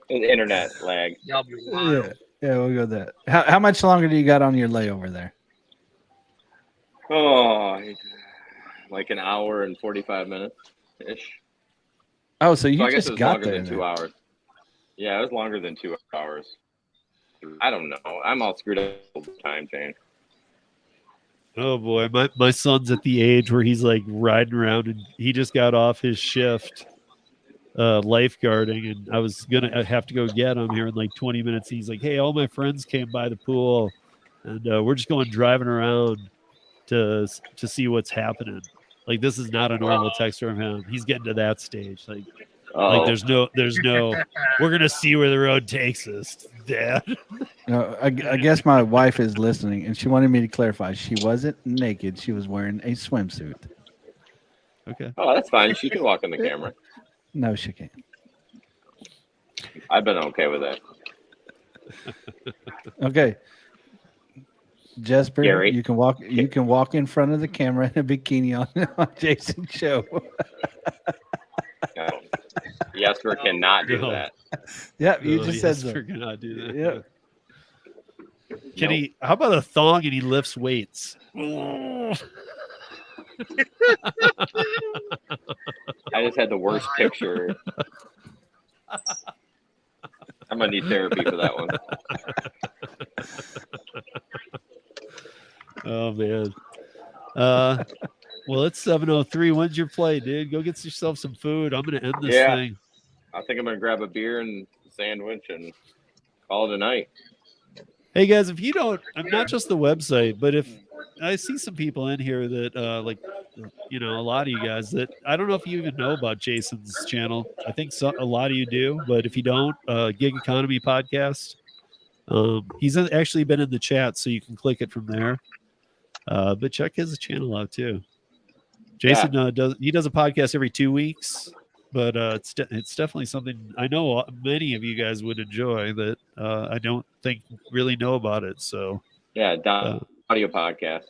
Internet lag. Y'all be wild. Yeah, we'll go with that. How much longer do you got on your layover there? Oh, like an hour and 45 minutes ish. Oh, so you I guess just it was got longer there than 2 hours. Yeah, it was longer than 2 hours. I don't know. I'm all screwed up with the time chain. Oh boy, my son's at the age where he's like riding around and he just got off his shift lifeguarding, and I was gonna have to go get him here in like 20 minutes. He's like, "Hey, all my friends came by the pool, and we're just going driving around to see what's happening." Like, this is not a normal text from him. He's getting to that stage. Like there's no we're gonna see where the road takes us, Dad. I guess my wife is listening, and she wanted me to clarify. She wasn't naked. She was wearing a swimsuit. Okay. Oh, that's fine. She can walk on the camera. No, she can't. I've been okay with that. Okay. Jesper, Gary? you can walk in front of the camera in a bikini on Jason's show. No. Jesper cannot do No. that. Yeah, you just said Jesper so. cannot do that. Yeah. Can Nope. he? How about a thong and he lifts weights? I just had the worst picture. I'm gonna need therapy for that one. Oh man. Well, it's 7:03. When's your play, dude? Go get yourself some food. I'm gonna end this Yeah. thing. I think I'm gonna grab a beer and a sandwich and call it a night. Hey guys, if you don't, I'm not just the website, but if I see some people in here that like, you know, a lot of you guys that I don't know if you even know about Jason's channel. I think a lot of you do, but if you don't, Gig Economy Podcast. He's actually been in the chat, so you can click it from there. But check his channel out too. Jason does a podcast every 2 weeks, but it's definitely something I know many of you guys would enjoy that I don't think really know about it. So Yeah, audio podcast.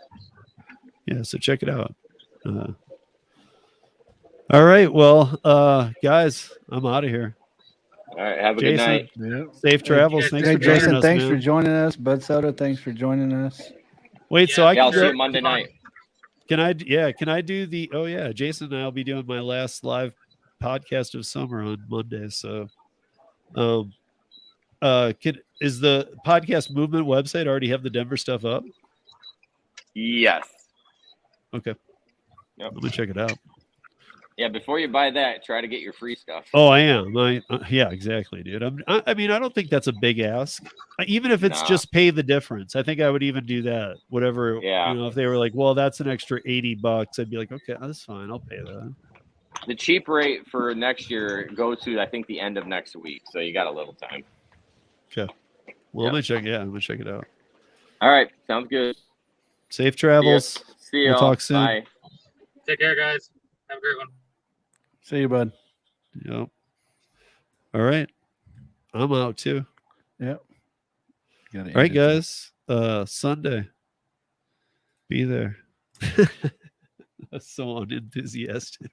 yeah, so check it out. All right, well, guys, I'm out of here. All right, have a Jason, good night. Yeah. Safe travels. Thanks Hey, for joining Jason, us, thanks man. for joining us. Bud Soda, thanks for joining us. Wait, so I Yeah, I'll can see go, you Monday night. Can I do the? Oh yeah, Jason and I'll be doing my last live podcast of summer on Monday. So, is the podcast movement website already have the Denver stuff up? Yes. Okay, Yep. I'm gonna check it out. Yeah, before you buy that, try to get your free stuff. Oh, I am. Yeah, exactly, dude. I mean, I don't think that's a big ask. Even if it's Nah. just pay the difference, I think I would even do that. Whatever. Yeah. You know, if they were like, well, that's an extra $80, I'd be like, okay, that's fine. I'll pay that. The cheap rate for next year goes to, I think, the end of next week. So you got a little time. Okay. Well, I'm gonna check it out. All right. Sounds good. Safe travels. See you We'll all. talk soon. Bye. Take care, guys. Have a great one. See you, bud. Yep. All right. I'm out too. Yep. All right, guys. Sunday. Be there. That's so unenthusiastic.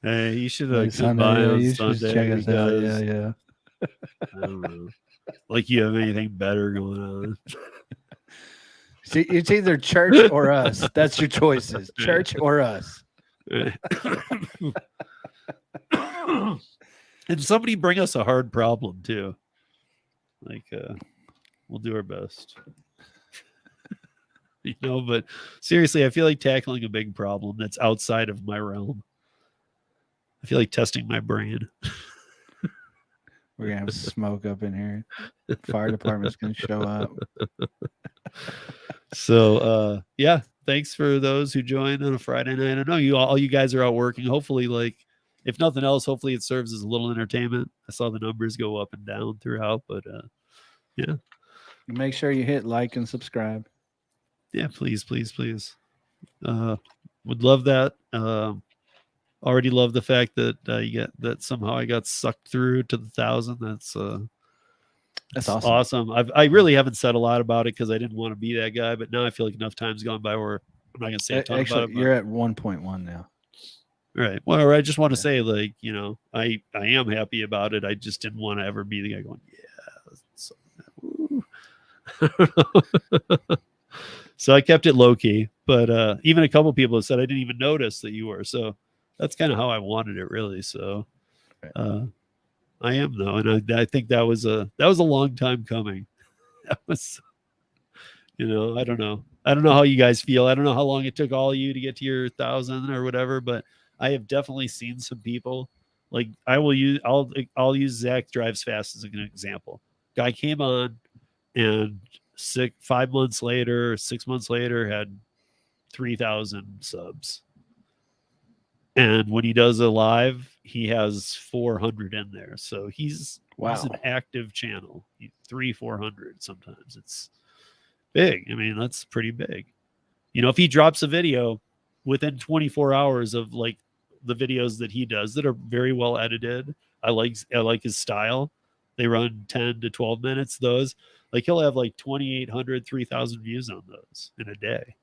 Hey, you should have come by on you should Sunday. check us out. because, Yeah. I don't know. Like you have anything better going on. See, it's either church or us. That's your choices. Church or us. And somebody bring us a hard problem too. Like we'll do our best. You know, but seriously, I feel like tackling a big problem that's outside of my realm. I feel like testing my brain. We're gonna have smoke up in here. Fire department's gonna show up. So yeah, thanks for those who joined on a Friday night. I know all you guys are out working. Hopefully, like if nothing else, hopefully it serves as a little entertainment. I saw the numbers go up and down throughout, but yeah. Make sure you hit like and subscribe. Yeah, please. Would love that. Already love the fact that you get that somehow I got sucked through to the 1,000. That's awesome. I really haven't said a lot about it because I didn't want to be that guy, but now I feel like enough time's gone by where I'm not gonna say a ton Actually, about it. you're at 1.1 now. Right. Well, I just want to say, like, you know, I am happy about it. I just didn't want to ever be the guy going, yeah. So I kept it low key, but even a couple people have said I didn't even notice that you were. So that's kind of how I wanted it, really. So I am though, and I think that was a long time coming. That was, you know, I don't know how you guys feel. I don't know how long it took all of you to get to your 1,000 or whatever, but I have definitely seen some people Like I'll use Zach Drives Fast as an example. Guy came on and 5 months later, 6 months later had 3,000 subs. And when he does a live, he has 400 in there. So he's an active channel. 300-400 sometimes. It's big. I mean, that's pretty big. You know, if he drops a video within 24 hours of like the videos that he does that are very well edited, I like his style. They run 10 to 12 minutes. Those, like, he'll have like 2,800, 3,000 views on those in a day.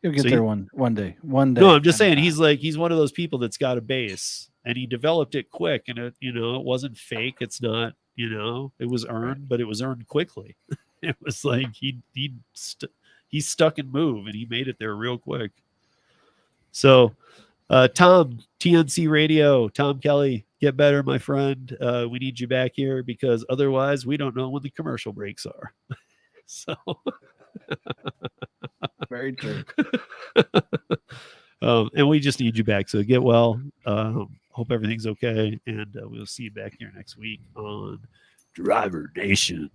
You'll get there one day. One day. No, I'm just saying he's one of those people that's got a base, and he developed it quick, and it wasn't fake. It's not, it was earned, but it was earned quickly. It was like he stuck and move, and he made it there real quick. So, Tom, TNC Radio, Tom Kelly, get better, my friend. We need you back here because otherwise we don't know when the commercial breaks are. So. Very true. And we just need you back. So get well. Hope everything's okay. And we'll see you back here next week on Driver Nation.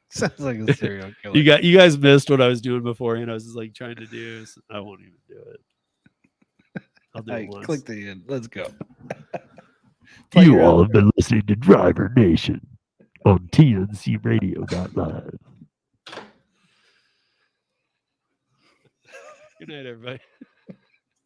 Sounds like a serial killer. You guys missed what I was doing before, and I was just like trying to do. I won't even do it. I'll do it once. Click the end. Let's go. You all have been listening to Driver Nation on TNCradio.live. Good night, everybody.